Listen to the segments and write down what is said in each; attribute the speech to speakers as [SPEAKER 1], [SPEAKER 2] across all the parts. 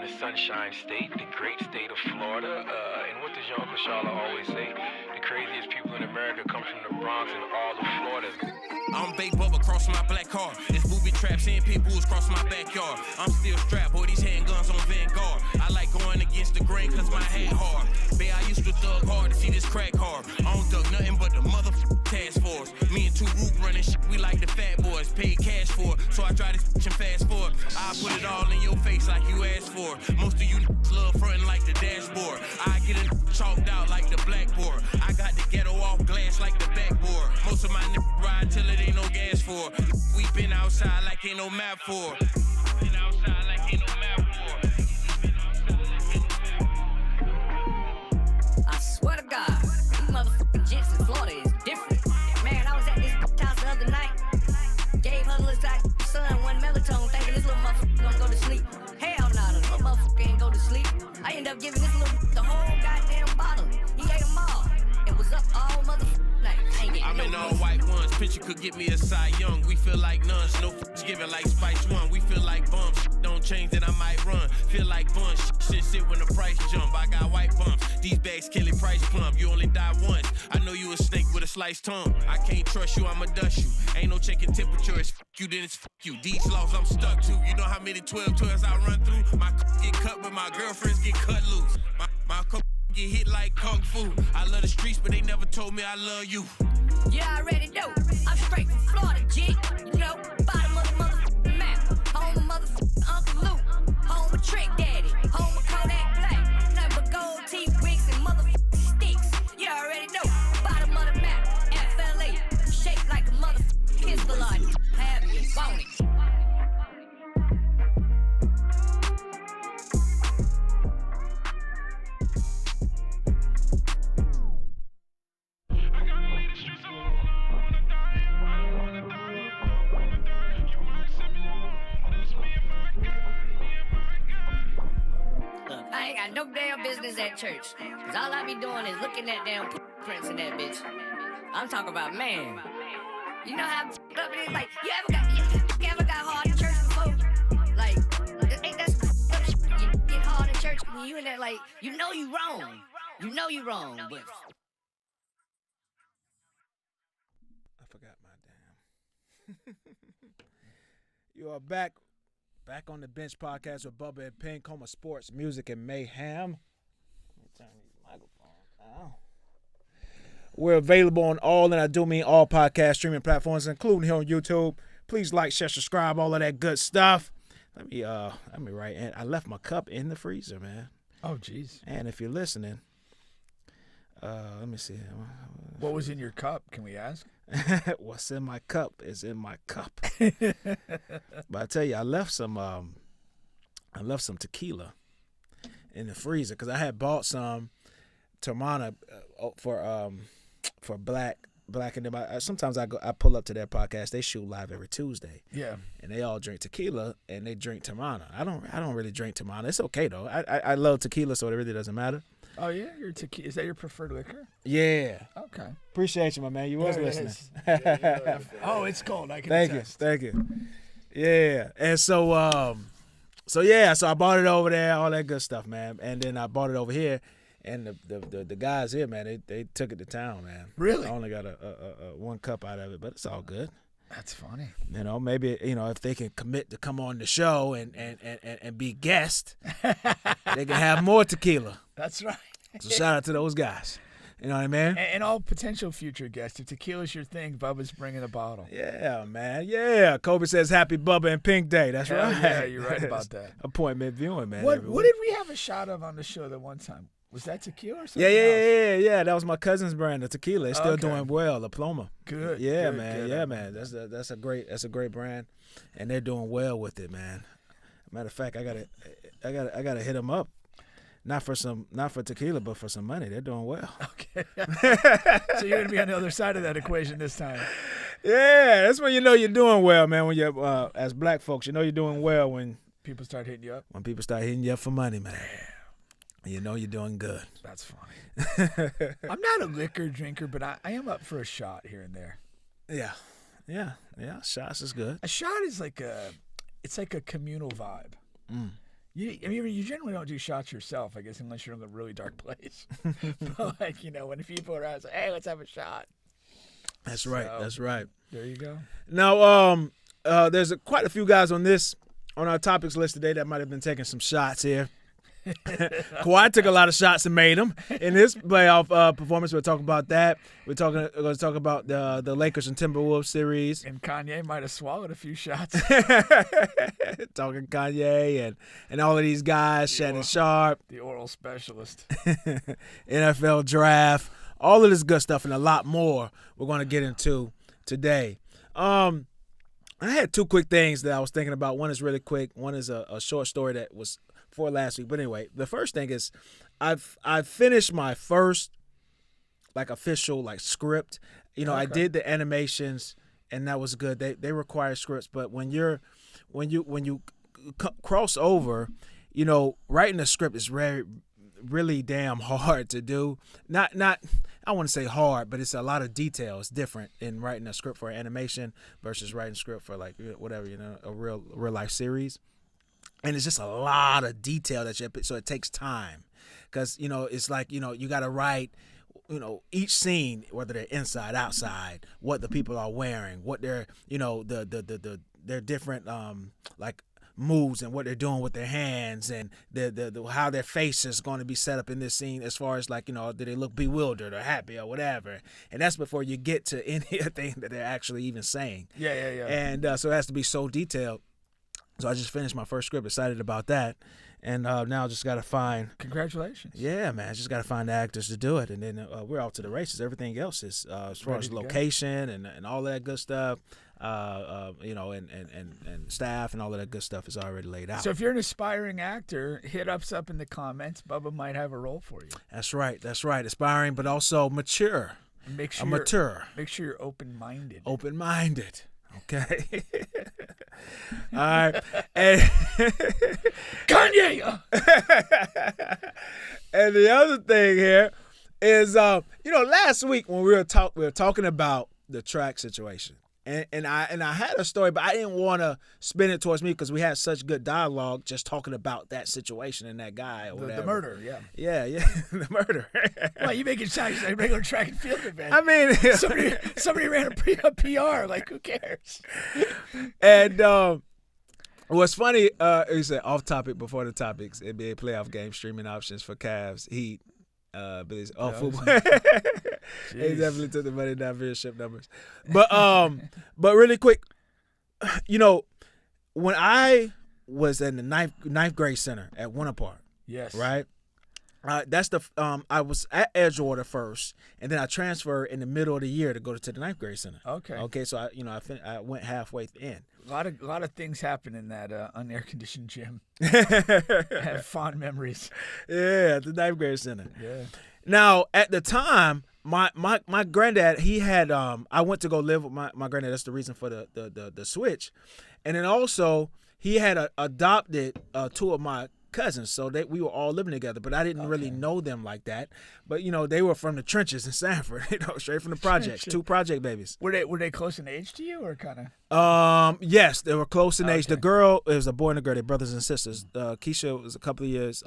[SPEAKER 1] the Sunshine State, the great state of Florida. And what does your Uncle Charlotte always say? The craziest people in America come from the Bronx and all of Florida.
[SPEAKER 2] I'm Big Bubba crossing my black car. It's booby traps and pit bulls cross my backyard. I'm still strapped, boy, these handguns on Vanguard. I like going against the grain cause my head hard. Babe, I used to thug hard to see this crack hard. I don't thug nothing but the motherfucking task force. Me and two root running shit, we like the fat boys. Paid cash for it, so I try this and fast forward. I put it all in your face like you asked for. Most of you love frontin' like the dashboard. I get it chalked out like the blackboard. I got the ghetto off glass like the backboard. Most of my ride till it ain't no gas for. We been outside like ain't no map for. Been outside like ain't no map for.
[SPEAKER 3] I swear to God, these motherfucking jets in Florida is different. Man, I was at this house the other night. Gave her little son one melatonin, thinking this little motherfucker gonna go to sleep. Hell no, the little motherfucker ain't go to sleep. I ended up giving this little the whole goddamn bottle. He ate them all. It was up all motherfucking night.
[SPEAKER 2] I'm in all white ones. Picture could get me a Cy Young. We feel like nuns. No giving like Spice One. We feel like bums. Don't change that I might run. Feel like buns. Shit sit when the price jump. I got white bumps. These bags kill it price plump. You only die once. I know you a snake with a sliced tongue. I can't trust you. I'ma dust you. Ain't no checking temperature. It's you, then it's you. These laws I'm stuck to. You know how many 12-12s I run through? My get cut, but my girlfriends get cut loose. My get hit like kung fu. I love the streets, but they never told me I love you.
[SPEAKER 3] Yeah, I already know. I'm straight from Florida, G. You know, bottom of the motherfucking map. Home of motherfucking Uncle Luke. Home of Trick Daddy. Home of Kodak Black. Nothing but gold teeth, wigs, and motherfucking sticks. You already know. Bottom of the map. FLA. Shaped like a motherfucking Hezbollah. Have you, want it? I ain't got no damn business at church. Cause all I be doing is looking at damn prints in that bitch. I'm talking about, man. You know how up it is? Like, you ever got hard in church before? Like, ain't that some shit? You get hard in church and you in there like, you know you wrong. You know you wrong, but...
[SPEAKER 4] I forgot my damn. You are back on the Bench Podcast with Bubba and Pink, home of sports, music, and mayhem. Let me turn these microphones down. We're available on all, and I do mean all podcast streaming platforms, including here on YouTube. Please like, share, subscribe, all of that good stuff. Let me write in. I left my cup in the freezer, man.
[SPEAKER 5] Oh, jeez.
[SPEAKER 4] And if you're listening, let me see.
[SPEAKER 5] What was in your cup? Can we ask?
[SPEAKER 4] What's in my cup is in my cup. But I tell you, I left some tequila in the freezer because I had bought some Termana for black and them. Sometimes I pull up to their podcast. They shoot live every Tuesday.
[SPEAKER 5] Yeah,
[SPEAKER 4] and they all drink tequila and they drink Termana. I don't really drink Termana. It's okay though. I love tequila, so it really doesn't matter.
[SPEAKER 5] Oh yeah, is that your preferred liquor?
[SPEAKER 4] Yeah.
[SPEAKER 5] Okay.
[SPEAKER 4] Appreciate you, my man. You was listening.
[SPEAKER 5] Oh, it's cold. I can attest.
[SPEAKER 4] Thank you. Yeah. And so I bought it over there, all that good stuff, man. And then I bought it over here, and the guys here, man, they took it to town, man.
[SPEAKER 5] Really?
[SPEAKER 4] I only got a one cup out of it, but it's all good.
[SPEAKER 5] That's funny.
[SPEAKER 4] You know, maybe, if they can commit to come on the show and be guests, they can have more tequila.
[SPEAKER 5] That's right.
[SPEAKER 4] So shout out to those guys. You know what I mean?
[SPEAKER 5] And all potential future guests. If tequila's your thing, Bubba's bringing a bottle.
[SPEAKER 4] Yeah, man. Yeah. Kobe says happy Bubba and Pink Day. That's right.
[SPEAKER 5] Yeah, you're right about that.
[SPEAKER 4] Appointment viewing, man.
[SPEAKER 5] What did we have a shot of on the show that one time? Was that tequila or something else?
[SPEAKER 4] Yeah. That was my cousin's brand, the tequila. It's still doing well, La Ploma.
[SPEAKER 5] Good.
[SPEAKER 4] Yeah,
[SPEAKER 5] good,
[SPEAKER 4] man.
[SPEAKER 5] Good.
[SPEAKER 4] Yeah, man. That's a great brand, and they're doing well with it, man. Matter of fact, I gotta hit them up. Not for tequila, but for some money. They're doing well.
[SPEAKER 5] Okay. So you're gonna be on the other side of that equation this time.
[SPEAKER 4] Yeah, that's when you know you're doing well, man. When you're as black folks, you know you're doing well when
[SPEAKER 5] people start hitting you up.
[SPEAKER 4] When people start hitting you up for money, man. You know you're doing good.
[SPEAKER 5] That's funny. I'm not a liquor drinker, but I am up for a shot here and there.
[SPEAKER 4] Yeah. Shots is good.
[SPEAKER 5] A shot is like a communal vibe. You generally don't do shots yourself, I guess, unless you're in a really dark place. But like, when people are out, it's like, hey, let's have a shot.
[SPEAKER 4] That's right. That's right.
[SPEAKER 5] There you go.
[SPEAKER 4] Now, there's quite a few guys on our topics list today that might have been taking some shots here. Kawhi took a lot of shots and made them in his playoff performance. We'll talk about that. We're going to talk about the Lakers and Timberwolves series.
[SPEAKER 5] And Kanye might have swallowed a few shots.
[SPEAKER 4] Talking Kanye and all of these guys, Shannon Sharpe.
[SPEAKER 5] The oral specialist.
[SPEAKER 4] NFL draft. All of this good stuff and a lot more we're going to get into today. I had two quick things that I was thinking about. One is really quick. One is a short story that was for last week. But anyway, the first thing is I've finished my first official script. Okay. I did the animations and that was good. They require scripts, but when you cross over, writing a script is really damn hard to do. Not I want to say hard, but it's a lot of detail. It's different in writing a script for animation versus writing a script for whatever, a real life series. And it's just a lot of detail so it takes time. Because, it's you got to write, each scene, whether they're inside, outside, what the people are wearing, what they're, their different, moves and what they're doing with their hands and the how their face is going to be set up in this scene as far as do they look bewildered or happy or whatever. And that's before you get to anything that they're actually even saying.
[SPEAKER 5] Yeah.
[SPEAKER 4] And so it has to be so detailed. So I just finished my first script, excited about that. And now just got to find...
[SPEAKER 5] Congratulations.
[SPEAKER 4] Yeah, man. Just got to find the actors to do it. And then we're off to the races. Everything else is, as far as location and all that good stuff, and staff and all of that good stuff is already laid out.
[SPEAKER 5] So if you're an aspiring actor, hit us up in the comments. Bubba might have a role for you.
[SPEAKER 4] That's right. Aspiring, but also mature.
[SPEAKER 5] Make sure you're open-minded.
[SPEAKER 4] Open-minded. Okay. All right. And
[SPEAKER 5] Kanye.
[SPEAKER 4] And the other thing here is, last week when we were talking about the track situation, and I had a story, but I didn't want to spin it towards me because we had such good dialogue just talking about that situation and that guy or whatever.
[SPEAKER 5] The murder, yeah.
[SPEAKER 4] Yeah, the murder.
[SPEAKER 5] Well, you make it sound like a regular track and field event.
[SPEAKER 4] I mean,
[SPEAKER 5] somebody ran a PR. Like, who cares?
[SPEAKER 4] And what's funny, he said off topic before the topics, NBA playoff game streaming options for Cavs, Heat, Billy's football. He definitely took the money down viewership numbers. But really quick, when I was in the ninth grade center at Winter Park,
[SPEAKER 5] yes,
[SPEAKER 4] right. That's I was at Edgewater first, and then I transferred in the middle of the year to go to the ninth grade center. Okay. So I went halfway in.
[SPEAKER 5] A lot of things happen in that unair conditioned gym. I have fond memories.
[SPEAKER 4] Yeah, the ninth grade center.
[SPEAKER 5] Yeah.
[SPEAKER 4] Now at the time, my granddad, he had I went to go live with my granddad. That's the reason for the switch, and then also he had adopted two of my cousins, so we were all living together, but I didn't really know them like that. But they were from the trenches in Sanford, straight from the projects. Two project babies.
[SPEAKER 5] Were they close in age to you, or kind
[SPEAKER 4] of? Yes, they were close in age. The girl, it was a boy and a girl. They're brothers and sisters. Keisha was a couple of years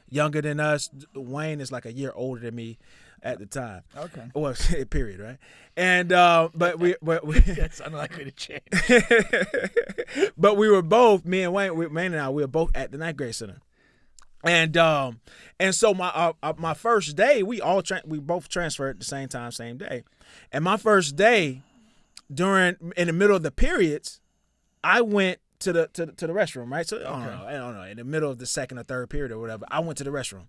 [SPEAKER 4] younger than us. Wayne is like a year older than me at the time.
[SPEAKER 5] Okay.
[SPEAKER 4] Well, period, right? And but we
[SPEAKER 5] that's unlikely to change.
[SPEAKER 4] But we were both, me and Wayne and I, we were both at the ninth grade center. And so my first day, we both transferred at the same time, same day. And my first day, in the middle of the periods, I went to the restroom, right? So I don't know, in the middle of the second or third period or whatever, I went to the restroom.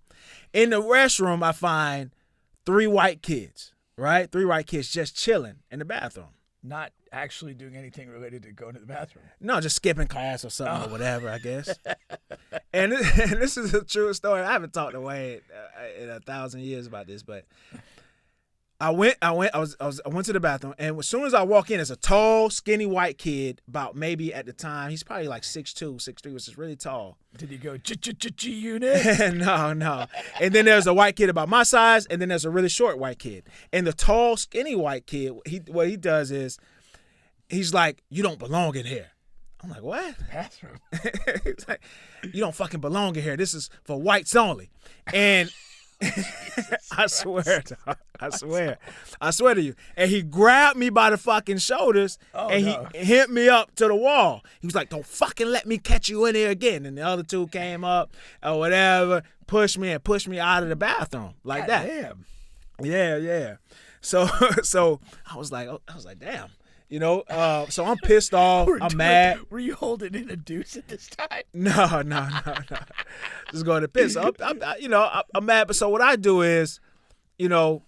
[SPEAKER 4] In the restroom, I find 3 white kids, right? 3 white kids just chilling in the bathroom.
[SPEAKER 5] Not actually doing anything related to going to the bathroom.
[SPEAKER 4] No, just skipping class or something or whatever, I guess. And this is a true story. I haven't talked to Wayne in 1,000 years about this, but I went to the bathroom, and as soon as I walk in, there's a tall, skinny white kid, about maybe at the time, he's probably like 6'2", 6'3", which is really tall.
[SPEAKER 5] Did he go G-Unit?
[SPEAKER 4] No. And then there's a white kid about my size, and then there's a really short white kid. And the tall, skinny white kid, what he does is, he's like, "You don't belong in here." I'm like, what?
[SPEAKER 5] Bathroom.
[SPEAKER 4] He's like, you don't fucking belong in here. This is for whites only. And I swear to you. And he grabbed me by the fucking shoulders he hit me up to the wall. He was like, don't fucking let me catch you in here again. And the other two came up or whatever, pushed me out of the bathroom like that.
[SPEAKER 5] Damn.
[SPEAKER 4] Yeah. So I was like, damn. You know, so I'm pissed off. I'm mad.
[SPEAKER 5] Were you holding in a deuce at this time?
[SPEAKER 4] No. Just going to piss. So I'm mad. But so what I do is, you know,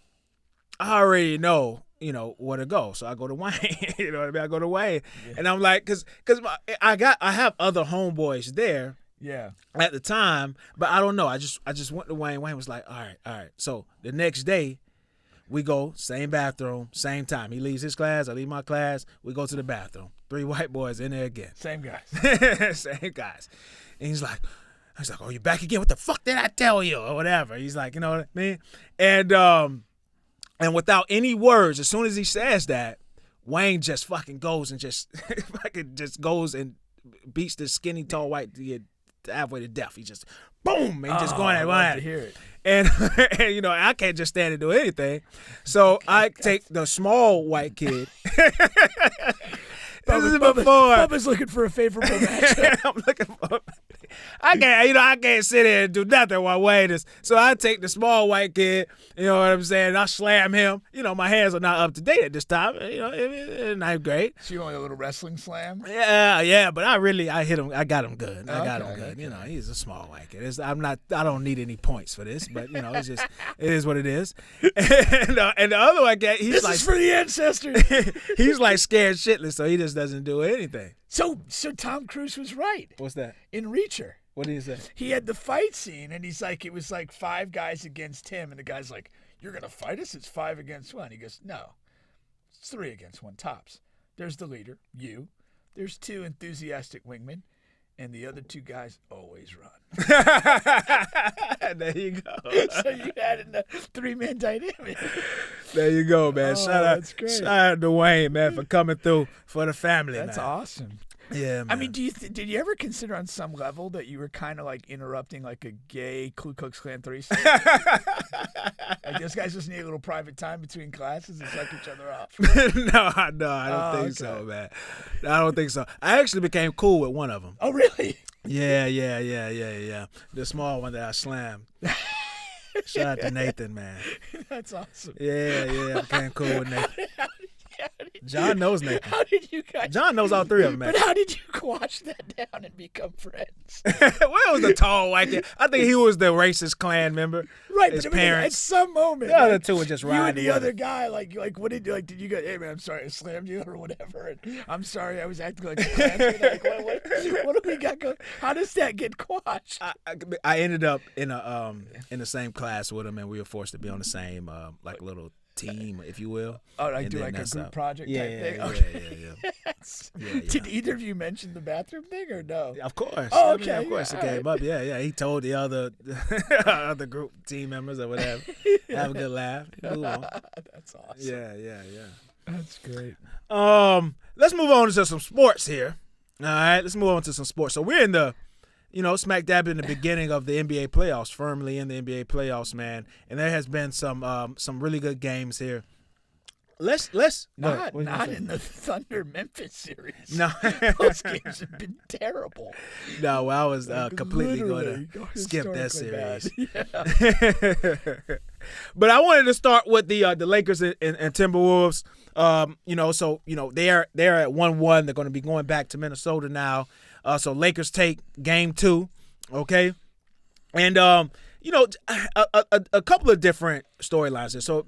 [SPEAKER 4] I already know, you know, where to go. So I go to Wayne. You know what I mean? I go to Wayne, and I'm like, cause I have other homeboys there.
[SPEAKER 5] Yeah.
[SPEAKER 4] At the time, but I don't know. I just went to Wayne. Wayne was like, all right. So the next day, we go, same bathroom, same time. He leaves his class, I leave my class. We go to the bathroom. 3 white boys in there again.
[SPEAKER 5] Same guys.
[SPEAKER 4] Same guys. And he's like, oh, you back again? What the fuck did I tell you? Or whatever. He's like, you know what I mean? And without any words, as soon as he says that, Wayne just fucking goes and just goes and beats this skinny, tall white kid halfway to death. He just boom, and just going at
[SPEAKER 5] to hear it.
[SPEAKER 4] And you know, I can't just stand and do anything. So I take the small white kid.
[SPEAKER 5] Bubba's looking for a favorable matchup.
[SPEAKER 4] I'm looking for. I can't sit here and do nothing while Wayne is. So I take the small white kid. You know what I'm saying? And I slam him. You know, my hands are not up to date at this time. You know, it's not great.
[SPEAKER 5] So you want a little wrestling slam?
[SPEAKER 4] Yeah. But I hit him. I got him good. I got him good. Okay. You know, he's a small white kid. I don't need any points for this. But you know, it is what it is. And the other white kid, he's
[SPEAKER 5] this is for the ancestors.
[SPEAKER 4] He's like scared shitless, so he just doesn't do anything.
[SPEAKER 5] So Tom Cruise was right.
[SPEAKER 4] What's that?
[SPEAKER 5] In Reacher.
[SPEAKER 4] What did he say?
[SPEAKER 5] He had the fight scene, and he's like, it was like 5 guys against him, and the guy's like, you're going to fight us? It's 5 against 1. He goes, no, it's 3 against 1 tops. There's the leader, you. There's 2 enthusiastic wingmen, and the other 2 guys always run.
[SPEAKER 4] There you go.
[SPEAKER 5] So you had a 3-man dynamic.
[SPEAKER 4] There you go, man. Shout out to Wayne, man, for coming through for the family.
[SPEAKER 5] That's awesome.
[SPEAKER 4] Yeah, man.
[SPEAKER 5] I mean, did you ever consider on some level that you were kind of like interrupting like a gay Ku Klux Klan threesome? Like those guys just need a little private time between classes and suck each other off.
[SPEAKER 4] No, I don't think so, man. I don't think so. I actually became cool with one of them.
[SPEAKER 5] Oh, really?
[SPEAKER 4] Yeah. The small one that I slammed. Shout out to Nathan, man.
[SPEAKER 5] That's awesome.
[SPEAKER 4] Yeah, I became cool with Nathan. John knows Nathan.
[SPEAKER 5] How did you guys?
[SPEAKER 4] John knows all 3 of them, man.
[SPEAKER 5] But how did you quash that down and become friends?
[SPEAKER 4] Well, it was the tall white kid. I think he was the racist Klan member.
[SPEAKER 5] Right,
[SPEAKER 4] his
[SPEAKER 5] but I mean,
[SPEAKER 4] parents.
[SPEAKER 5] at some moment,
[SPEAKER 4] the other 2 were just riding.
[SPEAKER 5] You and the
[SPEAKER 4] together.
[SPEAKER 5] other guy, like, what did you go? Hey man, I'm sorry, I slammed you or whatever. And I'm sorry, I was acting like a Klansman. Like, what do we got going? How does that get quashed?
[SPEAKER 4] I ended up in the same class with him, and we were forced to be on the same like little team, if you will.
[SPEAKER 5] Oh, I do like a group project type thing?
[SPEAKER 4] Yeah.
[SPEAKER 5] Did either of you mention the bathroom thing or no?
[SPEAKER 4] Of course.
[SPEAKER 5] Oh, okay.
[SPEAKER 4] Of course it came up. Yeah. He told the other other group team members or whatever. Have a good laugh. Move on.
[SPEAKER 5] That's awesome.
[SPEAKER 4] Yeah.
[SPEAKER 5] That's great.
[SPEAKER 4] Let's move on to some sports here. All right, let's move on to some sports. So we're in the smack dab in the beginning of the NBA playoffs, firmly in the NBA playoffs, man. And there has been some really good games here. Let's
[SPEAKER 5] not in the Thunder Memphis series.
[SPEAKER 4] No,
[SPEAKER 5] those games have been terrible.
[SPEAKER 4] No, well, I was completely going to skip that series.
[SPEAKER 5] Yeah.
[SPEAKER 4] But I wanted to start with the Lakers and Timberwolves. They're at 1-1. They're going to be going back to Minnesota now. So Lakers take game 2, okay? And, a couple of different storylines here. So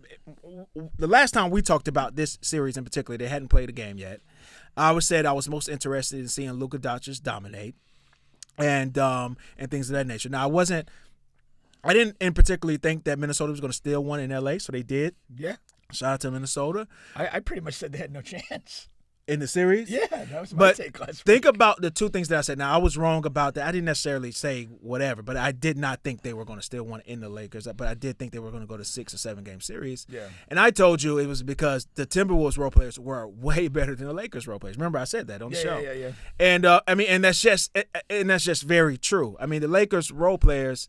[SPEAKER 4] the last time we talked about this series in particular, they hadn't played a game yet. I always said I was most interested in seeing Luka Doncic dominate and things of that nature. Now, I didn't in particularly think that Minnesota was going to steal one in L.A., so they did.
[SPEAKER 5] Yeah.
[SPEAKER 4] Shout out to Minnesota.
[SPEAKER 5] I pretty much said they had no chance.
[SPEAKER 4] in the series.
[SPEAKER 5] Yeah, that was my
[SPEAKER 4] But
[SPEAKER 5] take last
[SPEAKER 4] think
[SPEAKER 5] week.
[SPEAKER 4] about the two things that I said. Now, I was wrong about that. I didn't necessarily say whatever, but I did not think they were going to still want to end the Lakers. But I did think they were going to go to 6 or 7 game series.
[SPEAKER 5] Yeah.
[SPEAKER 4] And I told you it was because the Timberwolves role players were way better than the Lakers role players. Remember, I said that on the show.
[SPEAKER 5] Yeah.
[SPEAKER 4] And and that's just very true. I mean, the Lakers role players.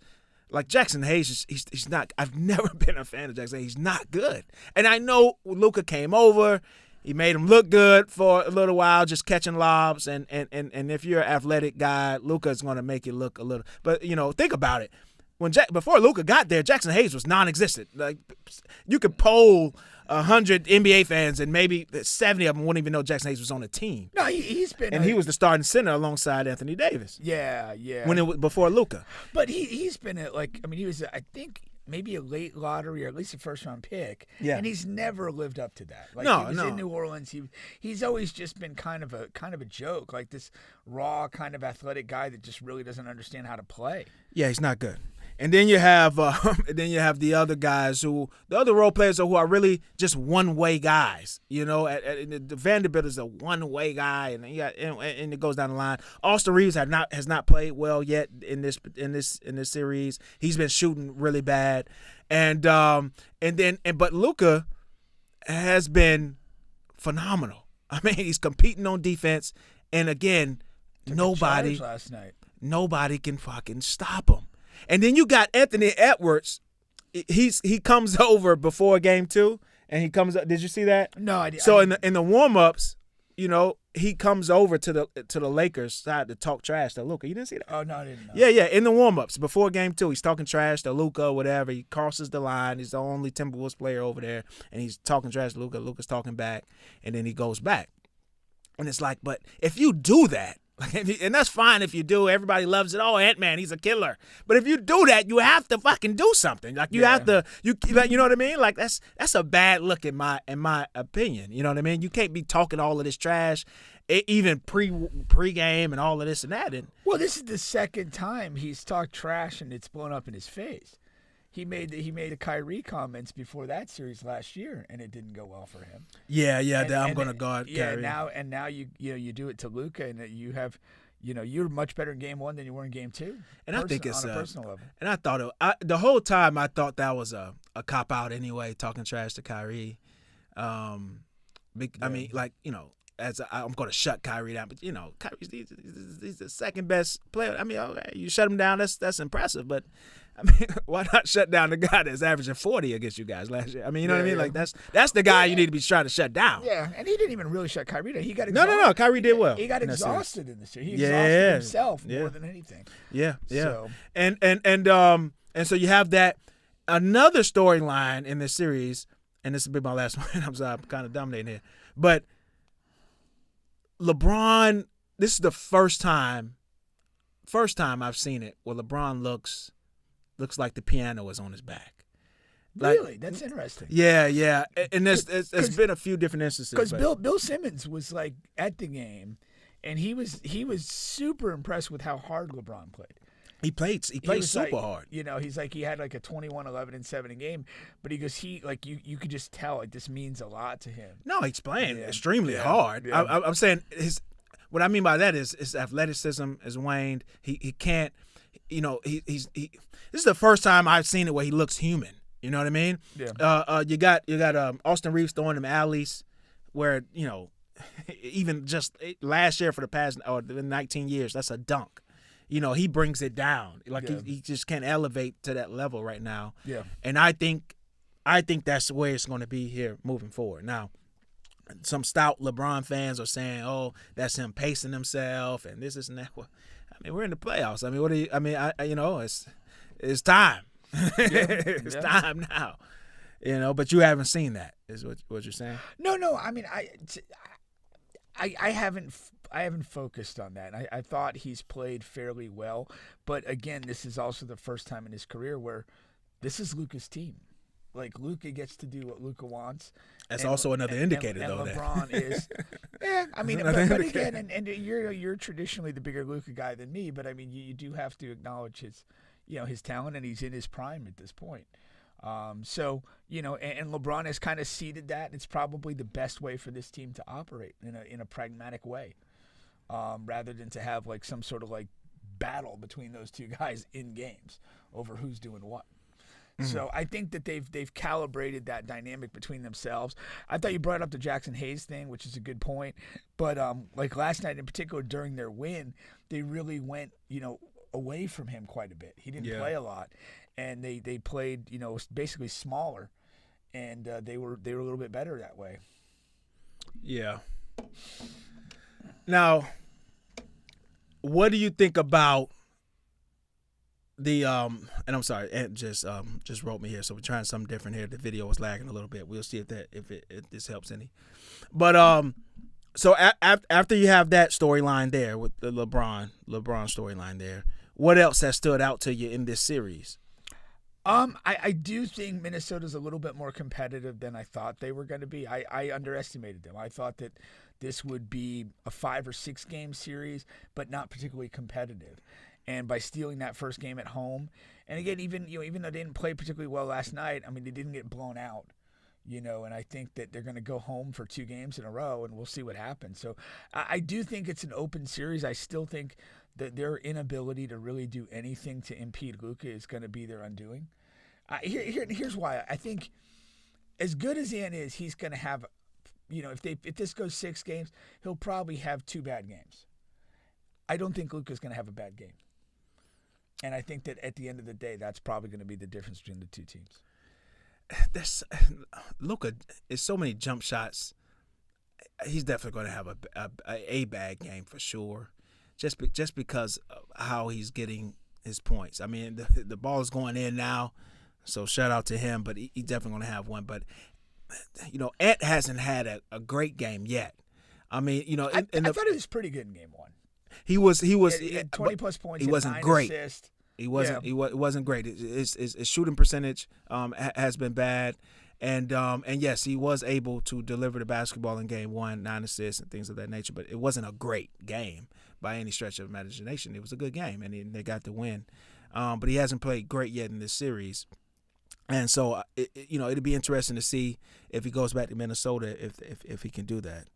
[SPEAKER 4] Like Jackson Hayes, he's not. I've never been a fan of Jackson Hayes. He's not good. And I know Luka came over. He made him look good for a little while, just catching lobs. And if you're an athletic guy, Luka is going to make you look a little. But think about it. Before Luka got there, Jackson Hayes was non-existent. Like you could poll 100 NBA fans, and maybe 70 of them wouldn't even know Jackson Hayes was on the team.
[SPEAKER 5] No, he's been.
[SPEAKER 4] And he was the starting center alongside Anthony Davis.
[SPEAKER 5] Yeah.
[SPEAKER 4] When it was before Luka.
[SPEAKER 5] But he's been he was, I think, maybe a late lottery or at least a first round pick. Yeah. And he's never lived up to that. Like,
[SPEAKER 4] no,
[SPEAKER 5] he was in New Orleans. He's always just been kind of a joke, like this raw kind of athletic guy that just really doesn't understand how to play.
[SPEAKER 4] Yeah, he's not good. And then you have the other guys the other role players who are really just one-way guys. The Vanderbilt is a one-way guy, and and it goes down the line. Austin Reeves has not played well yet in this series. He's been shooting really bad, but Luka has been phenomenal. I mean, he's competing on defense, and again, nobody can fucking stop him. And then you got Anthony Edwards. He comes over before game 2, and he comes up. Did you see that?
[SPEAKER 5] No, I didn't.
[SPEAKER 4] So in the warm ups, he comes over to the Lakers side to talk trash to Luka. You didn't see that?
[SPEAKER 5] Oh no, I didn't know.
[SPEAKER 4] Yeah. In the warm ups before game 2, he's talking trash to Luka or whatever. He crosses the line. He's the only Timberwolves player over there, and he's talking trash to Luka. Luka's talking back, and then he goes back. And it's like, but if you do that. And that's fine if you do. Everybody loves it. Oh, Ant-Man, he's a killer. But if you do that, you have to fucking do something. Like you have to, you know what I mean? Like that's a bad look in my opinion. You know what I mean? You can't be talking all of this trash, even pre-game and all of this and that.
[SPEAKER 5] Well, this is the second time he's talked trash and it's blown up in his face. He made the Kyrie comments before that series last year, and it didn't go well for him.
[SPEAKER 4] Yeah, I'm going to guard Kyrie.
[SPEAKER 5] Yeah, now you do it to Luka, and you have, you're much better in game 1 than you were in game 2.
[SPEAKER 4] And I think it's
[SPEAKER 5] on a personal level.
[SPEAKER 4] And I thought the whole time I thought that was a cop out anyway, talking trash to Kyrie. I mean, like I'm going to shut Kyrie down, but Kyrie's he's the second best player. I mean, okay, you shut him down, that's impressive, but. I mean, why not shut down the guy that's averaging 40 against you guys last year? I mean, you know what I mean? Like that's the guy you need to be trying to shut down.
[SPEAKER 5] Yeah, and he didn't even really shut Kyrie down. He got exhausted.
[SPEAKER 4] No. Kyrie did well.
[SPEAKER 5] He got exhausted in this series. He exhausted himself more than anything.
[SPEAKER 4] Yeah.
[SPEAKER 5] So.
[SPEAKER 4] And so you have that another storyline in this series, and this will be my last one. I'm sorry, I'm kind of dominating here, but LeBron. This is the first time I've seen it where LeBron looks like the piano is on his back.
[SPEAKER 5] Really? That's interesting.
[SPEAKER 4] Yeah. And there's been a few different instances.
[SPEAKER 5] Because Bill Simmons was like at the game, and he was super impressed with how hard LeBron played.
[SPEAKER 4] He played super hard.
[SPEAKER 5] He's like he had like a 21, 11, and 7 game, but he goes you could just tell like this means a lot to him.
[SPEAKER 4] No, he's playing extremely hard.
[SPEAKER 5] Yeah.
[SPEAKER 4] I'm saying what I mean by that is his athleticism has waned. He can't. This is the first time I've seen it where he looks human. You know what I mean?
[SPEAKER 5] Yeah.
[SPEAKER 4] You got Austin Reeves throwing them alleys where even just last year for the past 19 years, that's a dunk. He brings it down. Like he just can't elevate to that level right now.
[SPEAKER 5] Yeah.
[SPEAKER 4] And I think that's where it's going to be here moving forward. Now, some stout LeBron fans are saying, "Oh, that's him pacing himself and this and that." Well, I mean, we're in the playoffs. I mean, what do you? I mean, it's time. It's time now. But you haven't seen that. Is what you're saying?
[SPEAKER 5] No. I mean, I haven't focused on that. I thought he's played fairly well, but again, this is also the first time in his career where this is Luka's team. Like Luka gets to do what Luka wants.
[SPEAKER 4] That's also another indicator,
[SPEAKER 5] and
[SPEAKER 4] though.
[SPEAKER 5] LeBron is, I mean, but again, and you're traditionally the bigger Luka guy than me, but I mean, you do have to acknowledge his talent, and he's in his prime at this point. So, and LeBron has kind of seeded that. It's probably the best way for this team to operate in a pragmatic way, rather than to have like some sort of like battle between those two guys in games over who's doing what. So I think that they've calibrated that dynamic between themselves. I thought you brought up the Jackson Hayes thing, which is a good point. But like last night in particular, during their win, they really went away from him quite a bit. He didn't play a lot, and they played basically smaller, and they were a little bit better that way.
[SPEAKER 4] Yeah. Now, what do you think about the and I'm sorry, Ant just wrote me here, so we're trying something different here. The video was lagging a little bit. We'll see if this helps any. But so after you have that storyline there with the LeBron storyline there, what else has stood out to you in this series?
[SPEAKER 5] I do think Minnesota's a little bit more competitive than I thought they were going to be. I underestimated them. I thought that this would be a 5 or 6 game series, but not particularly competitive. And by stealing that first game at home, and again, even though they didn't play particularly well last night, I mean, they didn't get blown out, and I think that they're going to go home for 2 games in a row, and we'll see what happens. So I do think it's an open series. I still think that their inability to really do anything to impede Luka is going to be their undoing. Here's why. I think as good as Ant is, he's going to have, if this goes 6 games, he'll probably have 2 bad games. I don't think Luka's going to have a bad game. And I think that at the end of the day, that's probably going to be the difference between the two teams.
[SPEAKER 4] Luka is so many jump shots. He's definitely going to have a bad game for sure, just because of how he's getting his points. I mean, the ball is going in now, so shout out to him. But he's definitely going to have one. But Ant hasn't had a great game yet. I mean,
[SPEAKER 5] I thought he was pretty good in game 1.
[SPEAKER 4] He was
[SPEAKER 5] 20 plus points.
[SPEAKER 4] He wasn't
[SPEAKER 5] 9
[SPEAKER 4] great.
[SPEAKER 5] Assists.
[SPEAKER 4] He wasn't great. His shooting percentage has been bad, and yes, he was able to deliver the basketball in game 1, 9 assists and things of that nature. But it wasn't a great game by any stretch of imagination. It was a good game, and they got the win. But he hasn't played great yet in this series, and so it'd be interesting to see if he goes back to Minnesota if he can do that.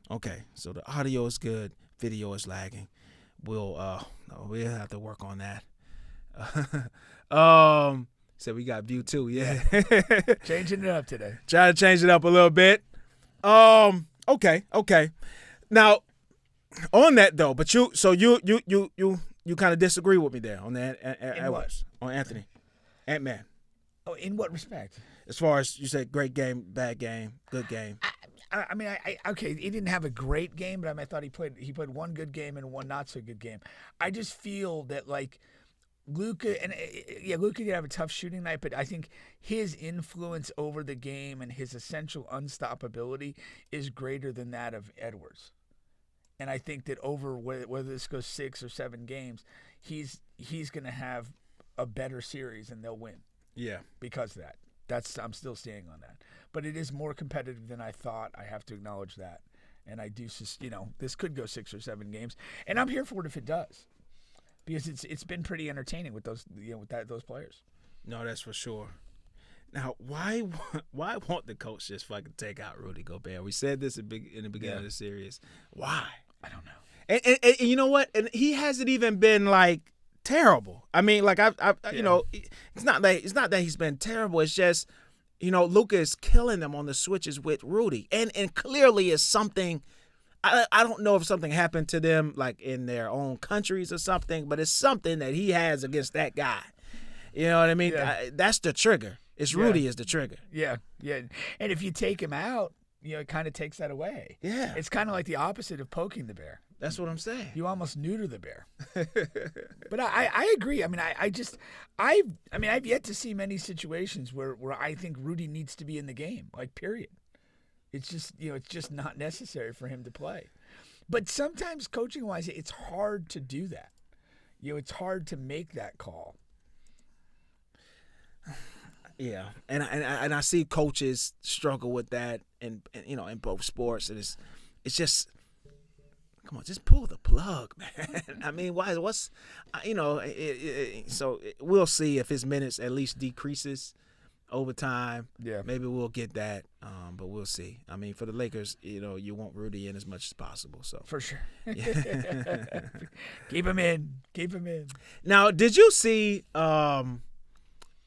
[SPEAKER 4] Okay, so the audio is good, video is lagging. We'll have to work on that. So we got view 2, yeah.
[SPEAKER 5] Changing it up today.
[SPEAKER 4] Trying to change it up a little bit. Okay. Now, on that though, but you kind of disagree with me there on that. On Anthony, Ant-Man.
[SPEAKER 5] Oh, in what respect?
[SPEAKER 4] As far as you said, great game, bad game, good game.
[SPEAKER 5] I mean, okay, he didn't have a great game, but I thought he played one good game and one not so good game. I just feel that like Luka, and Luka did have a tough shooting night, but I think his influence over the game and his essential unstoppability is greater than that of Edwards. And I think that over whether this goes 6 or 7 games, he's going to have a better series and they'll win.
[SPEAKER 4] Yeah,
[SPEAKER 5] because of that. I'm still staying on that. But it is more competitive than I thought. I have to acknowledge that. And I do, this could go 6 or 7 games. And I'm here for it if it does. Because it's been pretty entertaining with those those players.
[SPEAKER 4] No, that's for sure. Now, why won't the coach just fucking take out Rudy Gobert? We said this in the beginning of the series. Why?
[SPEAKER 5] I don't know.
[SPEAKER 4] And you know what? And he hasn't even been like terrible. I mean, like it's not that he's been terrible. It's just Luka is killing them on the switches with Rudy, and clearly it's something. I don't know if something happened to them like in their own countries or something, but it's something that he has against that guy. You know what I mean? Yeah. That's the trigger. It's Rudy is the trigger.
[SPEAKER 5] Yeah. And if you take him out, it kind of takes that away. Yeah. It's kind of like the opposite of poking the bear.
[SPEAKER 4] That's what I'm saying.
[SPEAKER 5] You almost neuter the bear. But I agree. I mean, I've yet to see many situations where I think Rudy needs to be in the game, like period. It's just, it's just not necessary for him to play. But sometimes coaching-wise, it's hard to do that. It's hard to make that call.
[SPEAKER 4] Yeah, and I see coaches struggle with that in both sports, and it's just come on, just pull the plug, man. I mean, what's, so we'll see if his minutes at least decreases over time.
[SPEAKER 5] Yeah.
[SPEAKER 4] Maybe we'll get that, but we'll see. I mean, for the Lakers, you want Rudy in as much as possible. So
[SPEAKER 5] For sure. Keep him in.
[SPEAKER 4] Now, did you see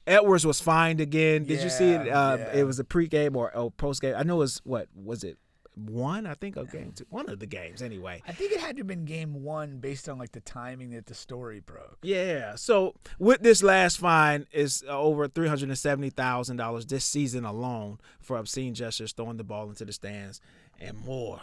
[SPEAKER 4] Edwards was fined again? Did you see it? It was a pregame or postgame. I know it was, what was it? One, I think, of game two. One of the games, anyway.
[SPEAKER 5] I think it had to have been game one based on like the timing that the story broke.
[SPEAKER 4] Yeah. So with this last fine is over $370,000 this season alone for obscene gestures, throwing the ball into the stands, and more.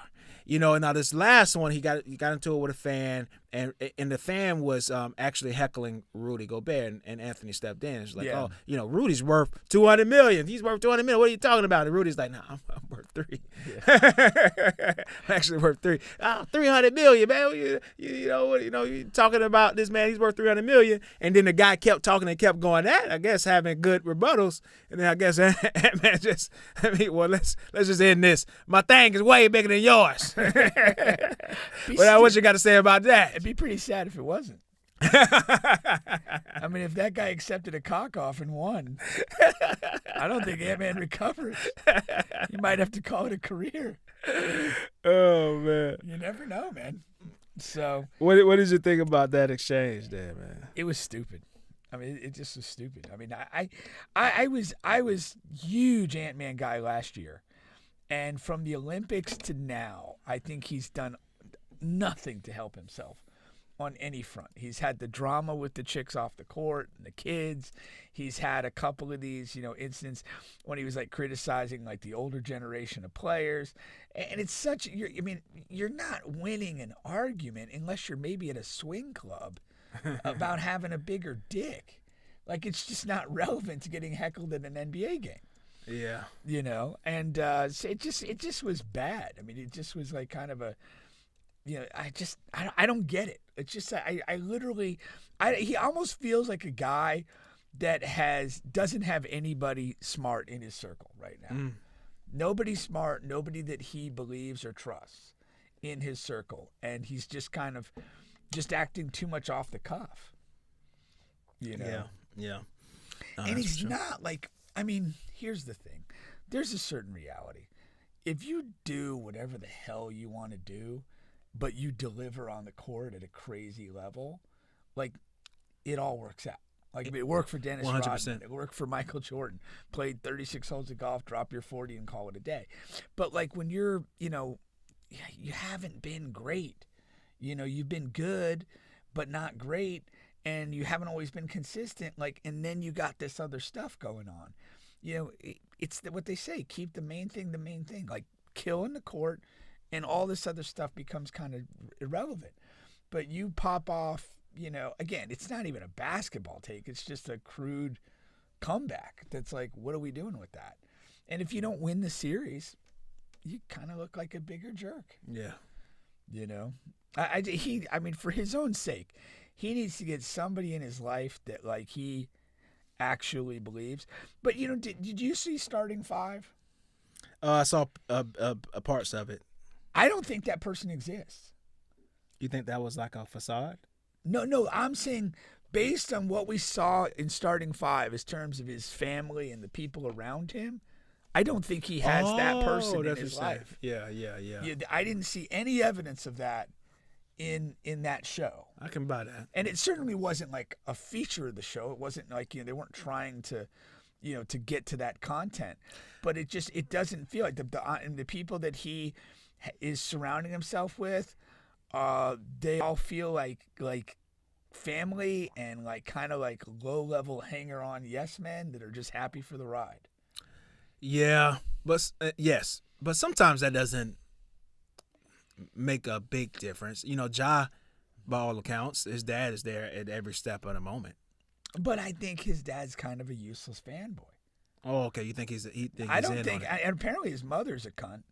[SPEAKER 4] Now this last one, he got into it with a fan, and the fan was actually heckling Rudy Gobert, and Anthony stepped in. It's like, Rudy's worth $200 million. He's worth $200 million. What are you talking about? And Rudy's like, I'm worth $3. Yeah. I'm actually worth $3. Oh, $300 million, man. You talking about this man? He's worth $300 million. And then the guy kept talking and kept going at it, I guess having good rebuttals. And then I guess man let's just end this. My thing is way bigger than yours. Well, what you got to say about that?
[SPEAKER 5] It'd be pretty sad if it wasn't. I mean, if that guy accepted a cock off and won, I don't think Ant-Man recovers. You might have to call it a career.
[SPEAKER 4] Oh, man.
[SPEAKER 5] You never know, man. So
[SPEAKER 4] what did you think about that exchange there, man?
[SPEAKER 5] It was stupid. I mean, it just was stupid. I mean, I was huge Ant-Man guy last year. And from the Olympics to now, I think he's done nothing to help himself on any front. He's had the drama with the chicks off the court and the kids. He's had a couple of these, incidents when he was like criticizing like the older generation of players. And it's you're not winning an argument unless you're maybe at a swing club about having a bigger dick. Like, it's just not relevant to getting heckled at an NBA game.
[SPEAKER 4] Yeah.
[SPEAKER 5] And so it just was bad. I mean, it just was like kind of a, I don't get it. It's just, he almost feels like a guy that doesn't have anybody smart in his circle right now. Mm. Nobody smart, nobody that he believes or trusts in his circle. And he's just kind of just acting too much off the cuff.
[SPEAKER 4] Yeah.
[SPEAKER 5] And he's not like, I mean, here's the thing. There's a certain reality. If you do whatever the hell you want to do, but you deliver on the court at a crazy level, like, it all works out. Like, it worked for Dennis
[SPEAKER 4] 100%.
[SPEAKER 5] Rodman. It worked for Michael Jordan. Played 36 holes of golf, drop your 40 and call it a day. But, like, when you're, you haven't been great. You've been good, but not great. And you haven't always been consistent, and then you got this other stuff going on. It's what they say, keep the main thing, like killing the court, and all this other stuff becomes kind of irrelevant. But you pop off, again, it's not even a basketball take. It's just a crude comeback. That's like, what are we doing with that? And if you don't win the series, you kind of look like a bigger jerk.
[SPEAKER 4] Yeah.
[SPEAKER 5] I mean, for his own sake, he needs to get somebody in his life that like he actually believes. But did you see Starting Five?
[SPEAKER 4] I saw parts of it.
[SPEAKER 5] I don't think that person exists.
[SPEAKER 4] You think that was like a facade?
[SPEAKER 5] No. I'm saying based on what we saw in Starting Five, in terms of his family and the people around him, I don't think he has that person in his life.
[SPEAKER 4] Yeah.
[SPEAKER 5] I didn't see any evidence of that in that show.
[SPEAKER 4] I can buy that.
[SPEAKER 5] And it certainly wasn't like a feature of the show. It wasn't like, they weren't trying to, to get to that content. But it doesn't feel like the people that he is surrounding himself with, they all feel like family and like kind of like low-level hanger-on yes men that are just happy for the ride.
[SPEAKER 4] Yeah, but yes. But sometimes that doesn't make a big difference. Ja, by all accounts, his dad is there at every step of the moment.
[SPEAKER 5] But I think his dad's kind of a useless fanboy.
[SPEAKER 4] Oh, okay. You think he's
[SPEAKER 5] I don't think, and apparently his mother's a cunt.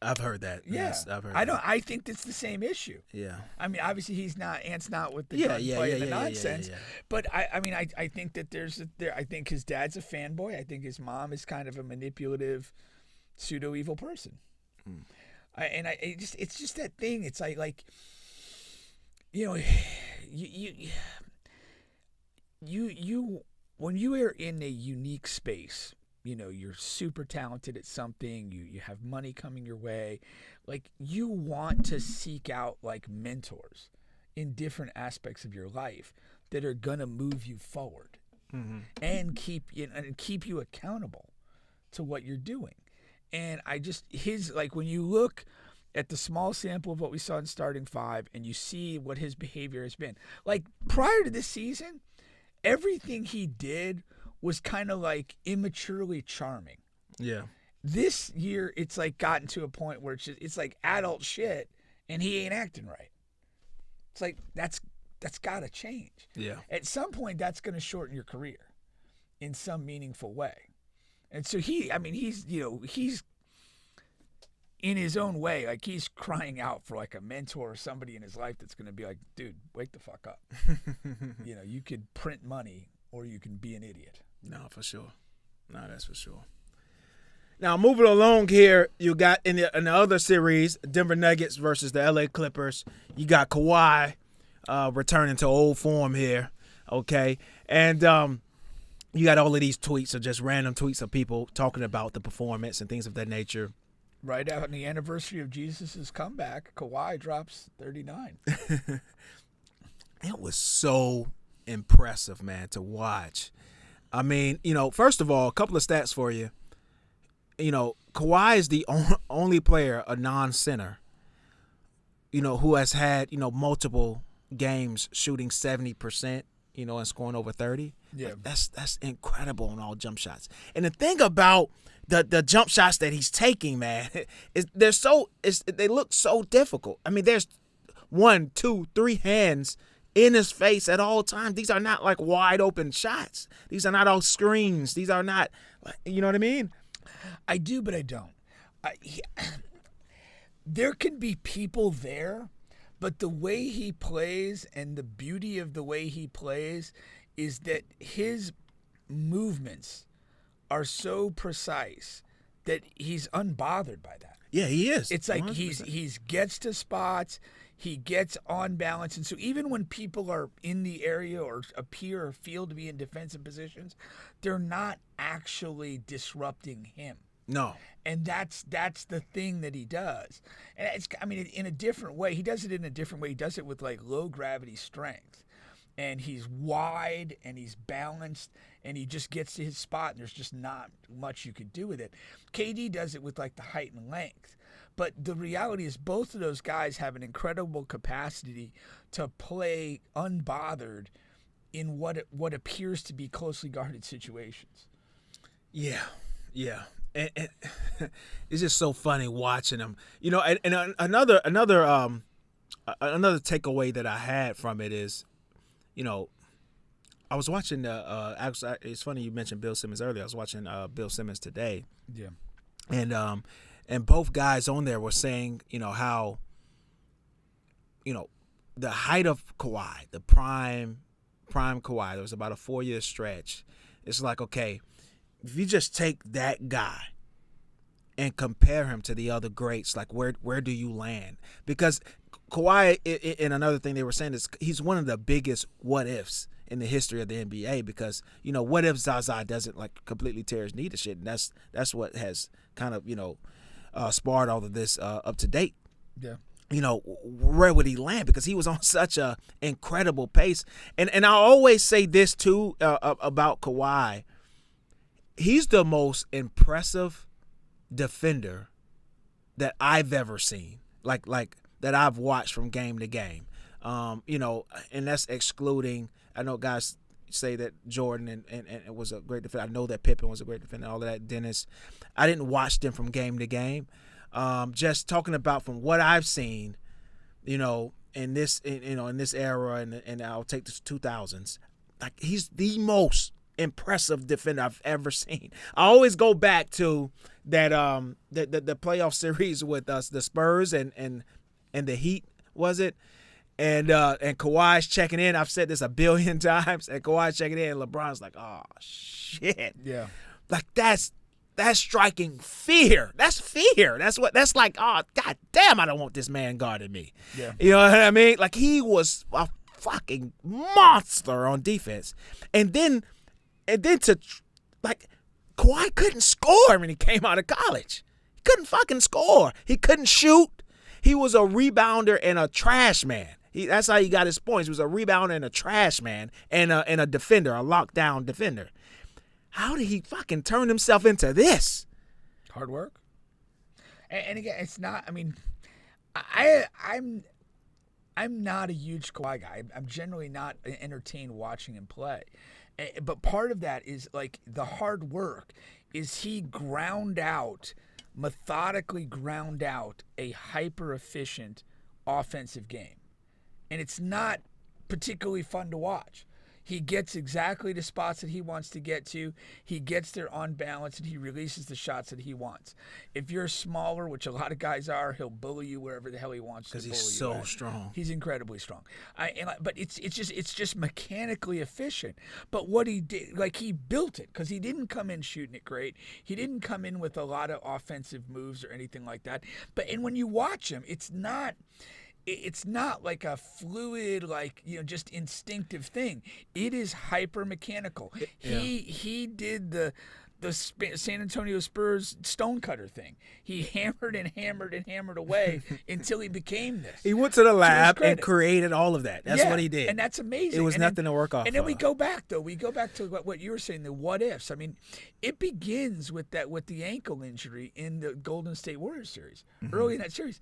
[SPEAKER 4] I've heard that.
[SPEAKER 5] Yeah.
[SPEAKER 4] Yes, I've heard that.
[SPEAKER 5] I think it's the same issue.
[SPEAKER 4] Yeah.
[SPEAKER 5] I mean, obviously Ant's not with the gunplay and the nonsense.
[SPEAKER 4] Yeah.
[SPEAKER 5] But I think that I think his dad's a fanboy. I think his mom is kind of a manipulative, pseudo evil person. It's just that thing. It's like you when you are in a unique space, you're super talented at something, you have money coming your way, like you want to seek out like mentors in different aspects of your life that are gonna move you forward and keep you accountable to what you're doing. And when you look at the small sample of what we saw in starting five and you see what his behavior has been, like prior to this season, everything he did was kind of like immaturely charming.
[SPEAKER 4] Yeah.
[SPEAKER 5] This year, it's like gotten to a point where it's like adult shit, and he ain't acting right. It's like that's got to change.
[SPEAKER 4] Yeah.
[SPEAKER 5] At some point, that's going to shorten your career in some meaningful way. And so he's in his own way, like he's crying out for like a mentor or somebody in his life that's going to be like, dude, wake the fuck up. You could print money or you can be an idiot.
[SPEAKER 4] No, for sure. No, that's for sure. Now, moving along here, you got in the other series, Denver Nuggets versus the LA Clippers, you got Kawhi returning to old form here, okay? And you got all of these tweets, or just random tweets of people talking about the performance and things of that nature.
[SPEAKER 5] Right out on the anniversary of Jesus' comeback, Kawhi drops 39.
[SPEAKER 4] It was so impressive, man, to watch. I mean, first of all, a couple of stats for you. Kawhi is the only player, a non-center, who has had, multiple games shooting 70%, and scoring over 30.
[SPEAKER 5] Yeah.
[SPEAKER 4] That's incredible on all jump shots. And the thing about the jump shots that he's taking, man, they look so difficult. I mean, there's 1, 2, 3 hands in his face at all times. These are not like wide open shots. These are not all screens. These are not, you know what I mean?
[SPEAKER 5] I do, but I don't. There can be people there, but the way he plays and the beauty of the way he plays is that his movements are so precise that he's unbothered by that.
[SPEAKER 4] Yeah, he is.
[SPEAKER 5] It's like
[SPEAKER 4] 100%.
[SPEAKER 5] he's gets to spots, he gets on balance, and so even when people are in the area or appear or feel to be in defensive positions, they're not actually disrupting him.
[SPEAKER 4] No.
[SPEAKER 5] And that's the thing that he does. And in a different way. He does it in a different way. He does it with like low gravity strength. And he's wide and he's balanced and he just gets to his spot and there's just not much you could do with it. KD does it with like the height and length. But the reality is both of those guys have an incredible capacity to play unbothered in what appears to be closely guarded situations.
[SPEAKER 4] Yeah. And it's just so funny watching him. And another takeaway that I had from it is, I was watching actually, it's funny you mentioned Bill Simmons earlier. I was watching Bill Simmons today.
[SPEAKER 5] Yeah.
[SPEAKER 4] And both guys on there were saying, how, the height of Kawhi, the prime Kawhi, there was about a 4-year stretch. It's like, okay, if you just take that guy and compare him to the other greats, like where do you land? Because Kawhi, and another thing they were saying is he's one of the biggest what ifs in the history of the NBA because, what if Zaza doesn't like completely tear his knee to shit? And that's what has kind of, sparred all of this up to date.
[SPEAKER 5] Yeah.
[SPEAKER 4] Where would he land? Because he was on such a incredible pace. And I always say this too about Kawhi. He's the most impressive defender that I've ever seen. Like that I've watched from game to game. And that's excluding, I know guys say that Jordan and was a great defender. I know that Pippen was a great defender, all of that. Dennis. I didn't watch them from game to game. Just talking about from what I've seen, in this era, and I'll take the 2000s, like he's the most impressive defender I've ever seen. I always go back to that the playoff series with us, the Spurs and the Heat, was it? And Kawhi's checking in. I've said this a billion times. And Kawhi's checking in, and LeBron's like, "Oh shit!"
[SPEAKER 5] Yeah,
[SPEAKER 4] like that's That's striking fear. That's fear. That's like, oh, God damn, I don't want this man guarding me.
[SPEAKER 5] Yeah.
[SPEAKER 4] You know what I mean? Like, he was a fucking monster on defense. And then Kawhi couldn't score when he came out of college. He couldn't fucking score. He couldn't shoot. He was a rebounder and a trash man. That's how he got his points. He was a rebounder and a trash man and a defender, a lockdown defender. How did he fucking turn himself into this?
[SPEAKER 5] Hard work. And again, it's not. I mean, I'm not a huge Kawhi guy. I'm generally not entertained watching him play. But part of that is like the hard work. Is he methodically ground out a hyper efficient offensive game, and it's not particularly fun to watch. He gets exactly the spots that he wants to get to. He gets there on balance, and he releases the shots that he wants. If you're smaller, which a lot of guys are, he'll bully you wherever the hell he wants to bully you.
[SPEAKER 4] Because he's so strong.
[SPEAKER 5] He's incredibly strong. But it's just mechanically efficient. But what he did, like he built it, because he didn't come in shooting it great. He didn't come in with a lot of offensive moves or anything like that. And when you watch him, it's not like a fluid, just instinctive thing. It is hyper mechanical.
[SPEAKER 4] Yeah.
[SPEAKER 5] He did the San Antonio Spurs stonecutter thing. He hammered and hammered and hammered away until he became this.
[SPEAKER 4] He went to the lab and created all of that. That's what he did.
[SPEAKER 5] And that's amazing.
[SPEAKER 4] It was nothing to work off.
[SPEAKER 5] And then we go back to what you were saying, the what ifs. I mean, it begins with the ankle injury in the Golden State Warriors series. Mm-hmm. Early in that series,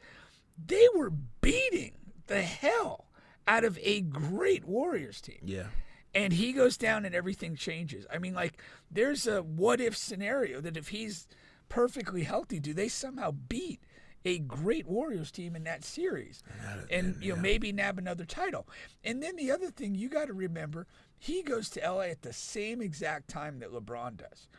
[SPEAKER 5] they were beating the hell out of a great Warriors team.
[SPEAKER 4] Yeah.
[SPEAKER 5] And he goes down and everything changes. I mean, like, there's a what-if scenario that if he's perfectly healthy, do they somehow beat a great Warriors team in that series and maybe nab another title? And then the other thing you got to remember, he goes to LA at the same exact time that LeBron does.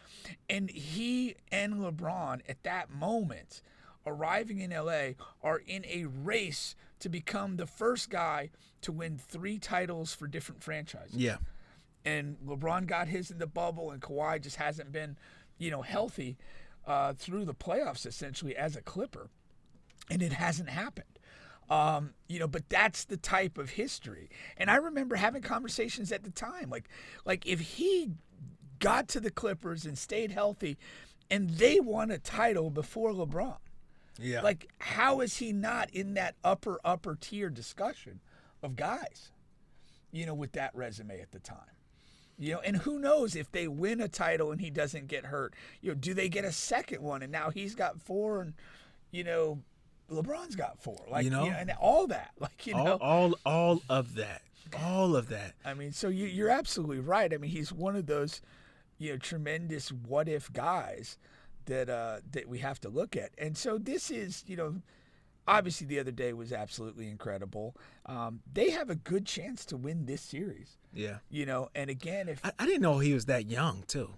[SPEAKER 5] And he and LeBron at that moment arriving in LA are in a race to become the first guy to win 3 titles for different franchises.
[SPEAKER 4] Yeah.
[SPEAKER 5] And LeBron got his in the bubble, and Kawhi just hasn't been, healthy through the playoffs essentially as a Clipper. And it hasn't happened. But that's the type of history. And I remember having conversations at the time, like if he got to the Clippers and stayed healthy and they won a title before LeBron,
[SPEAKER 4] yeah.
[SPEAKER 5] Like, how is he not in that upper tier discussion of guys, with that resume at the time? And who knows if they win a title and he doesn't get hurt? Do they get a second one and now he's got 4 and, LeBron's got 4? And all that.
[SPEAKER 4] All of that. All of that.
[SPEAKER 5] I mean, so you're absolutely right. I mean, he's one of those, tremendous what-if guys that we have to look at. And so this is, obviously the other day was absolutely incredible. They have a good chance to win this series.
[SPEAKER 4] Yeah.
[SPEAKER 5] And again, if
[SPEAKER 4] I didn't know he was that young too.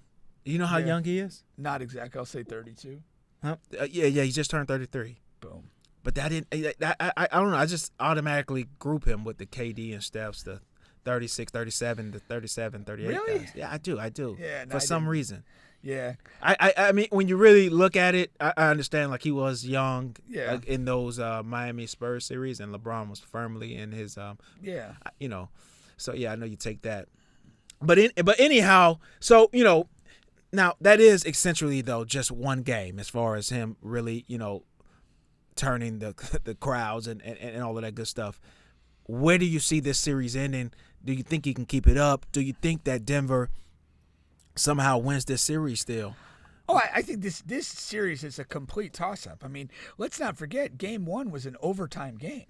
[SPEAKER 4] You know how young he is?
[SPEAKER 5] Not exactly. I'll say 32.
[SPEAKER 4] Huh? Yeah, he just turned 33.
[SPEAKER 5] Boom.
[SPEAKER 4] But I don't know. I just automatically group him with the KD and Steph's, the 36, 37, the 37, 38
[SPEAKER 5] Really?
[SPEAKER 4] guys. Yeah, I do.
[SPEAKER 5] Yeah,
[SPEAKER 4] for some reason.
[SPEAKER 5] Yeah.
[SPEAKER 4] I mean, when you really look at it, I understand, like, he was young in those Miami Spurs series, and LeBron was firmly in his so yeah, I know you take that. But anyhow, so, now that is essentially, though, just one game as far as him really, turning the crowds and all of that good stuff. Where do you see this series ending? Do you think he can keep it up? Do you think that Denver somehow wins this series still?
[SPEAKER 5] Oh, I think this series is a complete toss-up. I mean, let's not forget, Game 1 was an overtime game.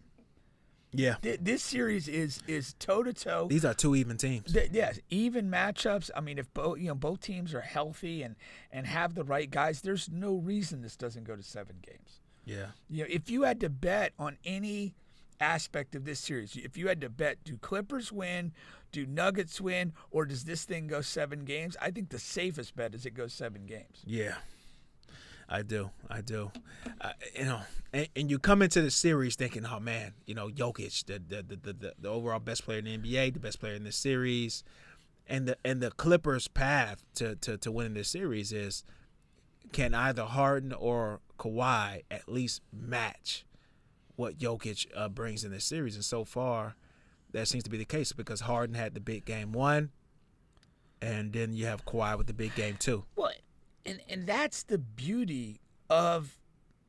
[SPEAKER 4] Yeah.
[SPEAKER 5] This series is toe-to-toe.
[SPEAKER 4] These are 2 even teams.
[SPEAKER 5] Yes, even matchups. I mean, if both teams are healthy and have the right guys, there's no reason this doesn't go to 7 games.
[SPEAKER 4] Yeah.
[SPEAKER 5] If you had to bet on any aspect of this series, if you had to bet, do Clippers win, do Nuggets win, or does this thing go 7 games? I think the safest bet is it goes 7 games.
[SPEAKER 4] Yeah, I do. And you come into the series thinking, oh man, Jokic, the overall best player in the NBA, the best player in this series, and the Clippers' path to winning this series is can either Harden or Kawhi at least match what Jokic brings in this series? And so far, that seems to be the case because Harden had the big game 1, and then you have Kawhi with the big game 2.
[SPEAKER 5] Well, and that's the beauty of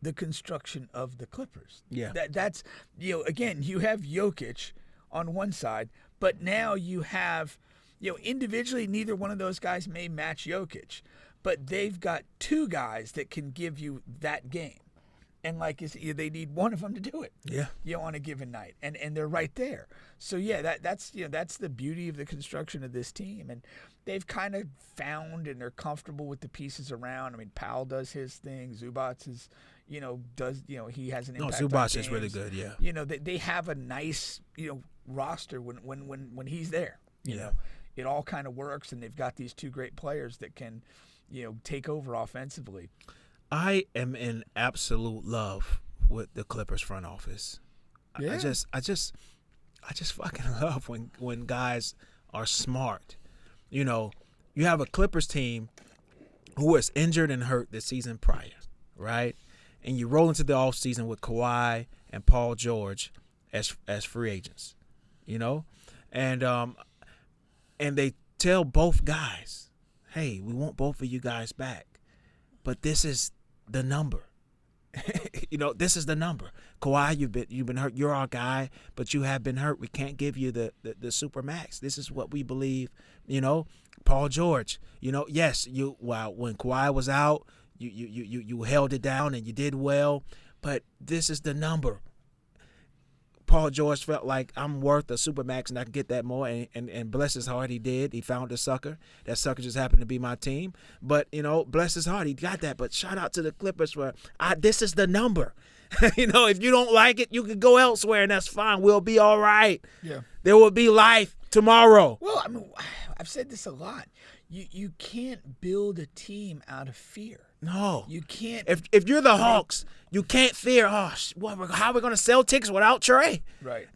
[SPEAKER 5] the construction of the Clippers.
[SPEAKER 4] Yeah.
[SPEAKER 5] That's, again, you have Jokic on one side, but now you have, individually, neither one of those guys may match Jokic, but they've got 2 guys that can give you that game. And like they need one of them to do it.
[SPEAKER 4] Yeah.
[SPEAKER 5] On a given night, and they're right there. So yeah, that's the beauty of the construction of this team, and they've kind of found and they're comfortable with the pieces around. I mean, Powell does his thing. Zubats is, does he has an impact.
[SPEAKER 4] No,
[SPEAKER 5] on
[SPEAKER 4] Zubats
[SPEAKER 5] games.
[SPEAKER 4] is really good. Yeah.
[SPEAKER 5] They have a nice roster when he's there.
[SPEAKER 4] Yeah.
[SPEAKER 5] It all kind of works, and they've got these 2 great players that can take over offensively.
[SPEAKER 4] I am in absolute love with the Clippers front office.
[SPEAKER 5] Yeah.
[SPEAKER 4] I just fucking love when guys are smart. You have a Clippers team who was injured and hurt the season prior, right? And you roll into the offseason with Kawhi and Paul George as free agents, and they tell both guys, hey, we want both of you guys back, but this is the number. This is the number. Kawhi, you've been hurt. You're our guy, but you have been hurt. We can't give you the super max. This is what we believe. Paul George. Yes, when Kawhi was out, you held it down and you did well, but this is the number. Paul George felt like I'm worth a super max and I can get that more, and bless his heart, he did. He found a sucker. That sucker just happened to be my team. But, bless his heart, he got that. But shout out to the Clippers for this is the number. If you don't like it, you can go elsewhere, and that's fine. We'll be all right.
[SPEAKER 5] Yeah.
[SPEAKER 4] There will be life tomorrow.
[SPEAKER 5] Well, I mean, I've said this a lot. You can't build a team out of fear.
[SPEAKER 4] No.
[SPEAKER 5] You can't.
[SPEAKER 4] If you're the Hawks, you can't fear, how are we going to sell tickets without Trey?
[SPEAKER 5] Right.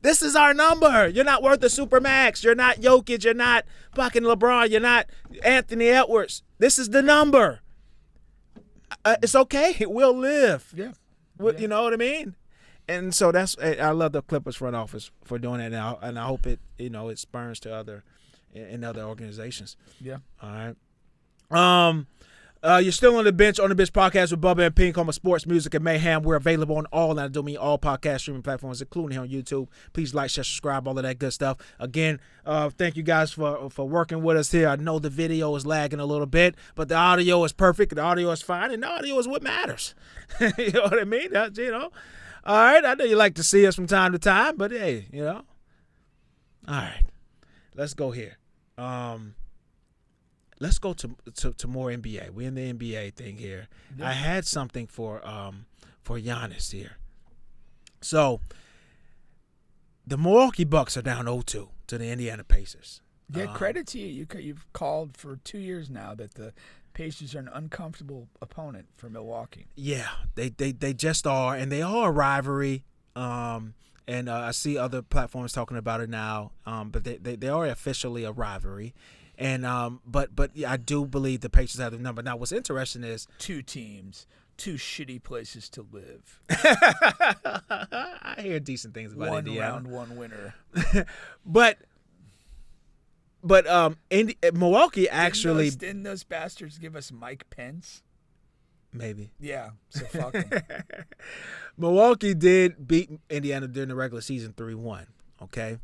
[SPEAKER 4] This is our number. You're not worth a supermax. You're not Jokic. You're not fucking LeBron. You're not Anthony Edwards. This is the number. It's okay. We'll live.
[SPEAKER 5] Yeah.
[SPEAKER 4] You know what I mean? And so I love the Clippers front office for doing that now, and I hope it spurns to other organizations.
[SPEAKER 5] Yeah.
[SPEAKER 4] All right. You're still on the bench podcast with Bubba and Pink, home of sports, music, and mayhem. We're available on all podcast streaming platforms, including here on YouTube. Please like, share, subscribe, all of that good stuff. Again, thank you guys for working with us here. I know the video is lagging a little bit, but the audio is perfect. The audio is fine, and the audio is what matters. You know what I mean? All right. I know you like to see us from time to time, but hey, All right. Let's go here. Let's go to more NBA. We're in the NBA thing here. Yeah. I had something for Giannis here. So the Milwaukee Bucks are down 0-2 to the Indiana Pacers.
[SPEAKER 5] Yeah, credit to you. You've called for 2 years now that the Pacers are an uncomfortable opponent for Milwaukee.
[SPEAKER 4] Yeah, they just are, and they are a rivalry. And I see other platforms talking about it now. But they are officially a rivalry. And but I do believe the Pacers have the number. Now, what's interesting is
[SPEAKER 5] 2 teams, 2 shitty places to live.
[SPEAKER 4] I hear decent things about Indiana.
[SPEAKER 5] 1 round, 1 winner.
[SPEAKER 4] but Milwaukee actually
[SPEAKER 5] didn't those bastards give us Mike Pence?
[SPEAKER 4] Maybe.
[SPEAKER 5] Yeah. So fuck them.
[SPEAKER 4] Milwaukee did beat Indiana during the regular season 3-1. Okay,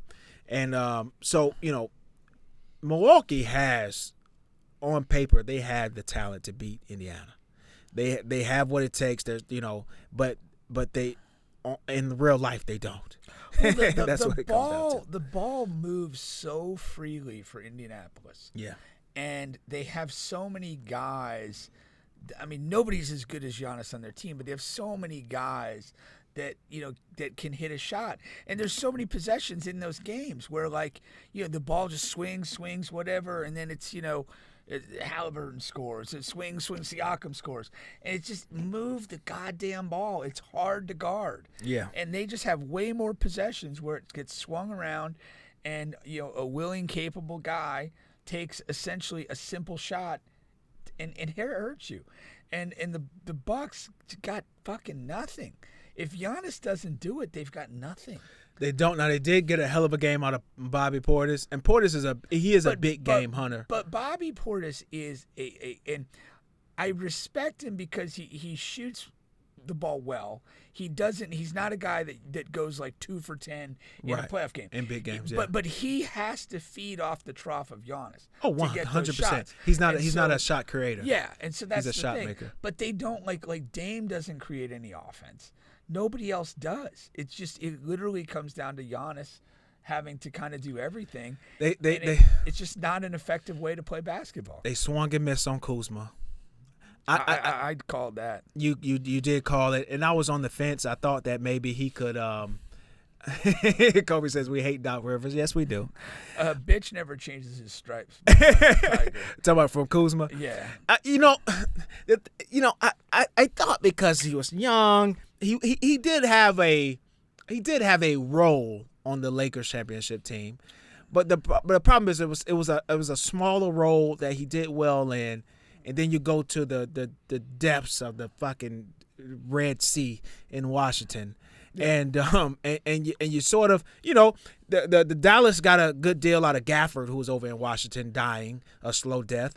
[SPEAKER 4] and so Milwaukee has, on paper, they have the talent to beat Indiana. They have what it takes. There's but they in real life they don't.
[SPEAKER 5] Well,
[SPEAKER 4] That's what it comes down to.
[SPEAKER 5] The ball moves so freely for Indianapolis.
[SPEAKER 4] Yeah,
[SPEAKER 5] and they have so many guys. I mean, nobody's as good as Giannis on their team, but they have so many guys that that can hit a shot. And there's so many possessions in those games where the ball just swings, whatever, and then it's Halliburton scores, it swings, Siakam scores, and it just move the goddamn ball. It's hard to guard.
[SPEAKER 4] Yeah,
[SPEAKER 5] and they just have way more possessions where it gets swung around, and a willing, capable guy takes essentially a simple shot and it hurts you. And the Bucks got fucking nothing. If Giannis doesn't do it, they've got nothing.
[SPEAKER 4] They don't. Now, they did get a hell of a game out of Bobby Portis. And Portis is a big game hunter.
[SPEAKER 5] But Bobby Portis is and I respect him because he shoots the ball well. He's not a guy that goes like 2 for 10 in a playoff game.
[SPEAKER 4] In big games, yeah.
[SPEAKER 5] But he has to feed off the trough of Giannis.
[SPEAKER 4] Oh, 100%. He's not a shot creator.
[SPEAKER 5] Yeah, and so that's
[SPEAKER 4] he's a
[SPEAKER 5] the
[SPEAKER 4] shot
[SPEAKER 5] thing.
[SPEAKER 4] maker.
[SPEAKER 5] But they don't like Dame doesn't create any offense. Nobody else does. It literally comes down to Giannis having to kind of do everything. It's just not an effective way to play basketball.
[SPEAKER 4] They swung and missed on Kuzma.
[SPEAKER 5] I'd call that.
[SPEAKER 4] You did call it, and I was on the fence. I thought that maybe he could. Kobe says we hate Doc Rivers. Yes, we do.
[SPEAKER 5] Bitch never changes his stripes.
[SPEAKER 4] Talking about from Kuzma.
[SPEAKER 5] Yeah.
[SPEAKER 4] I thought because he was young, he did have a role on the Lakers championship team, but the problem is it was a smaller role that he did well in. And then you go to the depths of the fucking Red Sea in Washington, and you sort of the Dallas got a good deal out of Gafford, who was over in Washington dying a slow death,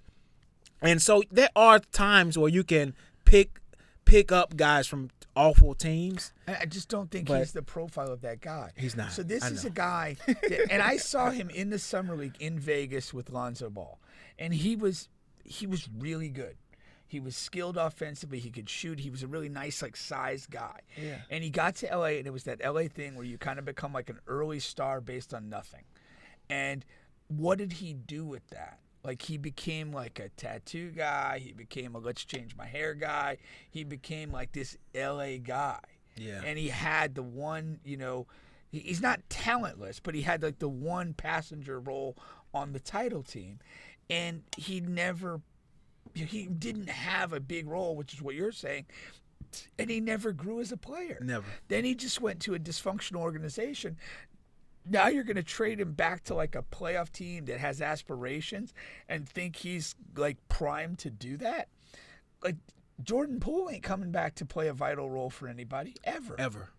[SPEAKER 4] and so there are times where you can pick up guys from awful teams.
[SPEAKER 5] I just don't think he's the profile of that guy.
[SPEAKER 4] He's not.
[SPEAKER 5] So this is a guy, and I saw him in the summer league in Vegas with Lonzo Ball, and he was really good. He was skilled offensively. He could shoot. He was a really nice, sized guy. Yeah. And he got to LA, and it was that LA thing where you kind of become like an early star based on nothing. And what did he do with that? He became like a tattoo guy. He became a let's change my hair guy. He became like this LA guy. Yeah. And he had the one, he's not talentless, but he had the one passenger role on the title team. And he didn't have a big role, which is what you're saying, and he never grew as a player.
[SPEAKER 4] Never.
[SPEAKER 5] Then he just went to a dysfunctional organization. Now you're going to trade him back to a playoff team that has aspirations and think he's primed to do that? Jordan Poole ain't coming back to play a vital role for anybody ever.
[SPEAKER 4] Ever.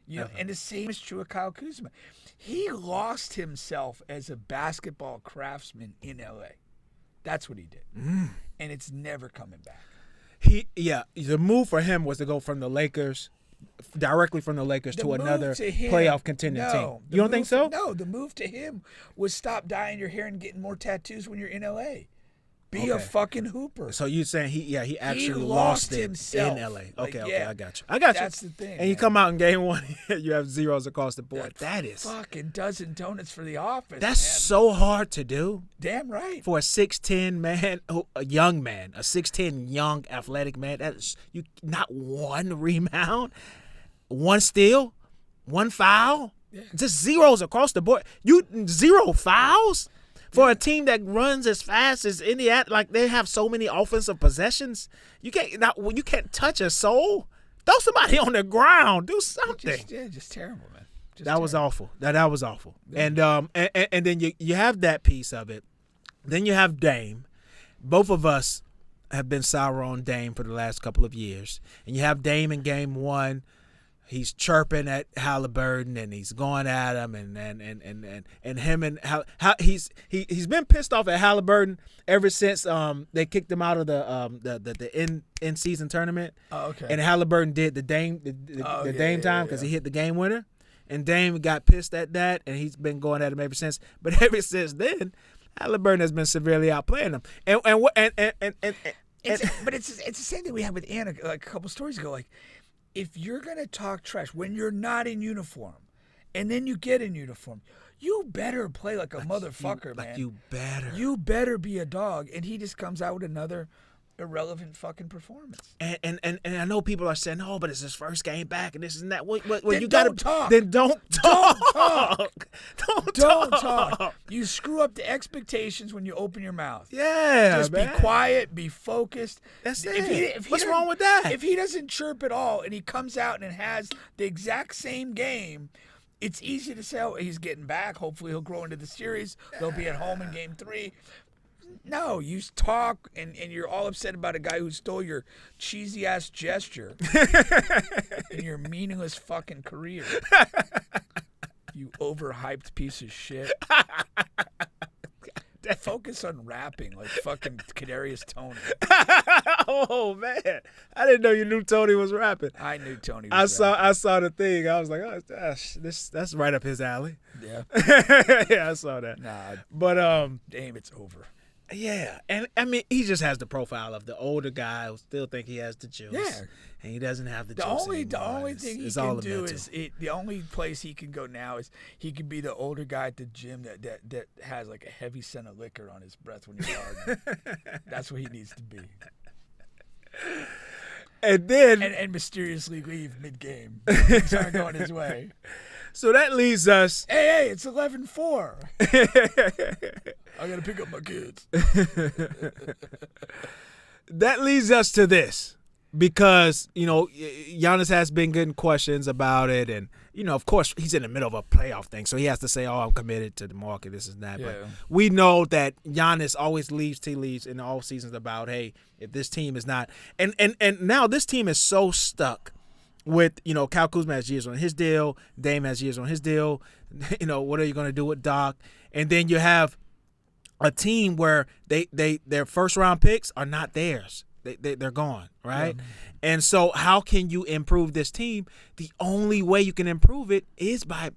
[SPEAKER 5] And the same is true of Kyle Kuzma. He lost himself as a basketball craftsman in LA. That's what he did. And it's never coming back.
[SPEAKER 4] The move for him was to go from the Lakers, directly from the Lakers to another playoff contending team. You don't think so?
[SPEAKER 5] No, the move to him was stop dyeing your hair and getting more tattoos when you're in LA. Be a fucking hooper.
[SPEAKER 4] So you're saying he actually lost it
[SPEAKER 5] himself.
[SPEAKER 4] in LA. Okay, I got you.
[SPEAKER 5] That's the thing.
[SPEAKER 4] And you come out in game one, you have zeros across the board. That is
[SPEAKER 5] fucking dozen donuts for the office.
[SPEAKER 4] That's so hard to do.
[SPEAKER 5] Damn right.
[SPEAKER 4] For a 6'10" man, a young man, a 6'10" young athletic man, that is not one rebound, one steal, one foul, just zeros across the board. Zero fouls. For a team that runs as fast as Indiana, they have so many offensive possessions, you can't touch a soul. Throw somebody on the ground. Do something.
[SPEAKER 5] Just terrible, man.
[SPEAKER 4] That was awful. That was awful. Yeah. And then you have that piece of it. Then you have Dame. Both of us have been sour on Dame for the last couple of years. And you have Dame in game one. He's chirping at Halliburton and he's going at him and him and how he's been pissed off at Halliburton ever since they kicked him out of the in season tournament.
[SPEAKER 5] Oh, okay.
[SPEAKER 4] And Halliburton did the Dame time because he hit the game winner, and Dame got pissed at that and he's been going at him ever since. But ever since then, Halliburton has been severely outplaying him.
[SPEAKER 5] But it's the same thing we had with Anna a couple stories ago. If you're going to talk trash when you're not in uniform and then you get in uniform, you better play like a motherfucker, man. You better be a dog. And he just comes out with another irrelevant fucking performance.
[SPEAKER 4] And I know people are saying, "Oh, but it's his first game back, and this and that." Well,
[SPEAKER 5] then you gotta talk.
[SPEAKER 4] Then don't talk.
[SPEAKER 5] Don't talk. You screw up the expectations when you open your mouth.
[SPEAKER 4] Yeah,
[SPEAKER 5] just
[SPEAKER 4] man.
[SPEAKER 5] Be quiet. Be focused.
[SPEAKER 4] That's it. What's wrong with that?
[SPEAKER 5] If he doesn't chirp at all and he comes out and has the exact same game, it's easy to say, "Oh, he's getting back. Hopefully, he'll grow into the series. They'll be at home in game 3." No, you talk and you're all upset about a guy who stole your cheesy ass gesture in your meaningless fucking career. You overhyped piece of shit. Focus on rapping like fucking Kadarius Toney.
[SPEAKER 4] Oh man, I didn't know you knew Tony was rapping.
[SPEAKER 5] I knew Tony was rapping.
[SPEAKER 4] I saw the thing. I was like, oh, that's right up his alley.
[SPEAKER 5] Yeah.
[SPEAKER 4] Yeah, I saw that.
[SPEAKER 5] Nah,
[SPEAKER 4] but
[SPEAKER 5] damn, it's over.
[SPEAKER 4] Yeah, and I mean, he just has the profile of the older guy who still think he has the juice.
[SPEAKER 5] Yeah.
[SPEAKER 4] And he doesn't have the
[SPEAKER 5] The
[SPEAKER 4] juice
[SPEAKER 5] only
[SPEAKER 4] anymore.
[SPEAKER 5] thing he
[SPEAKER 4] It's
[SPEAKER 5] can
[SPEAKER 4] all
[SPEAKER 5] do
[SPEAKER 4] mental.
[SPEAKER 5] is the only place he can go now is he can be the older guy at the gym that has like a heavy scent of liquor on his breath when he's guarding. That's what he needs to be.
[SPEAKER 4] And then
[SPEAKER 5] And mysteriously leave mid game. Things aren't going his way.
[SPEAKER 4] so that leads us.
[SPEAKER 5] Hey, it's 11-4. I gotta pick up my kids.
[SPEAKER 4] That leads us to this. Because, Giannis has been getting questions about it. And, of course, he's in the middle of a playoff thing. So he has to say, oh, I'm committed to the market, this and that.
[SPEAKER 5] Yeah.
[SPEAKER 4] But we know that Giannis always leaves tea leaves in all seasons about, hey, if this team is not. And now this team is so stuck with, Kyle Kuzma has years on his deal. Dame has years on his deal. What are you going to do with Doc? And then you have a team where their first-round picks are not theirs. They're gone, right? Yeah. And so how can you improve this team? The only way you can improve it is by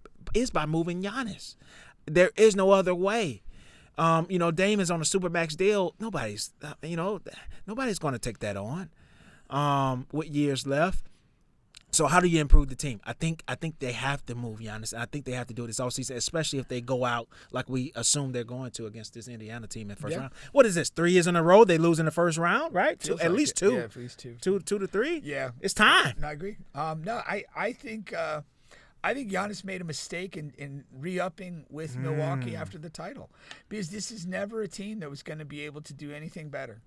[SPEAKER 4] moving Giannis. There is no other way. Dame is on a Supermax deal. Nobody's going to take that on with years left. So how do you improve the team? I think they have to move Giannis. I think they have to do this all season, especially if they go out like we assume they're going to against this Indiana team in the first round. What is this? 3 years in a row they lose in the first round, right? At least two.
[SPEAKER 5] Yeah, at least two.
[SPEAKER 4] 2 to 3.
[SPEAKER 5] Yeah,
[SPEAKER 4] it's time.
[SPEAKER 5] No, I agree. I think Giannis made a mistake in re-upping with Milwaukee after the title, because this is never a team that was going to be able to do anything better.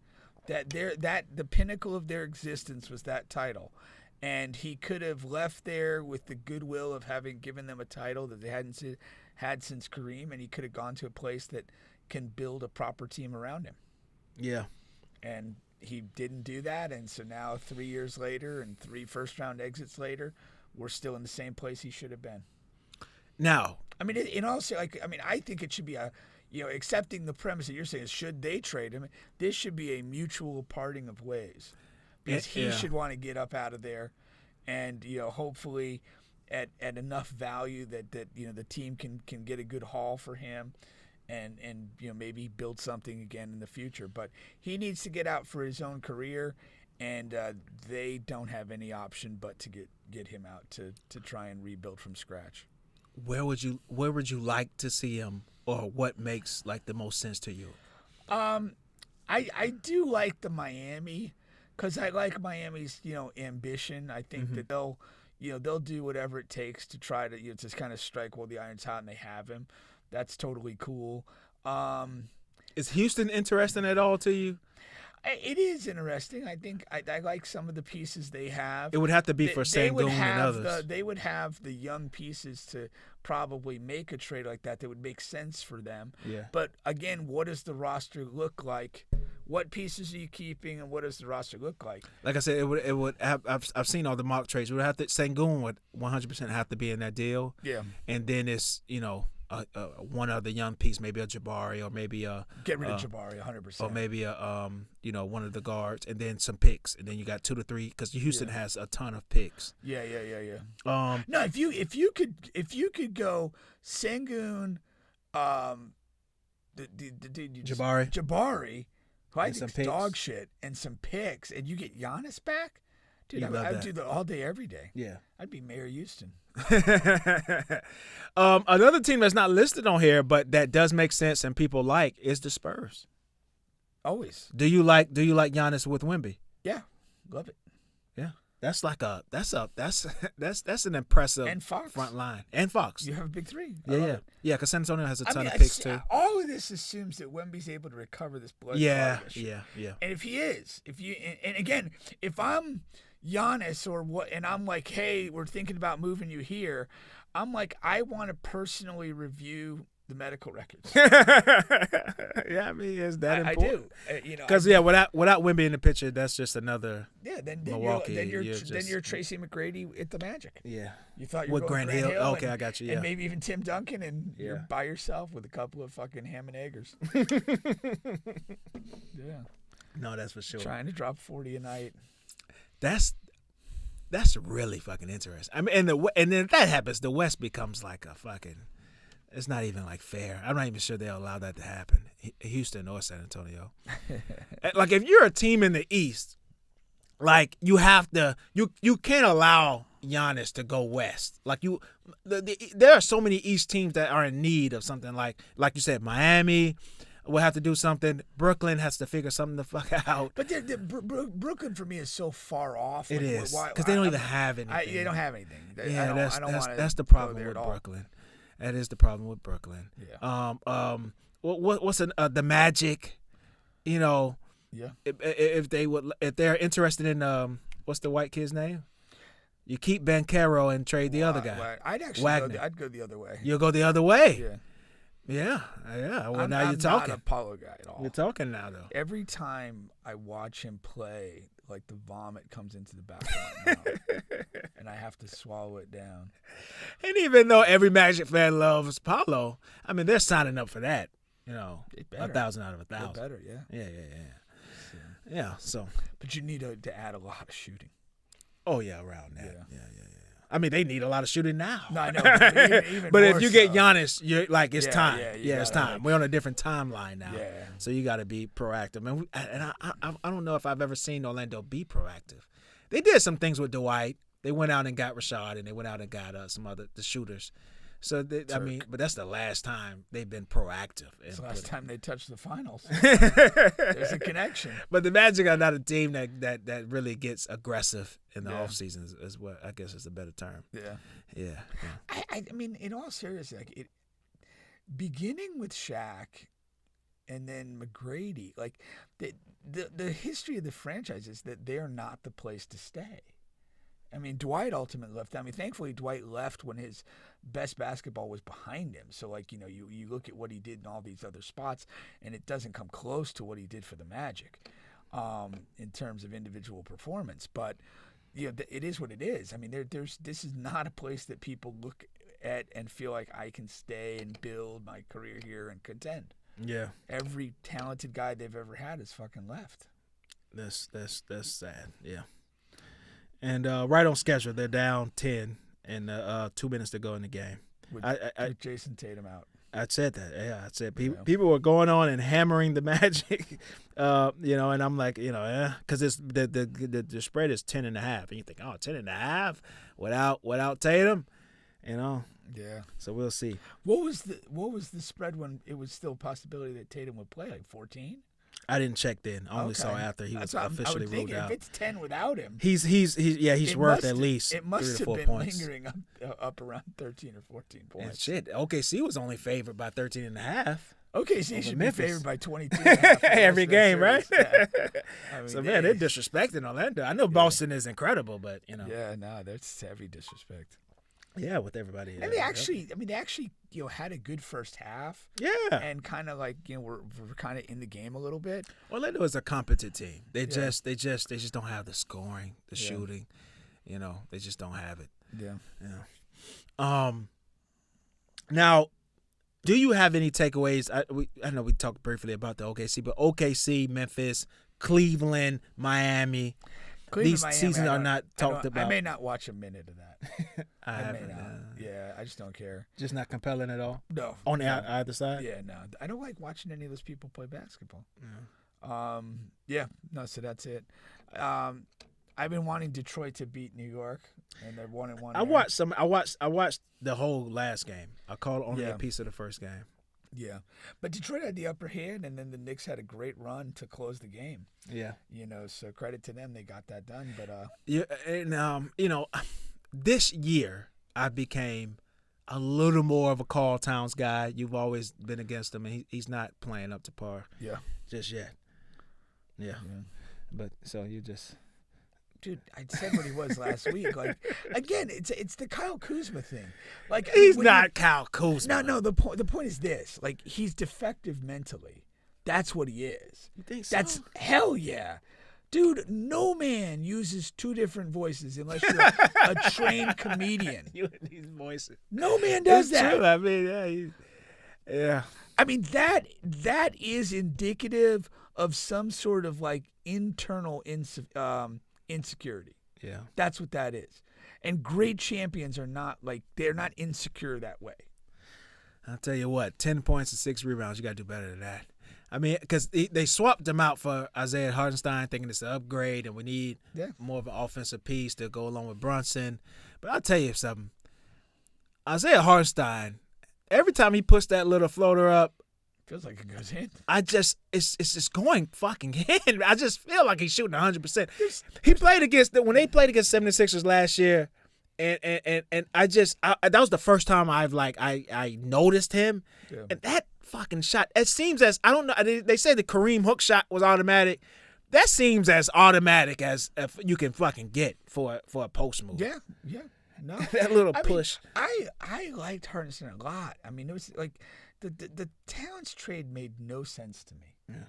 [SPEAKER 5] That the pinnacle of their existence was that title. And he could have left there with the goodwill of having given them a title that they hadn't had since Kareem, and he could have gone to a place that can build a proper team around him.
[SPEAKER 4] Yeah.
[SPEAKER 5] And he didn't do that, and so now 3 years later and 3 first-round exits later, we're still in the same place he should have been.
[SPEAKER 4] Now,
[SPEAKER 5] I mean, I think it should be accepting the premise that you're saying is, should they trade him? This should be a mutual parting of ways. Because he should want to get up out of there, and hopefully at enough value that the team can get a good haul for him, and maybe build something again in the future. But he needs to get out for his own career, and they don't have any option but to get him out to try and rebuild from scratch.
[SPEAKER 4] Where would you like to see him, or what makes like the most sense to you?
[SPEAKER 5] I do like the Miami. Because I like Miami's, ambition. I think that they'll do whatever it takes to try to, just kind of strike while the iron's hot, and they have him. That's totally cool.
[SPEAKER 4] Is Houston interesting at all to you?
[SPEAKER 5] It is interesting. I think I like some of the pieces they have.
[SPEAKER 4] It would have to be for Sengun and others.
[SPEAKER 5] They would have the young pieces to probably make a trade like that would make sense for them.
[SPEAKER 4] Yeah. But
[SPEAKER 5] again, what does the roster look like? What pieces are you keeping, and what does the roster look like?
[SPEAKER 4] Like I said, it would have. I've seen all the mock trades. It would have to Sengun would 100% have to be in that deal.
[SPEAKER 5] Yeah.
[SPEAKER 4] And then it's one other young piece, maybe a Jabari, or maybe
[SPEAKER 5] get rid of Jabari 100%,
[SPEAKER 4] or maybe one of the guards, and then some picks, and then you got 2 to 3 because Houston has a ton of picks.
[SPEAKER 5] Yeah. No, if you could go Sengun, Jabari. Who I think dog shit, and some picks, and you get Giannis back? Dude, I'd do that all day, every day.
[SPEAKER 4] Yeah.
[SPEAKER 5] I'd be Mayor Houston.
[SPEAKER 4] Another team that's not listed on here, but that does make sense and people like, is the Spurs.
[SPEAKER 5] Always.
[SPEAKER 4] Do you like Giannis with Wemby?
[SPEAKER 5] Yeah. Love it.
[SPEAKER 4] Yeah. That's an impressive
[SPEAKER 5] and Fox.
[SPEAKER 4] Front line. And Fox.
[SPEAKER 5] You have a big 3.
[SPEAKER 4] Yeah, because San Antonio has a ton of picks too.
[SPEAKER 5] All of this assumes that Wemby's able to recover this blood.
[SPEAKER 4] Yeah.
[SPEAKER 5] And if he is, and again, if I'm Giannis and I'm like, hey, we're thinking about moving you here, I'm like, I want to personally review The medical records.
[SPEAKER 4] Yeah, I mean, is that
[SPEAKER 5] I
[SPEAKER 4] important?
[SPEAKER 5] do.
[SPEAKER 4] Because without Wemby in the picture, that's just another.
[SPEAKER 5] Yeah, then
[SPEAKER 4] Milwaukee,
[SPEAKER 5] you're Tracy McGrady at the Magic.
[SPEAKER 4] Yeah.
[SPEAKER 5] You thought you were
[SPEAKER 4] With
[SPEAKER 5] going
[SPEAKER 4] Grant Hill. Okay,
[SPEAKER 5] and,
[SPEAKER 4] I got you. Yeah.
[SPEAKER 5] And maybe even Tim Duncan, and
[SPEAKER 4] Yeah.
[SPEAKER 5] you're by yourself with a couple of fucking ham and eggers. Yeah.
[SPEAKER 4] No, that's for sure.
[SPEAKER 5] Trying to drop 40 a night.
[SPEAKER 4] That's really fucking interesting. I mean, and then if that happens, the West becomes like a fucking. It's not even like fair. I'm not even sure they'll allow that to happen. Houston or San Antonio. Like if you're a team in the East, like you have to, you can't allow Giannis to go west. Like there are so many East teams that are in need of something like you said, Miami will have to do something. Brooklyn has to figure something the fuck out.
[SPEAKER 5] But Brooklyn for me is so far off.
[SPEAKER 4] It is because they don't even have anything.
[SPEAKER 5] They don't have anything.
[SPEAKER 4] Yeah,
[SPEAKER 5] that's
[SPEAKER 4] the problem with Brooklyn. That is the problem with Brooklyn.
[SPEAKER 5] Yeah.
[SPEAKER 4] What's the Magic? You know.
[SPEAKER 5] Yeah.
[SPEAKER 4] If they're interested in what's the white kid's name? You keep Banchero and trade the other guy.
[SPEAKER 5] I'd go the other way.
[SPEAKER 4] You'll go the other way.
[SPEAKER 5] Yeah.
[SPEAKER 4] Yeah. Well, now
[SPEAKER 5] I'm
[SPEAKER 4] you're talking.
[SPEAKER 5] not a Paulo guy at all.
[SPEAKER 4] You're talking now, though.
[SPEAKER 5] Every time I watch him play, like the vomit comes into the back of my mouth, and I have to swallow it down.
[SPEAKER 4] And even though every Magic fan loves Paulo, I mean, they're signing up for that. 1,000 out of 1,000.
[SPEAKER 5] They better, yeah.
[SPEAKER 4] Yeah. So.
[SPEAKER 5] But you need to add a lot of shooting.
[SPEAKER 4] Oh yeah, around that. Yeah. I mean, they need a lot of shooting now.
[SPEAKER 5] No, I know. But, even
[SPEAKER 4] but
[SPEAKER 5] more
[SPEAKER 4] if you get Giannis, you're like, it's time.
[SPEAKER 5] Yeah,
[SPEAKER 4] it's time. We're on a different timeline now.
[SPEAKER 5] Yeah.
[SPEAKER 4] So you got to be proactive. And I don't know if I've ever seen Orlando be proactive. They did some things with Dwight. They went out and got Rashad, and they went out and got some other the shooters. So but that's the last time they've been proactive.
[SPEAKER 5] It's the last time they touched the finals. There's a connection.
[SPEAKER 4] But the Magic are not a team that really gets aggressive in the off season. Is what I guess is a better term. Yeah.
[SPEAKER 5] I mean, in all seriousness, like beginning with Shaq, and then McGrady, like the history of the franchise is that they're not the place to stay. I mean, Dwight ultimately left. I mean, thankfully, Dwight left when his best basketball was behind him. So, like, you look at what he did in all these other spots, and it doesn't come close to what he did for the Magic in terms of individual performance. But, it is what it is. I mean, this is not a place that people look at and feel like I can stay and build my career here and contend.
[SPEAKER 4] Yeah.
[SPEAKER 5] Every talented guy they've ever had has fucking left.
[SPEAKER 4] That's sad. Yeah. And right on schedule, they're down 10 and 2 minutes to go in the game.
[SPEAKER 5] With Jason Tatum out.
[SPEAKER 4] I said that. Yeah, I said people were going on and hammering the Magic, and I'm like, because it's the spread is 10.5, and you think, 10.5 without Tatum,
[SPEAKER 5] Yeah.
[SPEAKER 4] So we'll see.
[SPEAKER 5] What was the spread when it was still a possibility that Tatum would play, like 14?
[SPEAKER 4] I didn't check then. I only saw after he was officially ruled out.
[SPEAKER 5] If it's 10 without him,
[SPEAKER 4] he's worth at least 3 to 4 points.
[SPEAKER 5] Lingering up around 13 or 14 points.
[SPEAKER 4] And shit, OKC was only favored by 13.5.
[SPEAKER 5] OKC should
[SPEAKER 4] Memphis.
[SPEAKER 5] be favored by 22.5
[SPEAKER 4] every game, right?
[SPEAKER 5] Yeah. I mean,
[SPEAKER 4] So man, they're disrespecting Orlando. I know Boston is incredible, but
[SPEAKER 5] Yeah, no, that's heavy disrespect.
[SPEAKER 4] Yeah, with everybody.
[SPEAKER 5] And they actually had a good first half.
[SPEAKER 4] Yeah.
[SPEAKER 5] And kind of like, we're kind of in the game a little bit.
[SPEAKER 4] Orlando is a competent team. They just don't have the scoring, the shooting. They just don't have it.
[SPEAKER 5] Yeah.
[SPEAKER 4] Now, do you have any takeaways? I know we talked briefly about the OKC, but OKC, Memphis, Cleveland, Miami. These seasons are not talked about.
[SPEAKER 5] I may not watch a minute of that.
[SPEAKER 4] I
[SPEAKER 5] may not. Yeah, I just don't care.
[SPEAKER 4] Just not compelling at all?
[SPEAKER 5] No.
[SPEAKER 4] On either side?
[SPEAKER 5] Yeah, no. I don't like watching any of those people play basketball.
[SPEAKER 4] Yeah.
[SPEAKER 5] So that's it. I've been wanting Detroit to beat New York, and they're 1-1.
[SPEAKER 4] I watched the whole last game. I caught only a piece of the first game.
[SPEAKER 5] Yeah, but Detroit had the upper hand, and then the Knicks had a great run to close the game.
[SPEAKER 4] Yeah,
[SPEAKER 5] so credit to them, they got that done. But
[SPEAKER 4] and this year I became a little more of a Karl Towns guy. You've always been against him, and he's not playing up to par.
[SPEAKER 5] Yeah,
[SPEAKER 4] just yet. Yeah. But so you just
[SPEAKER 5] Dude, I said what he was last week. Like, again, it's the Kyle Kuzma thing. Like,
[SPEAKER 4] He's not Kyle Kuzma.
[SPEAKER 5] No. The point is this: like, he's defective mentally. That's what he is.
[SPEAKER 4] You think so?
[SPEAKER 5] That's hell yeah, dude. No man uses two different voices unless you're a trained comedian.
[SPEAKER 4] You and these voices.
[SPEAKER 5] No man does
[SPEAKER 4] It's
[SPEAKER 5] that.
[SPEAKER 4] true. I mean, yeah.
[SPEAKER 5] I mean that is indicative of some sort of like internal insecurity.
[SPEAKER 4] Yeah.
[SPEAKER 5] That's what that is. And great champions are not like, they're not insecure that way.
[SPEAKER 4] I'll tell you what, 10 points and 6 rebounds, you got to do better than that. I mean, because they swapped him out for Isaiah Hartenstein, thinking it's an upgrade and we need more of an offensive piece to go along with Brunson. But I'll tell you something. Isaiah Hartenstein, every time he puts that little floater up,
[SPEAKER 5] Feels like it goes in.
[SPEAKER 4] it's just going fucking in. I just feel like he's shooting 100%. He played when they played against 76ers last year, and that was the first time I noticed him, and that fucking shot. It seems as, I don't know. They say the Kareem hook shot was automatic. That seems as automatic as if you can fucking get for a post move.
[SPEAKER 5] Yeah. No,
[SPEAKER 4] that little push.
[SPEAKER 5] I liked Hartenstein a lot. I mean, it was like the Towns trade made no sense to me. Yeah.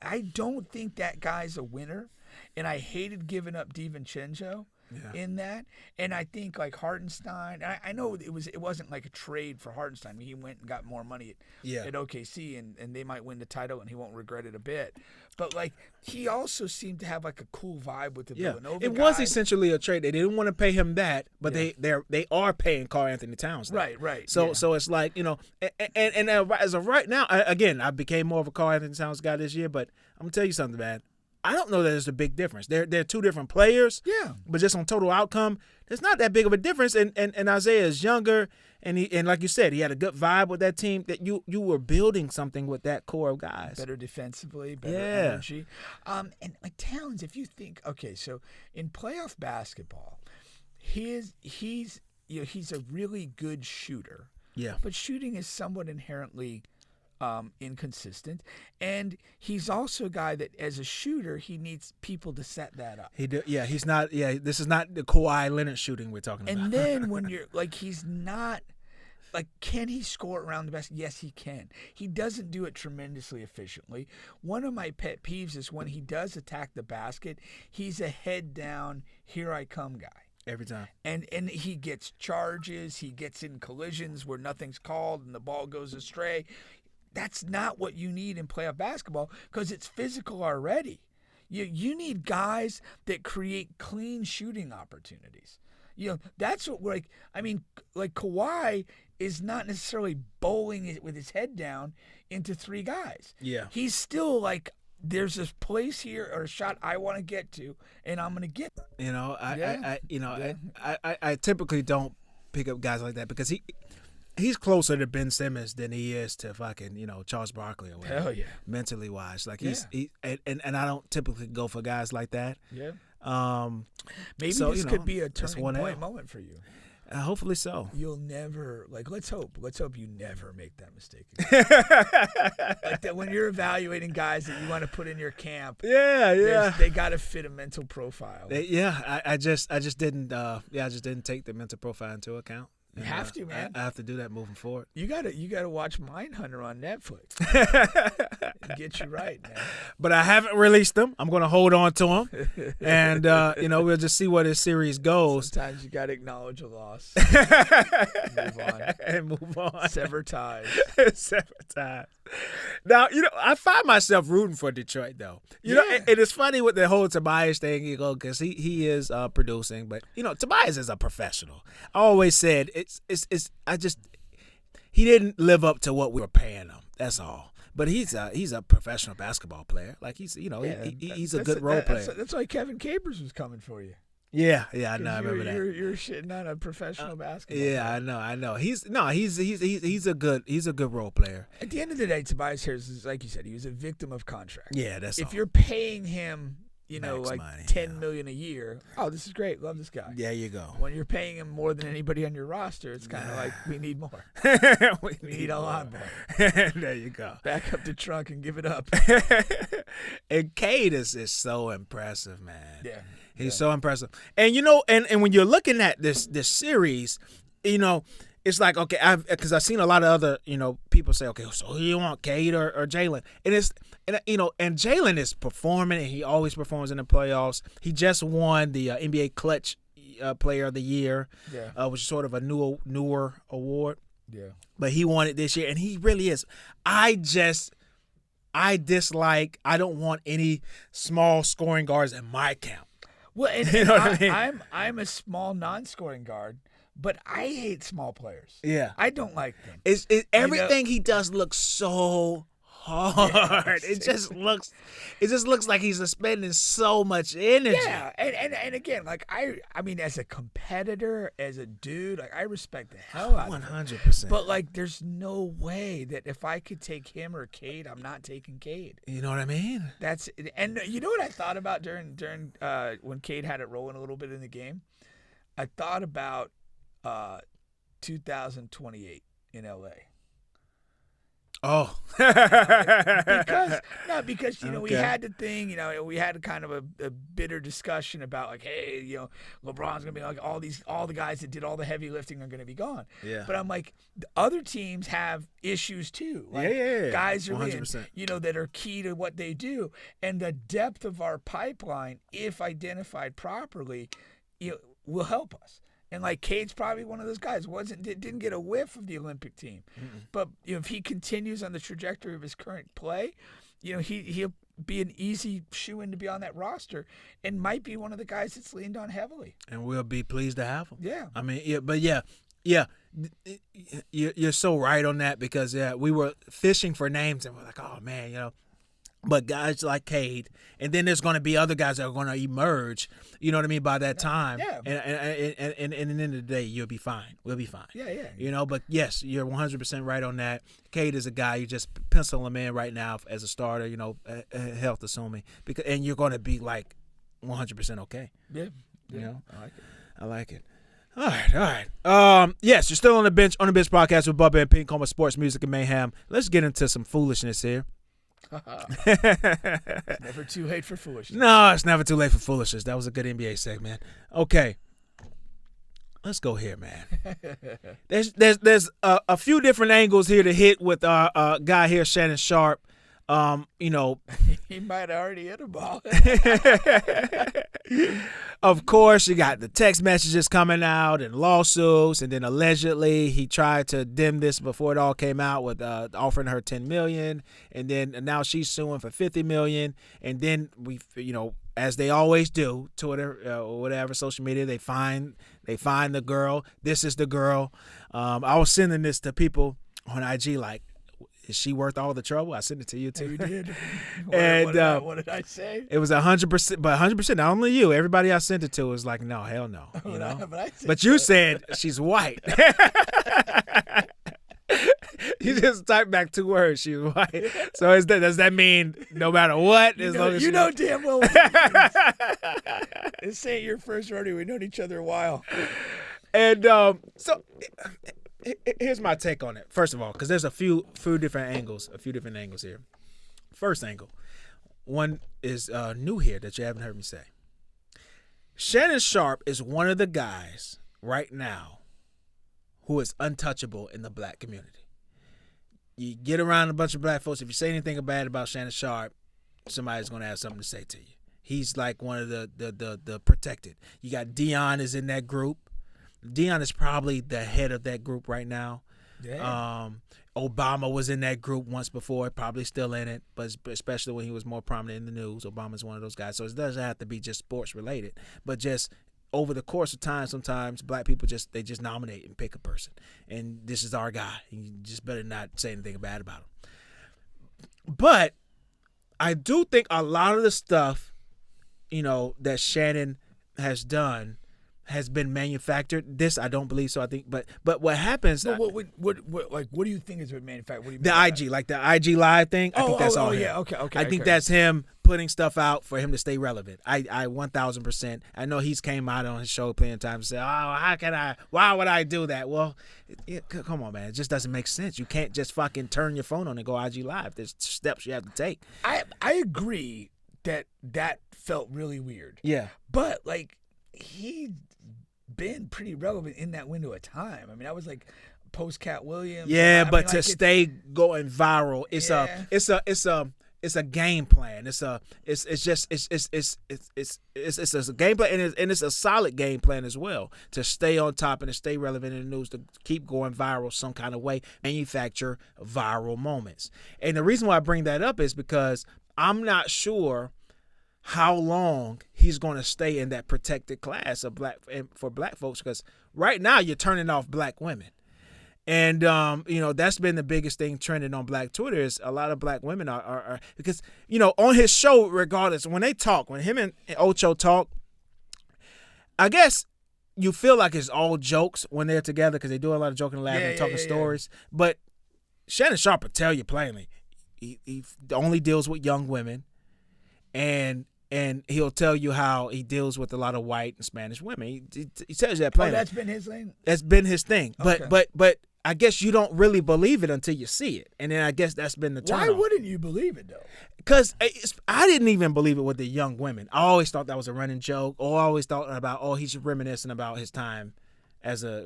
[SPEAKER 5] I don't think that guy's a winner, and I hated giving up DiVincenzo in that. And I think like Hartenstein, I know it wasn't like a trade for Hartenstein. I mean, he went and got more money at OKC, and they might win the title, and he won't regret it a bit. But like, he also seemed to have like a cool vibe with the Villanova
[SPEAKER 4] It
[SPEAKER 5] guy.
[SPEAKER 4] was essentially a trade. They didn't want to pay him that, but they are paying Karl Anthony Towns now.
[SPEAKER 5] Right.
[SPEAKER 4] So it's like, you know, and as of right now, again, I became more of a Karl Anthony Towns guy this year, but I'm gonna tell you something, man. I don't know that there's a big difference. They're two different players.
[SPEAKER 5] Yeah.
[SPEAKER 4] But just on total outcome, there's not that big of a difference. And Isaiah is younger, and like you said, he had a good vibe with that team. That you were building something with that core of guys.
[SPEAKER 5] Better defensively, better energy. And like Towns, if you think, okay, so in playoff basketball, he's a really good shooter.
[SPEAKER 4] Yeah.
[SPEAKER 5] But shooting is somewhat inherently inconsistent, and he's also a guy that, as a shooter, he needs people to set that up.
[SPEAKER 4] He's not. Yeah, this is not the Kawhi Leonard shooting we're talking about.
[SPEAKER 5] And then when you're like, he's not. Like, can he score around the basket? Yes, he can. He doesn't do it tremendously efficiently. One of my pet peeves is when he does attack the basket, he's a head down, here I come guy.
[SPEAKER 4] Every time.
[SPEAKER 5] And he gets charges, he gets in collisions where nothing's called and the ball goes astray. That's not what you need in playoff basketball, because it's physical already. You need guys that create clean shooting opportunities. You know, that's what like Kawhi is not necessarily bowling it with his head down into three guys.
[SPEAKER 4] Yeah.
[SPEAKER 5] He's still like, there's this place here or a shot I want to get to, and I'm gonna get it.
[SPEAKER 4] You know, I typically don't pick up guys like that because he's closer to Ben Simmons than he is to fucking, you know, Charles Barkley or whatever.
[SPEAKER 5] Hell yeah.
[SPEAKER 4] Mentally wise. Like and I don't typically go for guys like that.
[SPEAKER 5] Yeah.
[SPEAKER 4] Maybe
[SPEAKER 5] this could be a turning point moment for you.
[SPEAKER 4] Hopefully so.
[SPEAKER 5] You'll never, like, let's hope you never make that mistake again. Like that when you're evaluating guys that you want to put in your camp.
[SPEAKER 4] Yeah.
[SPEAKER 5] They got to fit a mental profile.
[SPEAKER 4] I just didn't take the mental profile into account.
[SPEAKER 5] You have to, man.
[SPEAKER 4] I have to do that moving forward.
[SPEAKER 5] You gotta watch Mindhunter on Netflix. Get you right, man.
[SPEAKER 4] But I haven't released them. I'm going to hold on to them, and we'll just see where this series goes.
[SPEAKER 5] Sometimes you gotta acknowledge a loss. Move on. Sever ties.
[SPEAKER 4] Now, I find myself rooting for Detroit, though. You know, it is funny with the whole Tobias thing, because he is producing, but Tobias is a professional. I always said he didn't live up to what we were paying him. That's all. But he's a professional basketball player. Like he's a good role player.
[SPEAKER 5] That's why Kevin Capers was coming for you.
[SPEAKER 4] Yeah, I know. I remember that.
[SPEAKER 5] You're shitting on a professional basketball.
[SPEAKER 4] Yeah,
[SPEAKER 5] player.
[SPEAKER 4] I know. He's a good role player.
[SPEAKER 5] At the end of the day, Tobias Harris is, like you said, he was a victim of contract.
[SPEAKER 4] Yeah, that's
[SPEAKER 5] if
[SPEAKER 4] all.
[SPEAKER 5] you're paying him,
[SPEAKER 4] Max
[SPEAKER 5] like
[SPEAKER 4] money,
[SPEAKER 5] $10 million a year. Oh, this is great. Love this guy.
[SPEAKER 4] There you go.
[SPEAKER 5] When you're paying him more than anybody on your roster, it's kind of like, we need more. we need a lot more.
[SPEAKER 4] There you go.
[SPEAKER 5] Back up the trunk and give it up.
[SPEAKER 4] And Cade is so impressive, man.
[SPEAKER 5] Yeah.
[SPEAKER 4] He's so impressive. And and when you're looking at this series, it's like, okay, because I've seen a lot of other, people say, okay, so who do you want, Cade or Jalen? And Jalen is performing, and he always performs in the playoffs. He just won the NBA Clutch Player of the Year, which is sort of a newer award.
[SPEAKER 5] Yeah.
[SPEAKER 4] But he won it this year, and he really is. I don't want any small scoring guards in my camp.
[SPEAKER 5] Well, and,
[SPEAKER 4] You know what I mean?
[SPEAKER 5] I'm a small non-scoring guard, but I hate small players.
[SPEAKER 4] Yeah.
[SPEAKER 5] I don't like them.
[SPEAKER 4] Everything he does looks so hard. It just looks like he's expending so much energy.
[SPEAKER 5] Yeah, and again, like I mean, as a competitor, as a dude, like I respect the hell out of him.
[SPEAKER 4] 100%.
[SPEAKER 5] But like, there's no way that if I could take him or Cade, I'm not taking Cade.
[SPEAKER 4] You know what I mean?
[SPEAKER 5] And you know what I thought about during when Cade had it rolling a little bit in the game? I thought about 2028 in LA.
[SPEAKER 4] Oh.
[SPEAKER 5] because we had the thing, we had kind of a bitter discussion about like, hey, LeBron's gonna be like all the guys that did all the heavy lifting are gonna be gone.
[SPEAKER 4] Yeah.
[SPEAKER 5] But I'm like, the other teams have issues too. Like,
[SPEAKER 4] yeah.
[SPEAKER 5] Guys are
[SPEAKER 4] 100%.
[SPEAKER 5] that are key to what they do, and the depth of our pipeline, if identified properly, will help us. And like Cade's probably one of those guys. Didn't get a whiff of the Olympic team, but if he continues on the trajectory of his current play, he'll be an easy shoe-in to be on that roster, and might be one of the guys that's leaned on heavily.
[SPEAKER 4] And we'll be pleased to have him.
[SPEAKER 5] Yeah.
[SPEAKER 4] I mean, you're so right on that, because we were fishing for names and we're like, oh man, But guys like Cade, and then there's going to be other guys that are going to emerge. You know what I mean? By that time,
[SPEAKER 5] Yeah.
[SPEAKER 4] And at the end of the day, you'll be fine. We'll be fine.
[SPEAKER 5] Yeah.
[SPEAKER 4] But yes, you're 100% right on that. Cade is a guy you just pencil him in right now as a starter. Health assuming, and you're going to be like 100% okay.
[SPEAKER 5] Yeah.
[SPEAKER 4] I like it. All right. Yes, you're still on the bench podcast with Bubba and Pink, home of sports, music, and mayhem. Let's get into some foolishness here.
[SPEAKER 5] It's never too late for foolishness.
[SPEAKER 4] No, it's never too late for foolishness. That was a good NBA segment. Okay, let's go here, man. There's a few different angles here to hit with our guy here, Shannon Sharpe.
[SPEAKER 5] He might have already hit a ball.
[SPEAKER 4] Of course, you got the text messages coming out and lawsuits, and then allegedly he tried to dim this before it all came out with offering her $10 million, and then now she's suing for $50 million, and then as they always do, Twitter or whatever, social media, they find the girl. This is the girl. I was sending this to people on IG like, is she worth all the trouble? I sent it to you too.
[SPEAKER 5] You did. What did I say?
[SPEAKER 4] It was 100%, but 100%. Not only you, everybody I sent it to was like, no, hell no. But you said she's white. You just typed back 2 words. She's white. So does that mean no matter what? As long as
[SPEAKER 5] damn well. This ain't your first rodeo. We've known each other a while.
[SPEAKER 4] And so here's my take on it. First of all, because there's a few different angles here. First angle, one is new here that you haven't heard me say. Shannon Sharpe is one of the guys right now who is untouchable in the black community. You get around a bunch of black folks, if you say anything bad about Shannon Sharpe, somebody's going to have something to say to you. He's like one of the protected. You got Dion is in that group. Dion is probably the head of that group right now.
[SPEAKER 5] Yeah.
[SPEAKER 4] Obama was in that group once before, probably still in it, but especially when he was more prominent in the news. Obama's one of those guys. So it doesn't have to be just sports related, but just over the course of time, sometimes black people just nominate and pick a person. And this is our guy. You just better not say anything bad about him. But I do think a lot of the stuff, that Shannon has done has been manufactured. This I don't believe so. I think, but what happens?
[SPEAKER 5] No, what do you think has been manufactured? What do you mean
[SPEAKER 4] the IG, like the IG live thing. I think that's all.
[SPEAKER 5] Yeah, okay.
[SPEAKER 4] I think that's him putting stuff out for him to stay relevant. I 1,000%. I know he's came out on his show plenty of times and said, why would I do that? Well, come on, man. It just doesn't make sense. You can't just fucking turn your phone on and go IG Live. There's steps you have to take.
[SPEAKER 5] I agree that felt really weird.
[SPEAKER 4] Yeah.
[SPEAKER 5] But, like, he's been pretty relevant in that window of time. I mean, I was like post-Cat Williams.
[SPEAKER 4] Yeah,
[SPEAKER 5] I
[SPEAKER 4] but
[SPEAKER 5] mean,
[SPEAKER 4] to stay going viral, it's a game plan. It's a game plan, and it's a solid game plan as well to stay on top and to stay relevant in the news, to keep going viral some kind of way, manufacture viral moments. And the reason why I bring that up is because I'm not sure how long he's going to stay in that protected class of for black folks, because right now you're turning off black women. And, that's been the biggest thing trending on black Twitter is a lot of black women are because, on his show, regardless, when him and Ocho talk, I guess you feel like it's all jokes when they're together because they do a lot of joking and laughing and talking stories. But Shannon Sharpe will tell you plainly, he only deals with young women, and he'll tell you how he deals with a lot of white and Spanish women. He tells you that plainly.
[SPEAKER 5] Oh, that's been his thing?
[SPEAKER 4] That's been his thing.
[SPEAKER 5] Okay.
[SPEAKER 4] But I guess you don't really believe it until you see it. And then I guess that's been the turn.
[SPEAKER 5] Why wouldn't you believe it, though?
[SPEAKER 4] Because I didn't even believe it with the young women. I always thought that was a running joke. Or I always thought about, he's reminiscing about his time as a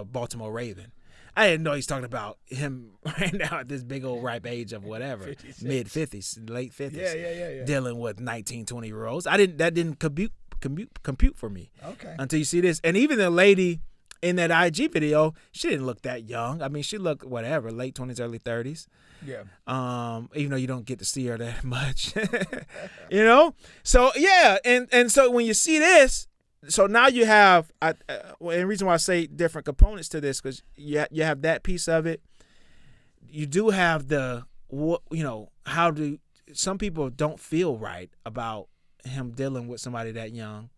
[SPEAKER 4] Baltimore Raven. I didn't know he's talking about him right now at this big old ripe age of whatever,
[SPEAKER 5] 56.
[SPEAKER 4] mid-50s, late 50s.
[SPEAKER 5] Yeah.
[SPEAKER 4] Dealing with 19, 20-year-olds. That didn't compute for me.
[SPEAKER 5] Okay.
[SPEAKER 4] Until you see this. And even the lady in that IG video, she didn't look that young. I mean, she looked whatever, late 20s, early 30s.
[SPEAKER 5] Yeah.
[SPEAKER 4] Even though you don't get to see her that much. So yeah, and so when you see this, so now you have and the reason why I say different components to this, because you have that piece of it. You do have how do some people don't feel right about him dealing with somebody that young.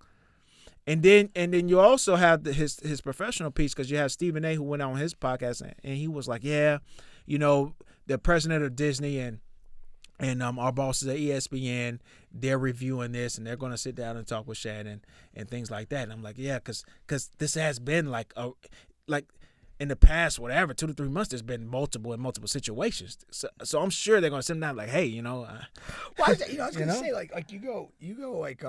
[SPEAKER 4] And then you also have his professional piece, because you have Stephen A. who went on his podcast and he was like, the president of Disney and our bosses at ESPN, they're reviewing this and they're going to sit down and talk with Shannon and things like that. And I'm like, yeah, because this has been like in the past, 2 to 3 months, there's been multiple situations. So I'm sure they're going to sit down like, hey,
[SPEAKER 5] Well, I was going to say like you go like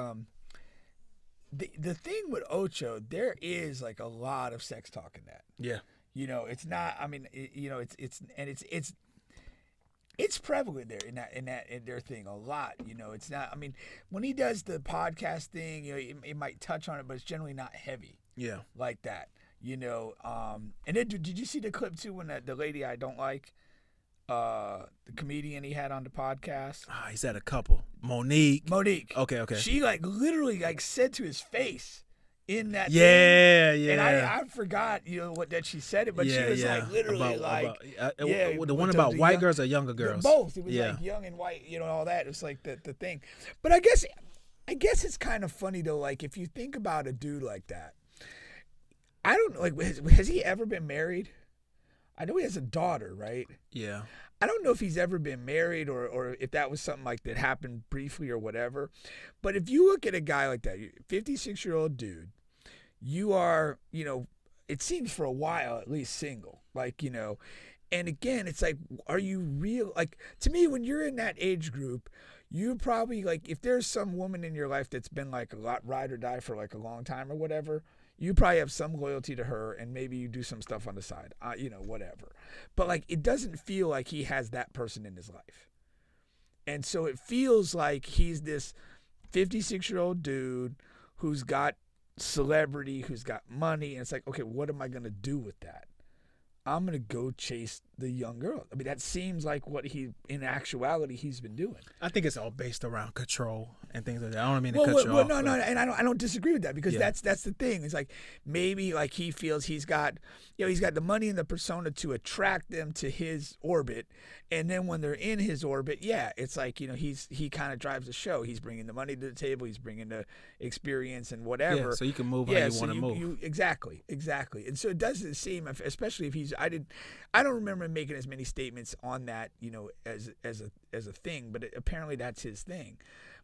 [SPEAKER 5] The thing with Ocho, there is like a lot of sex talk in that.
[SPEAKER 4] Yeah.
[SPEAKER 5] It's not. I mean, it's prevalent there in their thing a lot. It's not. I mean, when he does the podcast thing, it might touch on it, but it's generally not heavy.
[SPEAKER 4] Yeah.
[SPEAKER 5] Like that. And then did you see the clip too when the lady I don't like, the comedian he had on the podcast?
[SPEAKER 4] He's had a couple. Monique. Okay.
[SPEAKER 5] She literally said to his face in that thing.
[SPEAKER 4] Yeah.
[SPEAKER 5] And I forgot, what that she said it, but she was literally
[SPEAKER 4] the one about white
[SPEAKER 5] young,
[SPEAKER 4] girls or younger girls?
[SPEAKER 5] Both. It was young and white, all that. It's like the thing. But I guess it's kind of funny though, if you think about a dude like that. I don't know, has he ever been married? I know he has a daughter, right?
[SPEAKER 4] Yeah.
[SPEAKER 5] I don't know if he's ever been married or if that was something that happened briefly or whatever. But if you look at a guy like that, 56-year-old dude, you are, it seems for a while at least single. And again, it's are you real? To me, when you're in that age group, you probably if there's some woman in your life that's been a lot ride or die for a long time or whatever, you probably have some loyalty to her, and maybe you do some stuff on the side, whatever. But it doesn't feel like he has that person in his life. And so it feels like he's this 56-year-old dude who's got celebrity, who's got money, and it's okay, what am I going to do with that? I'm going to go chase the young girl. I mean, that seems like what in actuality, he's been doing.
[SPEAKER 4] I think it's all based around control and things like that. I don't mean to cut you off.
[SPEAKER 5] No, and I don't disagree with that, because that's the thing. It's maybe he feels he's got the money and the persona to attract them to his orbit, and then when they're in his orbit, it's he kind of drives the show. He's bringing the money to the table. He's bringing the experience and whatever.
[SPEAKER 4] Yeah, so you can move how you want to move.
[SPEAKER 5] Exactly. And so it doesn't seem, especially if he's I don't remember him making as many statements on that, as a thing, but apparently that's his thing.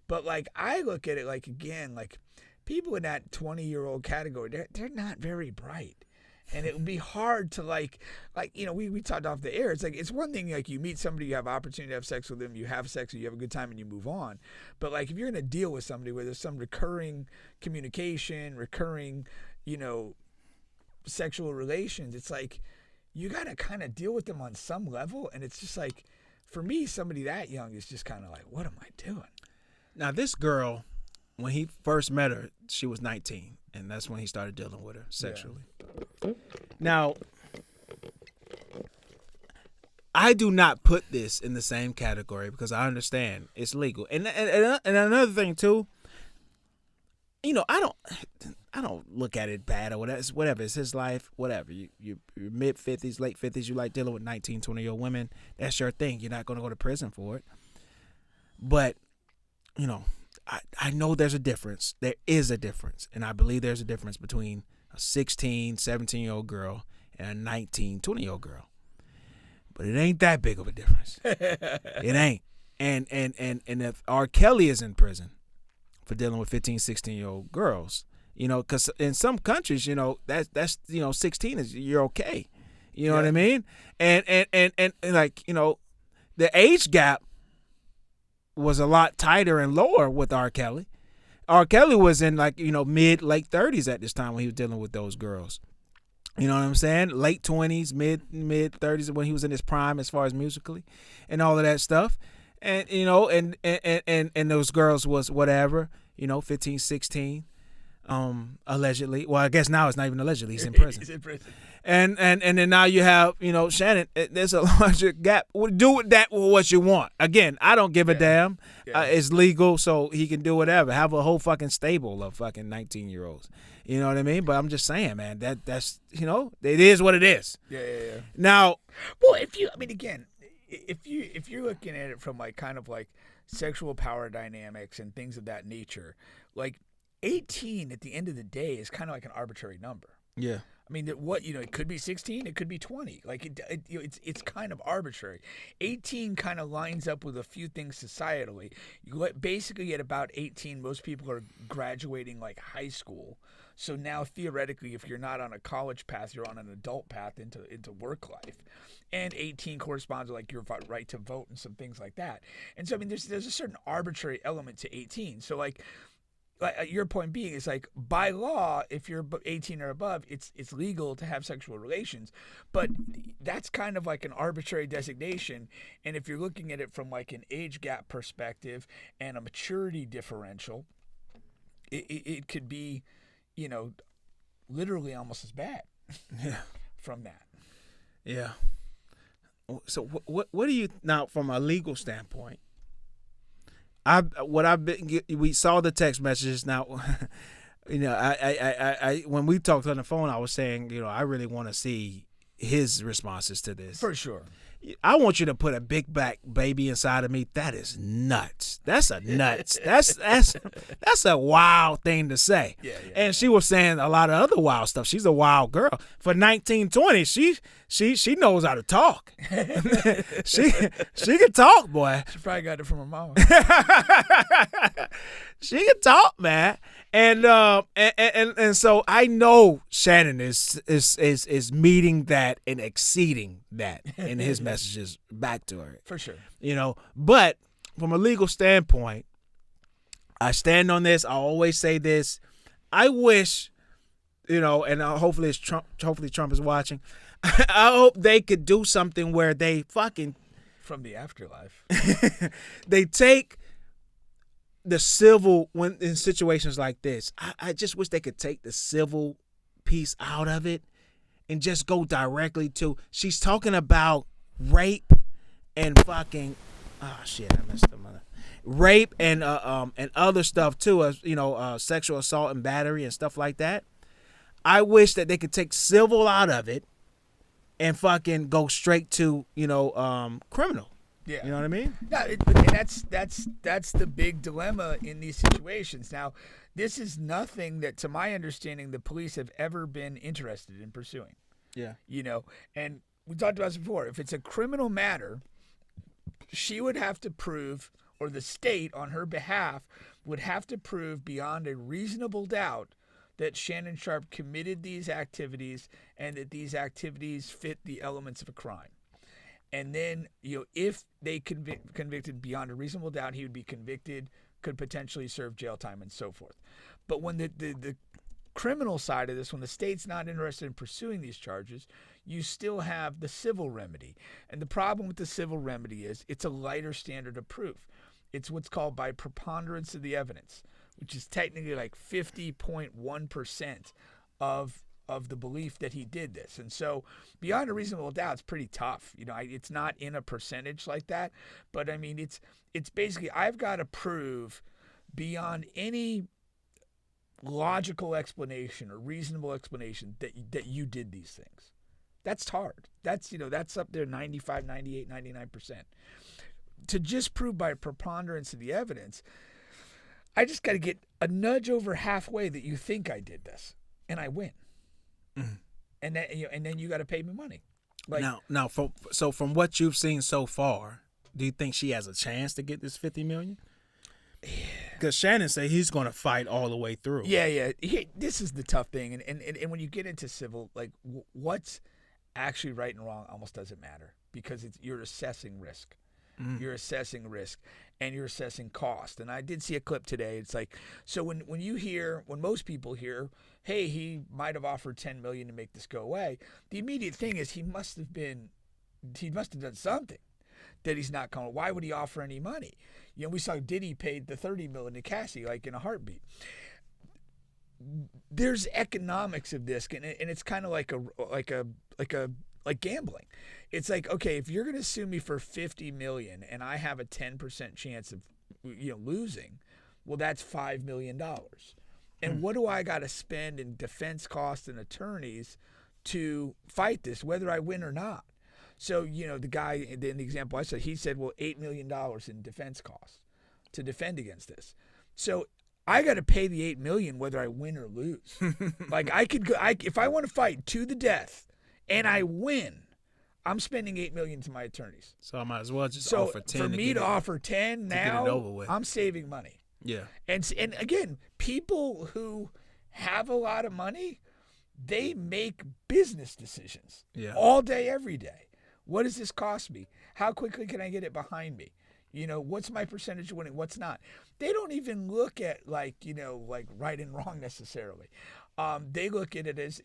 [SPEAKER 5] But like I look at it like again, like people in that 20-year-old category, they're not very bright. And it would be hard to like we talked off the air. It's like, it's one thing, like you meet somebody, you have opportunity to have sex with them, you have sex, you have a good time and you move on. But like if you're going to deal with somebody where there's some recurring communication, recurring, sexual relations, it's like you got to kind of deal with them on some level. And it's just like, for me, somebody that young is just kind of like, what am I doing?
[SPEAKER 4] Now, this girl, when he first met her, she was 19, and that's when he started dealing with her sexually. Yeah. Now, I do not put this in the same category because I understand it's legal. And another thing too, I don't look at it bad or whatever. It's whatever. It's his life. Whatever. You're mid-50s, late 50s. You like dealing with 19, 20-year-old women. That's your thing. You're not going to go to prison for it. But I know there's a difference. There is a difference. And I believe there's a difference between a 16, 17-year-old girl and a 19, 20-year-old girl. But it ain't that big of a difference. It ain't. And if R. Kelly is in prison for dealing with 15, 16-year-old girls, because in some countries, that's 16 is, you're okay. You know what I mean? And like, the age gap was a lot tighter and lower with R. Kelly. R. Kelly was in like, mid, late 30s at this time when he was dealing with those girls. You know what I'm saying? Late 20s, mid 30s when he was in his prime as far as musically and all of that stuff. And, and those girls was whatever, 15, 16, allegedly. Well, I guess now it's not even allegedly. He's in prison.
[SPEAKER 5] He's in prison.
[SPEAKER 4] And then now you have, Shannon, there's a larger gap. Do with that what you want. Again, I don't give a damn. Yeah. It's legal, so he can do whatever. Have a whole fucking stable of fucking 19-year-olds. You know what I mean? But I'm just saying, man, that's, it is what it is.
[SPEAKER 5] Yeah.
[SPEAKER 4] Now,
[SPEAKER 5] well, if you're looking at it from like kind of like sexual power dynamics and things of that nature, like 18 at the end of the day is kind of like an arbitrary number.
[SPEAKER 4] Yeah.
[SPEAKER 5] I mean, it could be 16, it could be 20. Like it's kind of arbitrary. 18 kind of lines up with a few things societally. Basically, at about 18, most people are graduating like high school. So now theoretically, if you're not on a college path, you're on an adult path into work life. And 18 corresponds to like your right to vote and some things like that. And so I mean, there's a certain arbitrary element to 18. So like your point being is like by law, if you're 18 or above, it's legal to have sexual relations, but that's kind of like an arbitrary designation. And if you're looking at it from like an age gap perspective and a maturity differential, it could be, literally almost as bad.
[SPEAKER 4] Yeah.
[SPEAKER 5] From that.
[SPEAKER 4] Yeah. So what do you now from a legal standpoint? We saw the text messages now. I when we talked on the phone, I was saying, I really want to see his responses to this.
[SPEAKER 5] For sure.
[SPEAKER 4] I want you to put a big black baby inside of me. That is nuts. That's a nuts. That's a wild thing to say.
[SPEAKER 5] Yeah.
[SPEAKER 4] And she was saying a lot of other wild stuff. She's a wild girl. For 1920, she knows how to talk. she can talk, boy.
[SPEAKER 5] She probably got it from her mom.
[SPEAKER 4] She can talk, man. And so I know Shannon is meeting that and exceeding that in his messages back to her.
[SPEAKER 5] For sure.
[SPEAKER 4] But from a legal standpoint, I stand on this. I always say this. I wish, and hopefully Trump is watching. I hope they could do something where they fucking
[SPEAKER 5] from the afterlife.
[SPEAKER 4] They take the civil when in situations like this. I just wish they could take the civil piece out of it and just go directly to she's talking about rape and fucking I messed up. Rape and other stuff too, as sexual assault and battery and stuff like that. I wish that they could take civil out of it and fucking go straight to criminal.
[SPEAKER 5] Yeah.
[SPEAKER 4] You know what I mean?
[SPEAKER 5] Yeah, and that's the big dilemma in these situations. Now, this is nothing that, to my understanding, the police have ever been interested in pursuing.
[SPEAKER 4] Yeah.
[SPEAKER 5] And we talked about this before. If it's a criminal matter, she would have to prove, or the state on her behalf would have to prove beyond a reasonable doubt that Shannon Sharpe committed these activities and that these activities fit the elements of a crime. And then, if they convicted beyond a reasonable doubt, he would be convicted, could potentially serve jail time and so forth. But when the criminal side of this, when the state's not interested in pursuing these charges, you still have the civil remedy. And the problem with the civil remedy is it's a lighter standard of proof. It's what's called by preponderance of the evidence, which is technically like 50.1% of the belief that he did this. And so beyond a reasonable doubt, it's pretty tough. It's not in a percentage like that, but I mean, it's basically, I've got to prove beyond any logical explanation or reasonable explanation that you did these things. That's hard. That's up there 95, 98, 99%. To just prove by preponderance of the evidence, I just got to get a nudge over halfway that you think I did this, and I win. Mm-hmm. And then you got to pay me money. Like,
[SPEAKER 4] now, from what you've seen so far, do you think she has a chance to get this $50 million? Because Shannon said he's going to fight all the way through.
[SPEAKER 5] Yeah. This is the tough thing, and when you get into civil, like what's actually right and wrong almost doesn't matter, because you're assessing risk. You're assessing risk, and you're assessing cost. And I did see a clip today. It's like, so when most people hear, hey, he might have offered $10 million to make this go away, the immediate thing is he must have done something that he's not calling. Why would he offer any money? We saw Diddy paid the $30 million to Cassie like in a heartbeat. There's economics of this, and it's kind of like gambling. It's like, okay, if you're going to sue me for $50 million and I have a 10% chance of losing, well, that's $5 million. And what do I got to spend in defense costs and attorneys to fight this, whether I win or not? So, the guy in the example I said, he said, well, $8 million in defense costs to defend against this. So I got to pay the $8 million whether I win or lose. Like I could go, if I want to fight to the death and I win, I'm spending $8 million to my attorneys.
[SPEAKER 4] So I might as well just offer 10.
[SPEAKER 5] For me to offer 10 now, I'm saving money.
[SPEAKER 4] Yeah.
[SPEAKER 5] And again, people who have a lot of money, they make business decisions all day, every day. What does this cost me? How quickly can I get it behind me? What's my percentage of winning? What's not? They don't even look at like right and wrong necessarily. They look at it as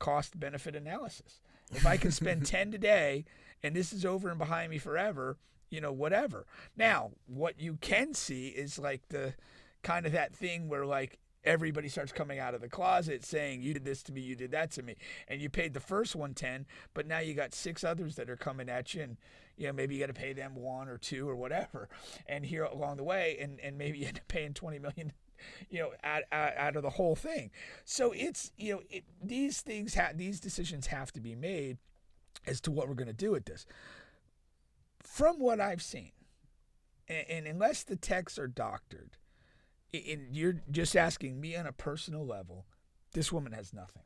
[SPEAKER 5] cost benefit analysis. If I can spend 10 today and this is over and behind me forever, whatever. Now, what you can see is like the kind of that thing where like everybody starts coming out of the closet saying, you did this to me, you did that to me. And you paid the first one 10, but now you got 6 others that are coming at you, and maybe you got to pay them 1 or 2 or whatever. And here along the way, and maybe you end up paying $20 million out of the whole thing. So it's, these decisions have to be made as to what we're going to do with this. From what I've seen, and unless the texts are doctored, and you're just asking me on a personal level, this woman has nothing.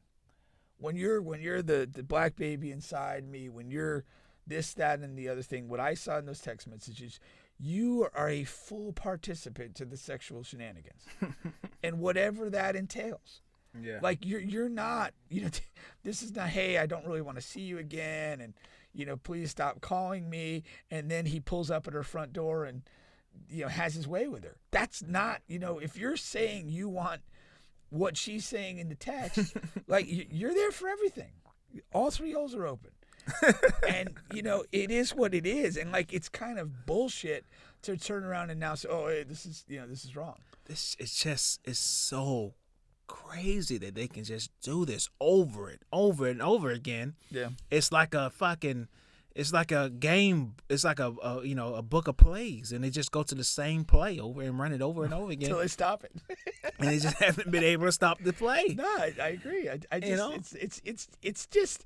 [SPEAKER 5] When you're the black baby inside me, when you're this, that, and the other thing, what I saw in those text messages, you are a full participant to the sexual shenanigans and whatever that entails.
[SPEAKER 4] Yeah.
[SPEAKER 5] Like you're not, this is not, hey, I don't really want to see you again. And, please stop calling me. And then he pulls up at her front door and, has his way with her. That's not, if you're saying you want what she's saying in the text, like you're there for everything. All 3 holes are open. And it is what it is, and like it's kind of bullshit to turn around and now say, oh, hey, this is wrong.
[SPEAKER 4] It's so crazy that they can just do this over and over again.
[SPEAKER 5] Yeah,
[SPEAKER 4] it's like a game. It's like a book of plays, and they just go to the same play over and run it over and over again
[SPEAKER 5] until they stop it.
[SPEAKER 4] And they just haven't been able to stop the play.
[SPEAKER 5] No, I agree. I just it's just.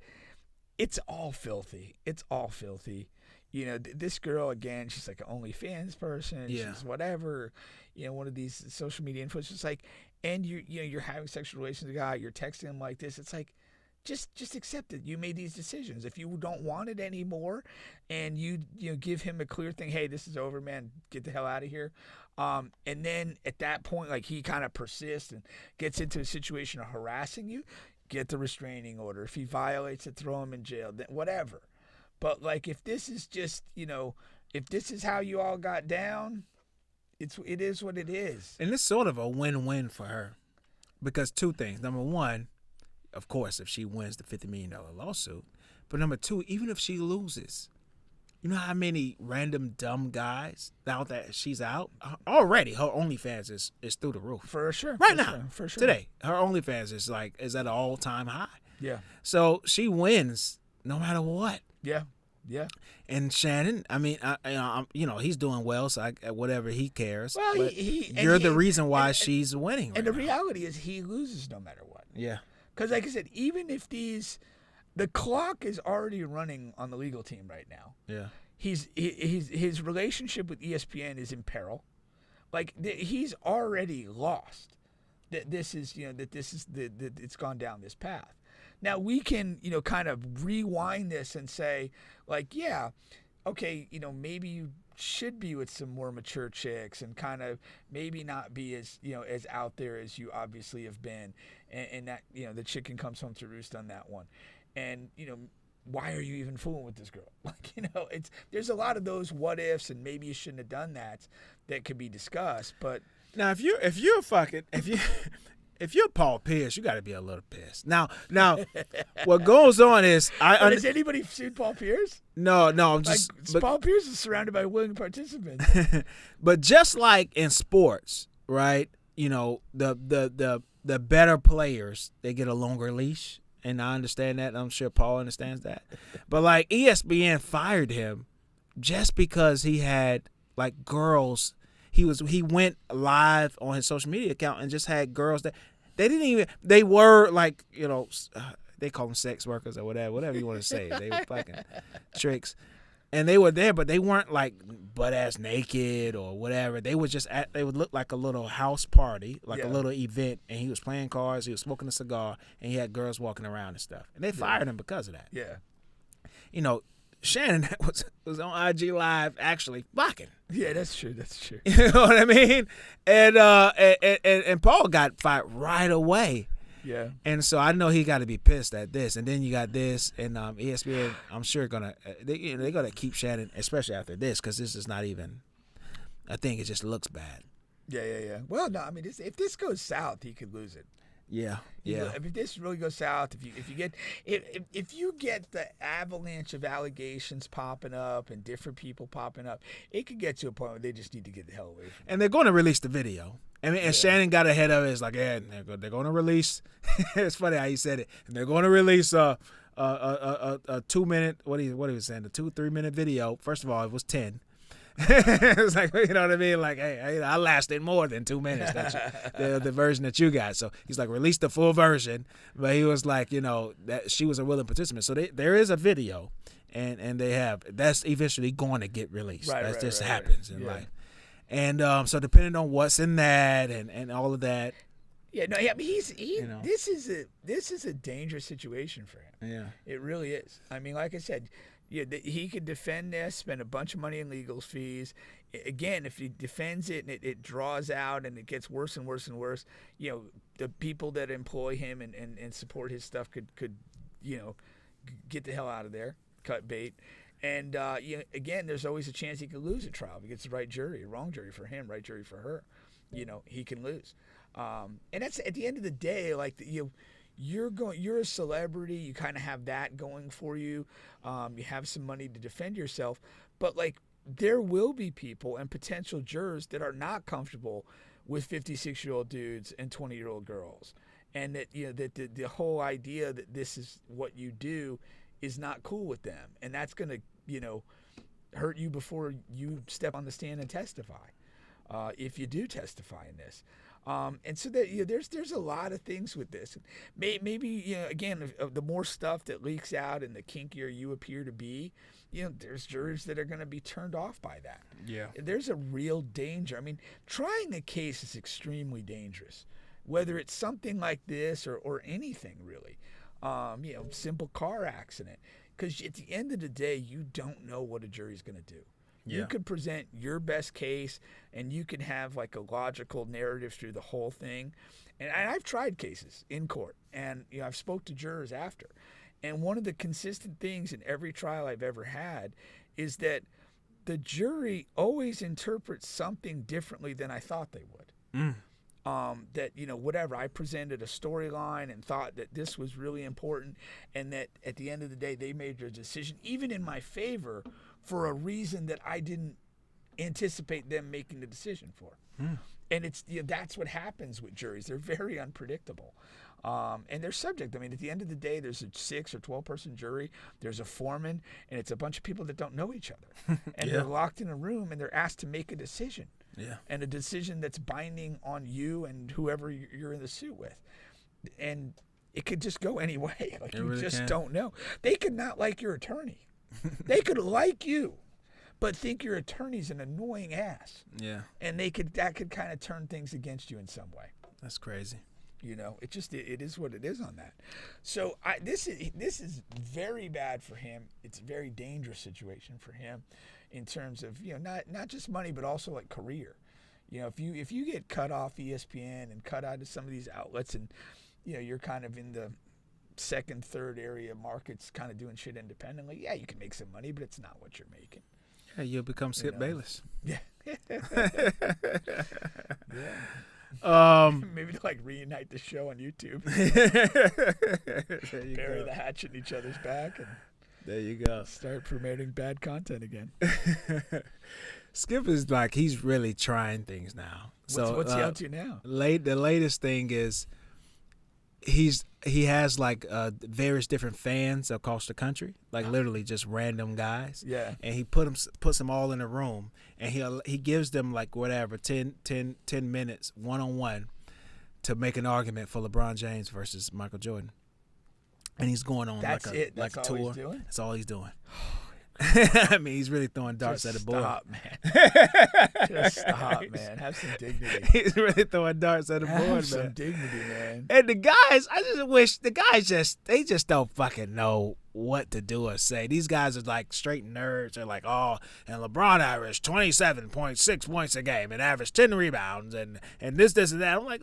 [SPEAKER 5] It's all filthy. It's all filthy. This girl, again, she's like an OnlyFans person.
[SPEAKER 4] Yeah.
[SPEAKER 5] She's whatever, one of these social media influencers. Like, and you're having sexual relations with a guy, you're texting him like this. It's like, just accept it. You made these decisions. If you don't want it anymore, and you give him a clear thing, hey, this is over, man. Get the hell out of here. And then at that point, like, he kind of persists and gets into a situation of harassing you, get the restraining order. If he violates it, throw him in jail. Then whatever. But like, if this is just, if this is how you all got down, it is what it is.
[SPEAKER 4] And it's sort of a win-win for her, because two things. Number one, of course, if she wins the $50 million lawsuit. But number two, even if she loses, you know how many random dumb guys now that she's out? Already, her OnlyFans is through the roof.
[SPEAKER 5] For sure.
[SPEAKER 4] Right now.
[SPEAKER 5] For sure.
[SPEAKER 4] Today, her OnlyFans is at an all-time high.
[SPEAKER 5] Yeah.
[SPEAKER 4] So she wins no matter what.
[SPEAKER 5] Yeah. Yeah.
[SPEAKER 4] And Shannon, I mean, he's doing well, so whatever, he cares.
[SPEAKER 5] Well,
[SPEAKER 4] but you're the reason why she's winning right
[SPEAKER 5] And the
[SPEAKER 4] now.
[SPEAKER 5] reality is he loses no matter what.
[SPEAKER 4] Yeah.
[SPEAKER 5] Because, like I said, even if the clock is already running on the legal team right now.
[SPEAKER 4] Yeah.
[SPEAKER 5] His relationship with ESPN is in peril. Like, he's already lost. It's gone down this path. Now we can, kind of rewind this and say, like, yeah, okay, maybe you should be with some more mature chicks and kind of maybe not be as, as out there as you obviously have been. And that, the chicken comes home to roost on that one. And, why are you even fooling with this girl? Like, there's a lot of those what ifs, and maybe you shouldn't have done that could be discussed. But
[SPEAKER 4] now, if you're Paul Pierce, you got to be a little pissed. Now, what goes on is
[SPEAKER 5] has anybody sued Paul Pierce?
[SPEAKER 4] No, I'm just.
[SPEAKER 5] Paul Pierce is surrounded by willing participants.
[SPEAKER 4] But just like in sports, right? The better players, they get a longer leash. And I understand that. I'm sure Paul understands that. But, like, ESPN fired him just because he had, like, girls. He went live on his social media account and just had girls that they were, like, they call them sex workers or whatever you want to say. They were fucking tricks. And they were there, but they weren't, like, butt-ass naked or whatever. They would they would look like a little house party, like a little event, and he was playing cards, he was smoking a cigar, and he had girls walking around and stuff. And they fired him because of that.
[SPEAKER 5] Yeah.
[SPEAKER 4] Shannon was on IG Live actually fucking.
[SPEAKER 5] Yeah, that's true.
[SPEAKER 4] You know what I mean? And Paul got fired right away.
[SPEAKER 5] Yeah.
[SPEAKER 4] And so I know he got to be pissed at this. And then you got this, and ESPN, I'm sure they're gonna keep Shannon, especially after this, because this is not even. I think it just looks bad.
[SPEAKER 5] Yeah. Well, no, I mean, if this goes south, he could lose it.
[SPEAKER 4] Yeah.
[SPEAKER 5] If this really goes south, if you get the avalanche of allegations popping up and different people popping up, it could get to a point where they just need to get the hell away from it.
[SPEAKER 4] And they're going to release the video. I mean, and Shannon got ahead of it. It's like, yeah, they're going to release. It's funny how he said it. And they're going to release a 2-minute. What he was saying, a 2-3 minute video. First of all, it was 10. It's like, you know what I mean? Like, hey, I lasted more than 2 minutes. That's the version that you got. So he's like, release the full version. But he was like, that she was a willing participant. So there is a video, and that's eventually going to get released. That just happens in life. And so depending on what's in that and all of that.
[SPEAKER 5] Yeah, no, yeah, I mean, this is a dangerous situation for him.
[SPEAKER 4] Yeah,
[SPEAKER 5] it really is. I mean, like I said. Yeah, he could defend this, spend a bunch of money in legal fees. Again, if he defends it and it draws out and it gets worse and worse and worse, the people that employ him and support his stuff could get the hell out of there, cut bait. And, again, there's always a chance he could lose a trial. If he gets the right jury, wrong jury for him, right jury for her, he can lose. And that's at the end of the day, like, you're a celebrity, you kind of have that going for you. You have some money to defend yourself, but like there will be people and potential jurors that are not comfortable with 56-year-old dudes and 20-year-old girls. And that that the whole idea that this is what you do is not cool with them. And that's going to, hurt you before you step on the stand and testify. If you do testify in this. And so that there's a lot of things with this. Maybe again, the more stuff that leaks out and the kinkier you appear to be, there's jurors that are going to be turned off by that.
[SPEAKER 4] Yeah,
[SPEAKER 5] there's a real danger. I mean, trying a case is extremely dangerous, whether it's something like this or anything really. simple car accident. Because at the end of the day, you don't know what a jury's going to do.
[SPEAKER 4] Yeah.
[SPEAKER 5] You could present your best case, and you can have like a logical narrative through the whole thing. And I've tried cases in court, and I've spoke to jurors after. And one of the consistent things in every trial I've ever had is that the jury always interprets something differently than I thought they would. That, whatever, I presented a storyline and thought that this was really important, and that at the end of the day, they made their decision, even in my favor, for a reason that I didn't anticipate them making the decision for. And it's that's what happens with juries. They're very unpredictable. And they're subject. I mean, at the end of the day, there's a 6 or 12-person jury. There's a foreman, and it's a bunch of people that don't know each other. And they're locked in a room, and they're asked to make a decision. Yeah. And a decision that's binding on you and whoever you're in the suit with. And it could just go any way. Like, you really just don't know. They could not like your attorney. They could like you, but think your attorney's an annoying ass. Yeah. And that could kind of turn things against you in some way.
[SPEAKER 4] That's crazy.
[SPEAKER 5] It is what it is on that. So this is very bad for him. It's a very dangerous situation for him in terms of, not just money, but also like career. If you get cut off ESPN and cut out of some of these outlets, and you're kind of in the second, third area markets, kind of doing shit independently, yeah, you can make some money, but it's not what you're making.
[SPEAKER 4] Yeah, you'll become Skip Bayless.
[SPEAKER 5] Yeah. Maybe to like reunite the show on YouTube. Bury the hatchet in each other's back, and
[SPEAKER 4] there you go.
[SPEAKER 5] Start promoting bad content again.
[SPEAKER 4] Skip is like, he's really trying things now.
[SPEAKER 5] What's he up to now?
[SPEAKER 4] The latest thing is he has like various different fans across the country, like literally just random guys. Yeah. And he puts them all in a room, and he gives them like whatever 10 minutes one-on-one to make an argument for LeBron James versus Michael Jordan. And he's going on
[SPEAKER 5] That's
[SPEAKER 4] like
[SPEAKER 5] it.
[SPEAKER 4] a
[SPEAKER 5] That's
[SPEAKER 4] tour.
[SPEAKER 5] all he's doing?
[SPEAKER 4] That's all he's doing. I mean, he's really throwing darts at the board.
[SPEAKER 5] Stop, man. Just stop, man. Have some dignity.
[SPEAKER 4] He's really throwing darts at the board, man.
[SPEAKER 5] Have some dignity, man.
[SPEAKER 4] And the guys, I just wish the guys just don't fucking know what to do or say. These guys are like straight nerds. They're like, oh, and LeBron averaged 27.6 points a game and averaged 10 rebounds and this and that. I'm like,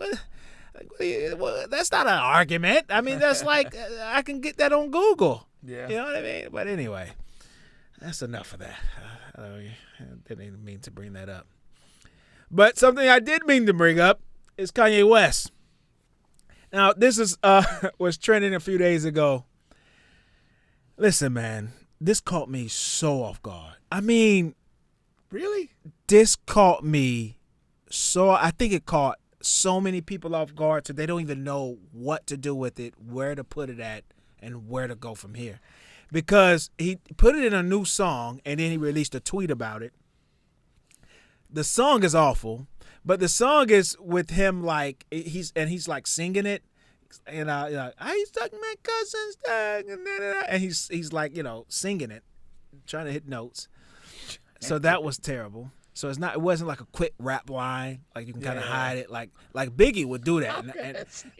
[SPEAKER 4] well, that's not an argument. I mean, that's like, I can get that on Google. Yeah. You know what I mean? But anyway, that's enough of that. I didn't even mean to bring that up. But something I did mean to bring up is Kanye West. Now, this is was trending a few days ago. Listen, man, this caught me so off guard. I mean,
[SPEAKER 5] really?
[SPEAKER 4] This caught me I think it caught so many people off guard, so they don't even know what to do with it, where to put it at, and where to go from here. Because he put it in a new song, and then he released a tweet about it. The song is awful, but the song is with him like he's like singing it, and I stuck my cousin's dog, and he's like singing it, trying to hit notes. So that was terrible. So it wasn't like a quick rap line, like you can kind of hide it, like Biggie would do that. And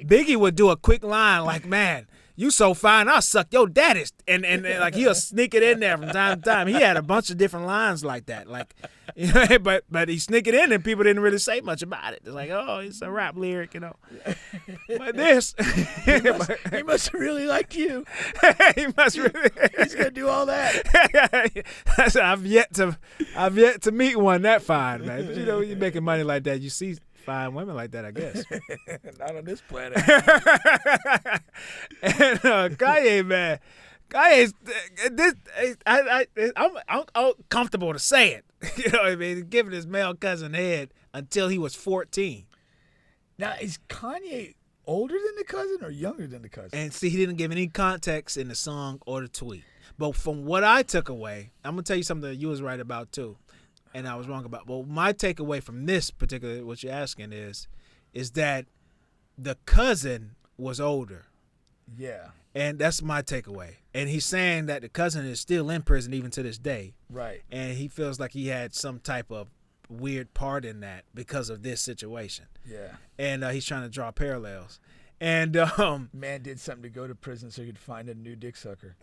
[SPEAKER 4] Biggie would do a quick line like, "Man, you so fine, I'll suck your daddy's," and like he'll sneak it in there from time to time. He had a bunch of different lines like that, like, but he sneak it in and people didn't really say much about it. It's like, oh, it's a rap lyric, But this,
[SPEAKER 5] he must really like you.
[SPEAKER 4] He must really.
[SPEAKER 5] He's gonna do all that.
[SPEAKER 4] I've yet to meet one that fine, man. But when you're making money like that, you see fine women like that, I guess.
[SPEAKER 5] Not on this planet.
[SPEAKER 4] And Kanye, man, Kanye's I'm comfortable to say it. You know what I mean? Giving his male cousin head until he was 14.
[SPEAKER 5] Now, is Kanye older than the cousin or younger than the cousin?
[SPEAKER 4] And see, he didn't give any context in the song or the tweet. But from what I took away, I'm gonna tell you something that you was right about too, and I was wrong about. Well, my takeaway from this particular, what you're asking is that the cousin was older.
[SPEAKER 5] Yeah.
[SPEAKER 4] And that's my takeaway. And he's saying that the cousin is still in prison even to this day.
[SPEAKER 5] Right.
[SPEAKER 4] And he feels like he had some type of weird part in that because of this situation.
[SPEAKER 5] Yeah.
[SPEAKER 4] And he's trying to draw parallels. And
[SPEAKER 5] Man did something to go to prison so he could find a new dick sucker.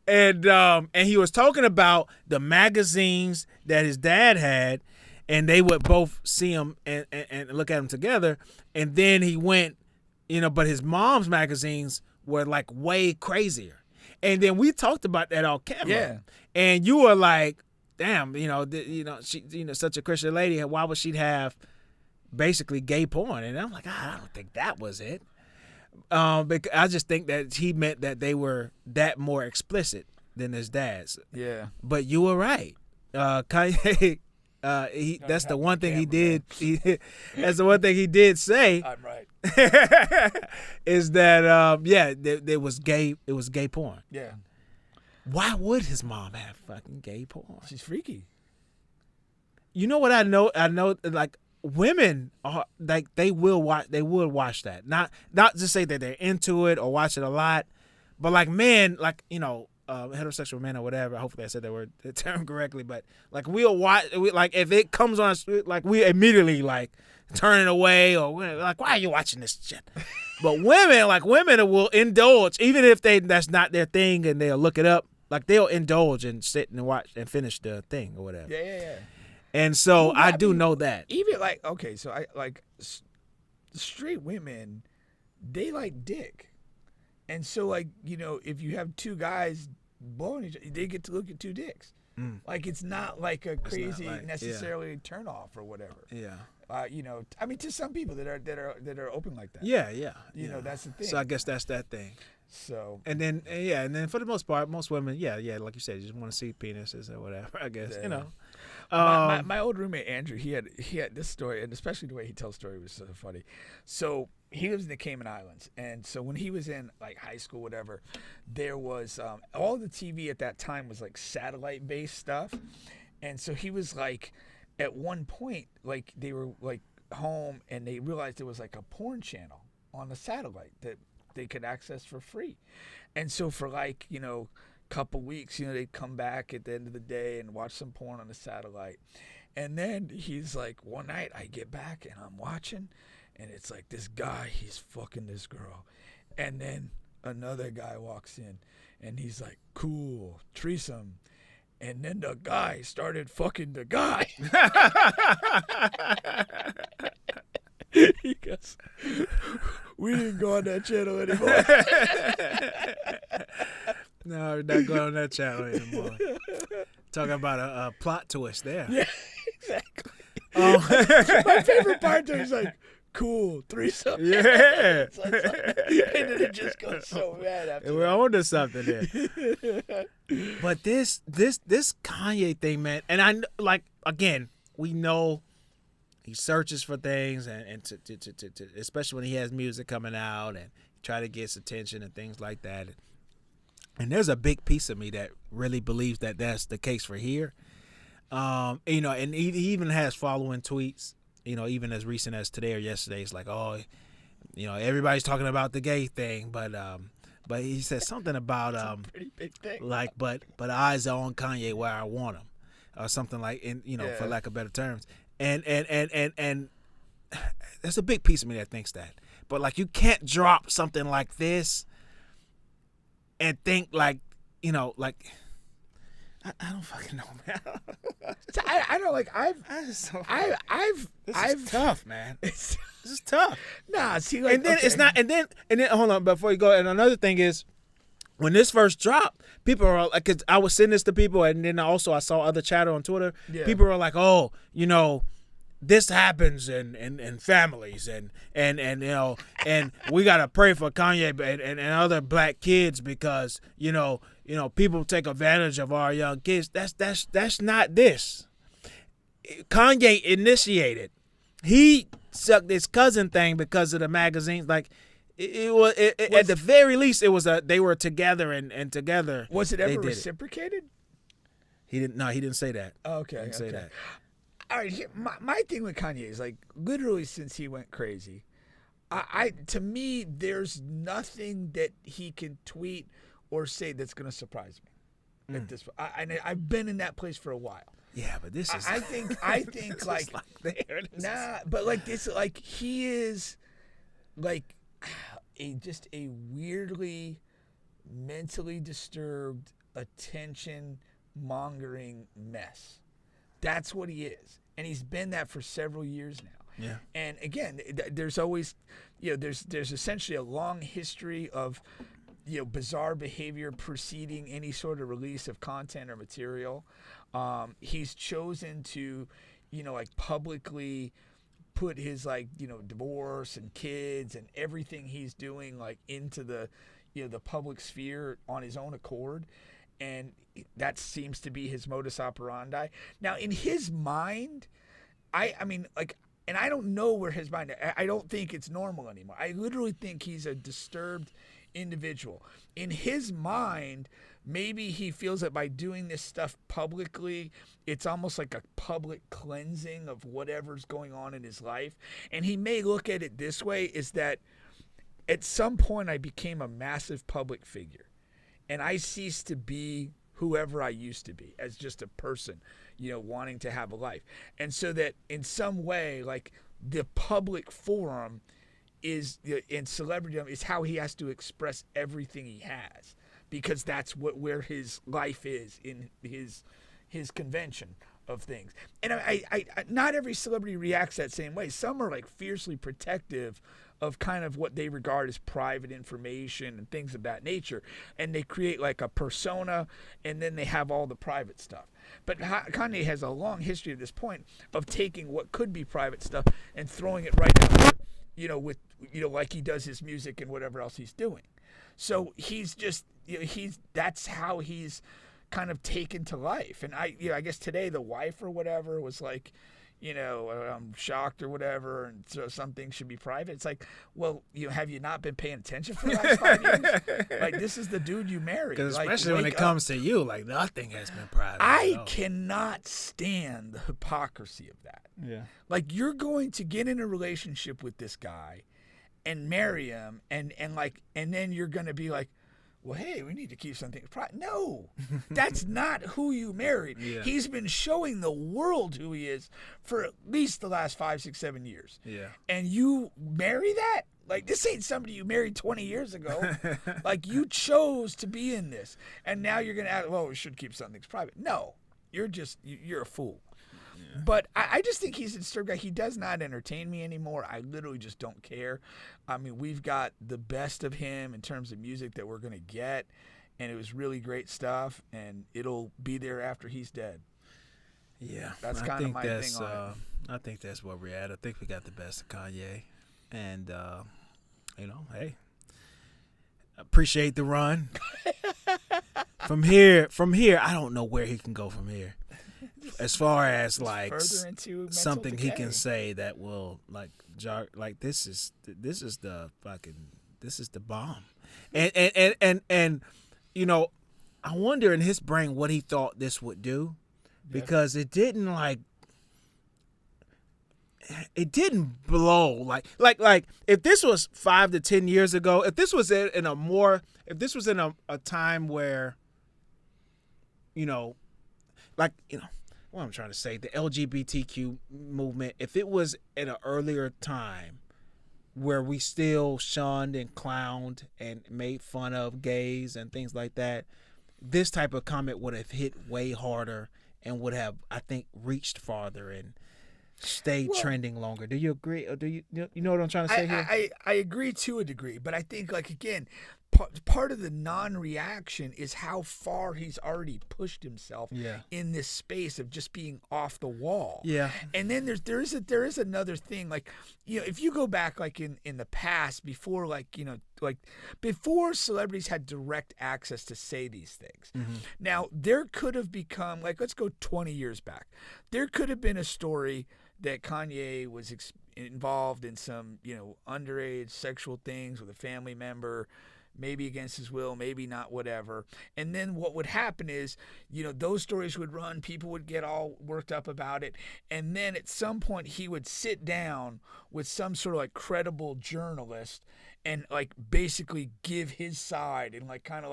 [SPEAKER 4] and he was talking about the magazines that his dad had, and they would both see him and look at them together. And then he went, but his mom's magazines were like way crazier. And then we talked about that on camera.
[SPEAKER 5] Yeah.
[SPEAKER 4] And you were like, damn, she, such a Christian lady, why would she have basically gay porn? And I'm like, I don't think that was it. Because I just think that he meant that they were that more explicit than his dad's.
[SPEAKER 5] Yeah.
[SPEAKER 4] But you were right. Kanye, that's the one thing he did. That's the one thing he did say.
[SPEAKER 5] I'm right.
[SPEAKER 4] Is that there was gay. It was gay porn.
[SPEAKER 5] Yeah.
[SPEAKER 4] Why would his mom have fucking gay porn?
[SPEAKER 5] She's freaky.
[SPEAKER 4] You know what I know? I know like women are like they would watch that. Not just say that they're into it or watch it a lot, but like men, like heterosexual men or whatever. Hopefully I said the term correctly, but like we'll watch. Like if it comes on, like we immediately like turn it away or we're like, why are you watching this shit? But women will indulge even if that's not their thing, and they'll look it up. Like they'll indulge and sit and watch and finish the thing or whatever.
[SPEAKER 5] Yeah.
[SPEAKER 4] And so I do know that.
[SPEAKER 5] Even like, okay, so I like straight women, they like dick. And so like, if you have two guys blowing each other, they get to look at two dicks. Like it's not like a crazy necessarily turn off or whatever.
[SPEAKER 4] Yeah.
[SPEAKER 5] I mean, to some people that are open like that.
[SPEAKER 4] Yeah.
[SPEAKER 5] That's the thing.
[SPEAKER 4] So I guess that's that thing.
[SPEAKER 5] So
[SPEAKER 4] and then for the most part, most women, like you said, just want to see penises or whatever. I guess
[SPEAKER 5] My old roommate Andrew, he had this story, and especially the way he tells story was so funny. So he lives in the Cayman Islands, and so when he was in like high school, whatever, there was all the TV at that time was like satellite based stuff, and so he was like, at one point, like they were like home, and they realized there was like a porn channel on the satellite that they could access for free, and so for like couple weeks, they'd come back at the end of the day and watch some porn on the satellite. And then he's like, one night I get back and I'm watching, and it's like this guy, he's fucking this girl. And then another guy walks in and he's like, cool, threesome. And then the guy started fucking the guy. He goes, we didn't go on that channel anymore.
[SPEAKER 4] No, we're not going on that channel anymore. Talking about a plot twist there.
[SPEAKER 5] Yeah, exactly. My favorite part there is like, cool, threesome.
[SPEAKER 4] Yeah.
[SPEAKER 5] And then it just goes so bad after
[SPEAKER 4] We're on to something there. But this Kanye thing, man, and I like, again, we know he searches for things and to especially when he has music coming out and try to get attention and things like that. And there's a big piece of me that really believes that that's the case for here. And he even has following tweets, even as recent as today or yesterday. It's like, everybody's talking about the gay thing, but he said something about
[SPEAKER 5] pretty big thing.
[SPEAKER 4] like, but eyes are on Kanye where I want him, or something like, for lack of better terms. And there's a big piece of me that thinks that. But like, you can't drop something like this and think like, I don't fucking know, man.
[SPEAKER 5] I know, like
[SPEAKER 4] This
[SPEAKER 5] I've
[SPEAKER 4] is tough, man. This is tough.
[SPEAKER 5] Nah, see, like,
[SPEAKER 4] And then
[SPEAKER 5] okay.
[SPEAKER 4] it's not, and then hold on, before you go. And another thing is, when this first dropped, people are like, 'cause I was sending this to people, and then also I saw other chatter on Twitter.
[SPEAKER 5] Yeah.
[SPEAKER 4] People are like, oh, this happens in families, and and we gotta pray for Kanye and other black kids because people take advantage of our young kids. That's not this. Kanye initiated. He sucked his cousin thing because of the magazines. Like it was at the very least, it was they were together and together.
[SPEAKER 5] Was it ever
[SPEAKER 4] they did
[SPEAKER 5] reciprocated?
[SPEAKER 4] He didn't. No, he didn't say that.
[SPEAKER 5] Okay,
[SPEAKER 4] He didn't say that.
[SPEAKER 5] All right, my thing with Kanye is like literally since he went crazy, to me there's nothing that he can tweet or say that's gonna surprise me. At this, I've been in that place for a while.
[SPEAKER 4] Yeah, but this is.
[SPEAKER 5] I think
[SPEAKER 4] this
[SPEAKER 5] like
[SPEAKER 4] is like there.
[SPEAKER 5] nah, but like this, like he is like just a weirdly mentally disturbed, attention mongering mess. That's what he is, and he's been that for several years now.
[SPEAKER 4] Yeah.
[SPEAKER 5] And again, there's always, there's essentially a long history of, bizarre behavior preceding any sort of release of content or material. He's chosen to, publicly put his divorce and kids and everything he's doing into the, the public sphere on his own accord. And that seems to be his modus operandi. Now, in his mind, and I don't know where his mind, I don't think it's normal anymore. I literally think he's a disturbed individual. In his mind, maybe he feels that by doing this stuff publicly, it's almost like a public cleansing of whatever's going on in his life. And he may look at it this way, is that at some point I became a massive public figure. And I ceased to be whoever I used to be as just a person, wanting to have a life. And so that in some way, the public forum is, in celebrity is how he has to express everything he has, because that's where his life is in his convention of things. And I not every celebrity reacts that same way. Some are fiercely protective of kind of what they regard as private information and things of that nature. And they create a persona, and then they have all the private stuff. But Kanye has a long history at this point of taking what could be private stuff and throwing it right out there, with, like he does his music and whatever else he's doing. So he's just, that's how he's kind of taken to life. And I guess today the wife or whatever was I'm shocked or whatever, and so some things should be private. It's well, have you not been paying attention for the last 5 years? This is the dude you married.
[SPEAKER 4] Because especially when it comes to you, nothing has been private.
[SPEAKER 5] I cannot stand the hypocrisy of that.
[SPEAKER 4] Yeah.
[SPEAKER 5] You're going to get in a relationship with this guy and marry him, and then you're going to be well, hey, we need to keep something private. No, that's not who you married.
[SPEAKER 4] Yeah.
[SPEAKER 5] He's been showing the world who he is for at least the last 5, 6, 7 years.
[SPEAKER 4] Yeah.
[SPEAKER 5] And you marry that? This ain't somebody you married 20 years ago. You chose to be in this. And now you're going to ask, well, we should keep something private. No, you're a fool. Yeah. But I just think he's a disturbed guy. He does not entertain me anymore. I literally just don't care. We've got the best of him in terms of music that we're going to get, and it was really great stuff, and it'll be there after he's dead.
[SPEAKER 4] Yeah.
[SPEAKER 5] That's kind of my thing on it.
[SPEAKER 4] I think that's where we're at. I think we got the best of Kanye. And, hey, appreciate the run. From here, I don't know where he can go from here. As far as something he can say that will this is the bomb, and I wonder in his brain what he thought this would do, because it didn't blow like if this was 5 to 10 years ago, if this was in a time where what I'm trying to say, the LGBTQ movement, if it was in an earlier time where we still shunned and clowned and made fun of gays and things like that, this type of comment would have hit way harder and would have, I think, reached farther and stayed trending longer. Do you agree? Or do you know what I'm trying to say here?
[SPEAKER 5] I agree to a degree, but I think again, part of the non-reaction is how far he's already pushed himself in this space of just being off the wall.
[SPEAKER 4] Yeah.
[SPEAKER 5] And then there is another thing, if you go back in the past before before celebrities had direct access to say these things. Mm-hmm. Now there could have become let's go 20 years back. There could have been a story that Kanye was involved in some underage sexual things with a family member, maybe against his will, maybe not, whatever. And then what would happen is, those stories would run, people would get all worked up about it. And then at some point he would sit down with some sort of credible journalist and basically give his side in kind of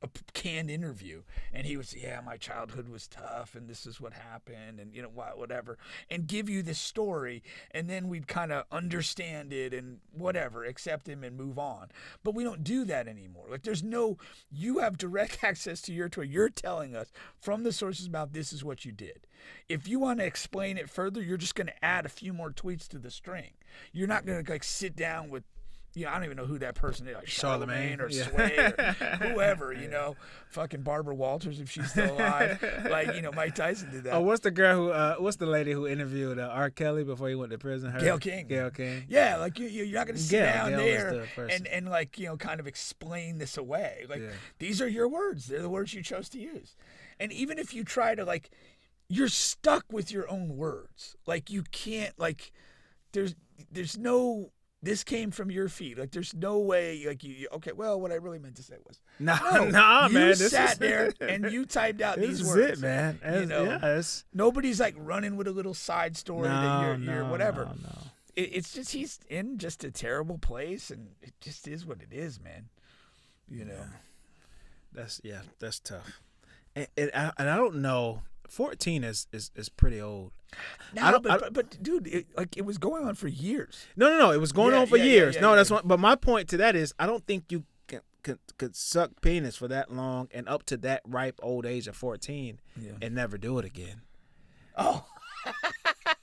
[SPEAKER 5] a canned interview, and he was, my childhood was tough, and this is what happened, and whatever, and give you this story, and then we'd kind of understand it and whatever, accept him and move on. But we don't do that anymore. Like you have direct access to your Twitter. You're telling us from the sources mouth, this is what you did. If you want to explain it further, you're just going to add a few more tweets to the string. You're not going to sit down with, I don't even know who that person is, like Charlemagne or Sway or whoever, fucking Barbara Walters if she's still alive. Mike Tyson did that.
[SPEAKER 4] Oh, what's the girl what's the lady who interviewed R. Kelly before he went to prison?
[SPEAKER 5] Gayle King. Yeah, you're not going to sit down there and kind of explain this away. These are your words. They're the words you chose to use. And even if you try to, you're stuck with your own words. You can't, there's no... This came from your feed. There's no way, okay, well, what I really meant to say was. No,
[SPEAKER 4] man.
[SPEAKER 5] You sat there and you typed out these words.
[SPEAKER 4] This is it, man. Yes.
[SPEAKER 5] Nobody's, running with a little side story that you're whatever. No. It's just he's in just a terrible place, and it just is what it is, man.
[SPEAKER 4] That's tough. And I don't know. 14 is pretty old.
[SPEAKER 5] No, but dude, it was going on for years.
[SPEAKER 4] No, it was going on for years.
[SPEAKER 5] That's
[SPEAKER 4] one. But my point to that is, I don't think you could suck penis for that long and up to that ripe old age of 14 and never do it again.
[SPEAKER 5] Oh,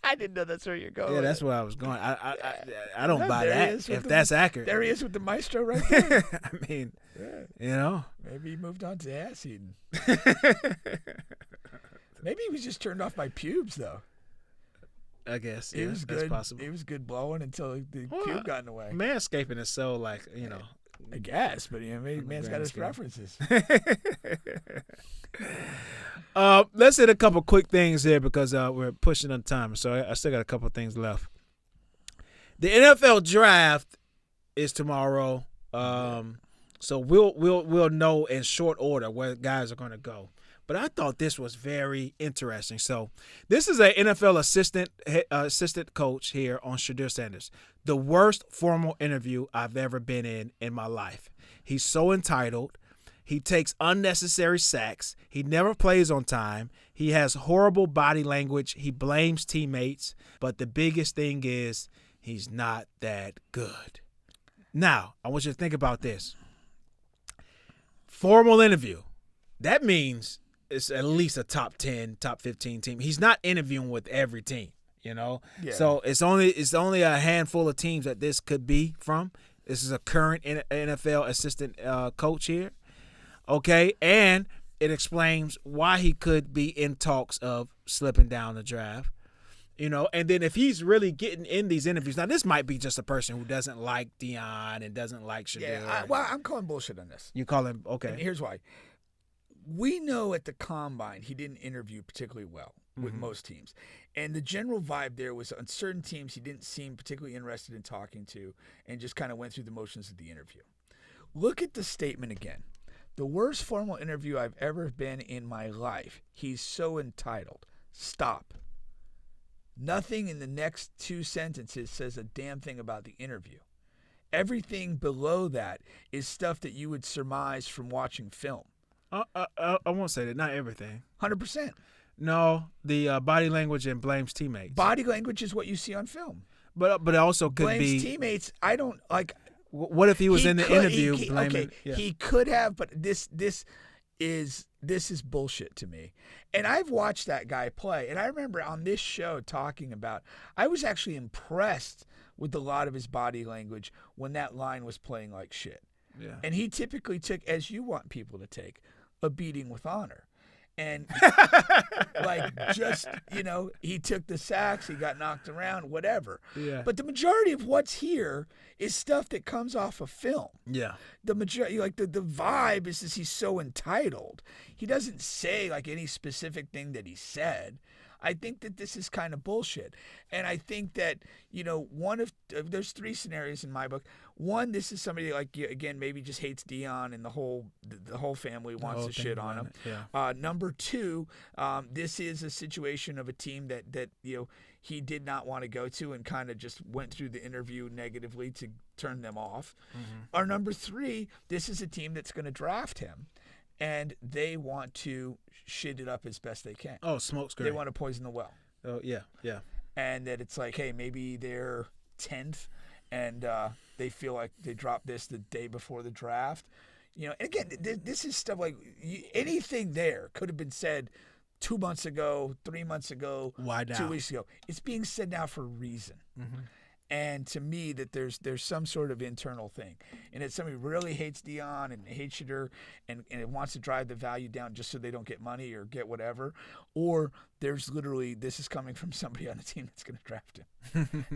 [SPEAKER 5] I didn't know that's where you're going.
[SPEAKER 4] Yeah, that's where I was going. I don't buy that if that's accurate.
[SPEAKER 5] There he is with the maestro right there.
[SPEAKER 4] I mean,
[SPEAKER 5] maybe he moved on to ass eating. Maybe he was just turned off by pubes, though.
[SPEAKER 4] I guess.
[SPEAKER 5] It was
[SPEAKER 4] that's
[SPEAKER 5] good.
[SPEAKER 4] possible.
[SPEAKER 5] It was good blowing until the pube got in the way.
[SPEAKER 4] Manscaping is so,
[SPEAKER 5] I guess, but man's got his preferences.
[SPEAKER 4] Let's hit a couple quick things here because we're pushing on time. So I still got a couple things left. The NFL draft is tomorrow. So we'll know in short order where guys are going to go. But I thought this was very interesting. So this is an NFL assistant coach here on Shedeur Sanders. The worst formal interview I've ever been in my life. He's so entitled. He takes unnecessary sacks. He never plays on time. He has horrible body language. He blames teammates. But the biggest thing is he's not that good. Now, I want you to think about this. Formal interview. That means it's at least a top 10, top 15 team. He's not interviewing with every team, Yeah. So it's only a handful of teams that this could be from. This is a current NFL assistant coach here. Okay, and it explains why he could be in talks of slipping down the draft. And then if he's really getting in these interviews, now this might be just a person who doesn't like Deion and doesn't like Shedeur.
[SPEAKER 5] Yeah, I'm calling bullshit on this.
[SPEAKER 4] You call him, okay.
[SPEAKER 5] And here's why. We know at the Combine he didn't interview particularly well with most teams. And the general vibe there was on certain teams he didn't seem particularly interested in talking to and just kind of went through the motions of the interview. Look at the statement again. The worst formal interview I've ever been in my life. He's so entitled. Stop. Nothing in the next two sentences says a damn thing about the interview. Everything below that is stuff that you would surmise from watching film.
[SPEAKER 4] I won't say that. Not everything.
[SPEAKER 5] 100%.
[SPEAKER 4] No, the body language and blames teammates.
[SPEAKER 5] Body language is what you see on film.
[SPEAKER 4] But it also could
[SPEAKER 5] blames
[SPEAKER 4] be
[SPEAKER 5] teammates. I don't like.
[SPEAKER 4] What if he was in the interview blaming?
[SPEAKER 5] Okay, he could have, but this is bullshit to me. And I've watched that guy play, and I remember on this show talking about. I was actually impressed with a lot of his body language when that line was playing like shit.
[SPEAKER 4] Yeah.
[SPEAKER 5] And he typically took, as you want people to take, a beating with honor. And he took the sacks, he got knocked around, whatever.
[SPEAKER 4] Yeah.
[SPEAKER 5] But the majority of what's here is stuff that comes off of film.
[SPEAKER 4] Yeah.
[SPEAKER 5] The majority, the vibe is he's so entitled. He doesn't say any specific thing that he said. I think that this is kind of bullshit. And I think that, there's three scenarios in my book. One, this is somebody again, maybe just hates Deion and the whole family wants to shit on him.
[SPEAKER 4] Yeah.
[SPEAKER 5] Number two, this is a situation of a team that he did not want to go to and kind of just went through the interview negatively to turn them off. Mm-hmm. Or number three, this is a team that's going to draft him. and they want to shit it up as best they can.
[SPEAKER 4] Oh, smoke screen.
[SPEAKER 5] They want to poison the well.
[SPEAKER 4] Oh, yeah.
[SPEAKER 5] And that it's like, hey, maybe they're 10th and they feel like they dropped this the day before the draft. You know, and again, this is stuff like anything there could have been said 2 months ago, 3 months ago,
[SPEAKER 4] Why now?
[SPEAKER 5] 2 weeks ago. It's being said now for a reason.
[SPEAKER 4] Mm-hmm.
[SPEAKER 5] And to me, that there's some sort of internal thing. And that somebody really hates Dion and hates Shedeur and it wants to drive the value down just so they don't get money or get whatever. Or there's literally, this is coming from somebody on the team that's going to draft him.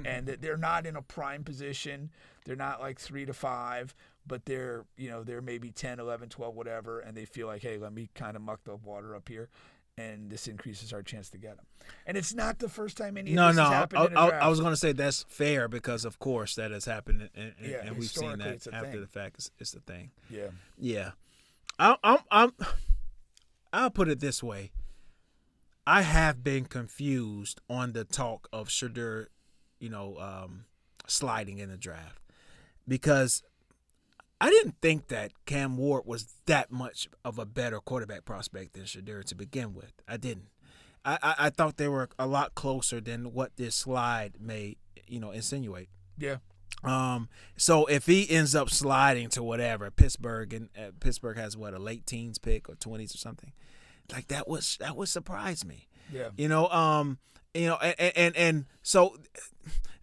[SPEAKER 5] And that they're not in a prime position. They're not like 3 to 5, but they're maybe 10, 11, 12, whatever. And they feel like, hey, let me kind of muck the water up here. And this increases our chance to get them. And it's not the first time any of this has happened in a draft.
[SPEAKER 4] I was going to say that's fair because, of course, that has happened, and we've seen that after the fact. It's the thing. Yeah. I'll put it this way. I have been confused on the talk of Shedeur, sliding in the draft because I didn't think that Cam Ward was that much of a better quarterback prospect than Shedeur to begin with. I didn't. I thought they were a lot closer than what this slide may, insinuate.
[SPEAKER 5] Yeah.
[SPEAKER 4] So if he ends up sliding to whatever Pittsburgh and Pittsburgh has a late teens pick or 20s or something, like that would surprise me.
[SPEAKER 5] Yeah.
[SPEAKER 4] And so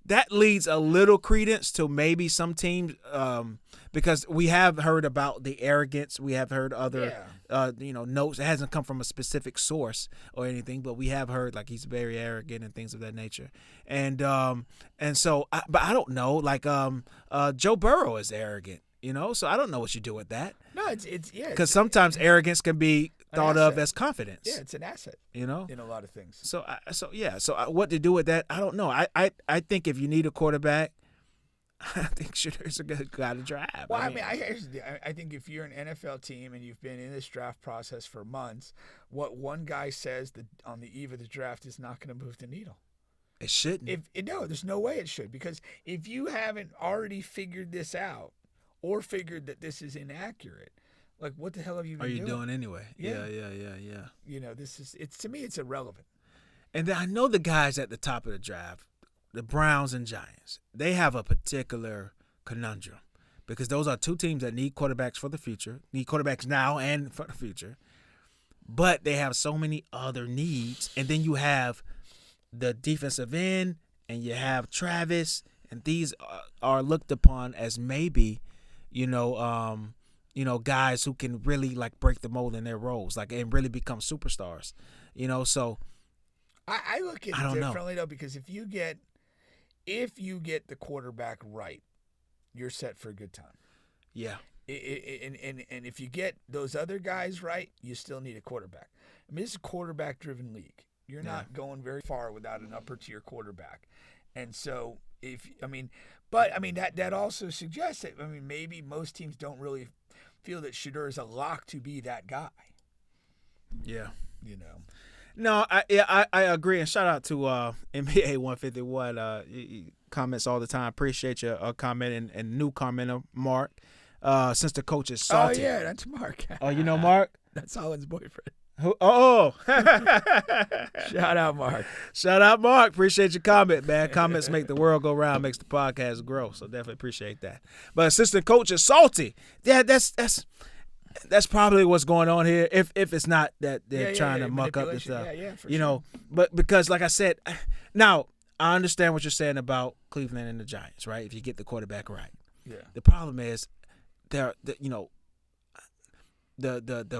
[SPEAKER 4] that leads a little credence to maybe some teams, because we have heard about the arrogance. We have heard other, notes. It hasn't come from a specific source or anything, but we have heard like he's very arrogant and things of that nature. And so, but I don't know. Like Joe Burrow is arrogant, so I don't know what you do with that.
[SPEAKER 5] No, it's
[SPEAKER 4] because sometimes arrogance can be thought of as confidence.
[SPEAKER 5] Yeah, it's an asset.
[SPEAKER 4] In
[SPEAKER 5] a lot of things.
[SPEAKER 4] So what to do with that? I don't know. I think if you need a quarterback, I think Shedeur's a good guy to draft.
[SPEAKER 5] Well, I think if you're an NFL team and you've been in this draft process for months, what one guy says on the eve of the draft is not going to move the needle.
[SPEAKER 4] It shouldn't.
[SPEAKER 5] No, there's no way it should, because if you haven't already figured this out or figured that this is inaccurate, like what the hell have you been doing?
[SPEAKER 4] Are you doing anyway? Yeah.
[SPEAKER 5] To me, it's irrelevant.
[SPEAKER 4] And then I know the guys at the top of the draft, the Browns and Giants, they have a particular conundrum because those are two teams that need quarterbacks for the future, need quarterbacks now and for the future, but they have so many other needs. And then you have the defensive end and you have Travis, and these are looked upon as maybe, guys who can really like break the mold in their roles, like and really become superstars, So
[SPEAKER 5] I look at it differently though, because if you get the quarterback right, you're set for a good time.
[SPEAKER 4] Yeah.
[SPEAKER 5] And if you get those other guys right, you still need a quarterback. I mean, this is a quarterback-driven league. You're not going very far without an upper-tier quarterback. And so that also suggests that maybe most teams don't really feel that Shedeur is a lock to be that guy.
[SPEAKER 4] Yeah. No, I agree, and shout out to NBA 151. He comments all the time. Appreciate your comment and new commenter, Mark. Since the coach is salty.
[SPEAKER 5] Oh yeah, that's Mark.
[SPEAKER 4] Oh, you know Mark?
[SPEAKER 5] That's Owen's boyfriend.
[SPEAKER 4] Who? Oh.
[SPEAKER 5] Shout out, Mark.
[SPEAKER 4] Shout out, Mark. Appreciate your comment, man. Comments make the world go round, makes the podcast grow. So definitely appreciate that. But assistant coach is salty. Yeah, that's probably what's going on here. If it's not that they're trying to muck up and stuff,
[SPEAKER 5] for sure.
[SPEAKER 4] But because like I said, now I understand what you're saying about Cleveland and the Giants, right? If you get the quarterback right, the problem is the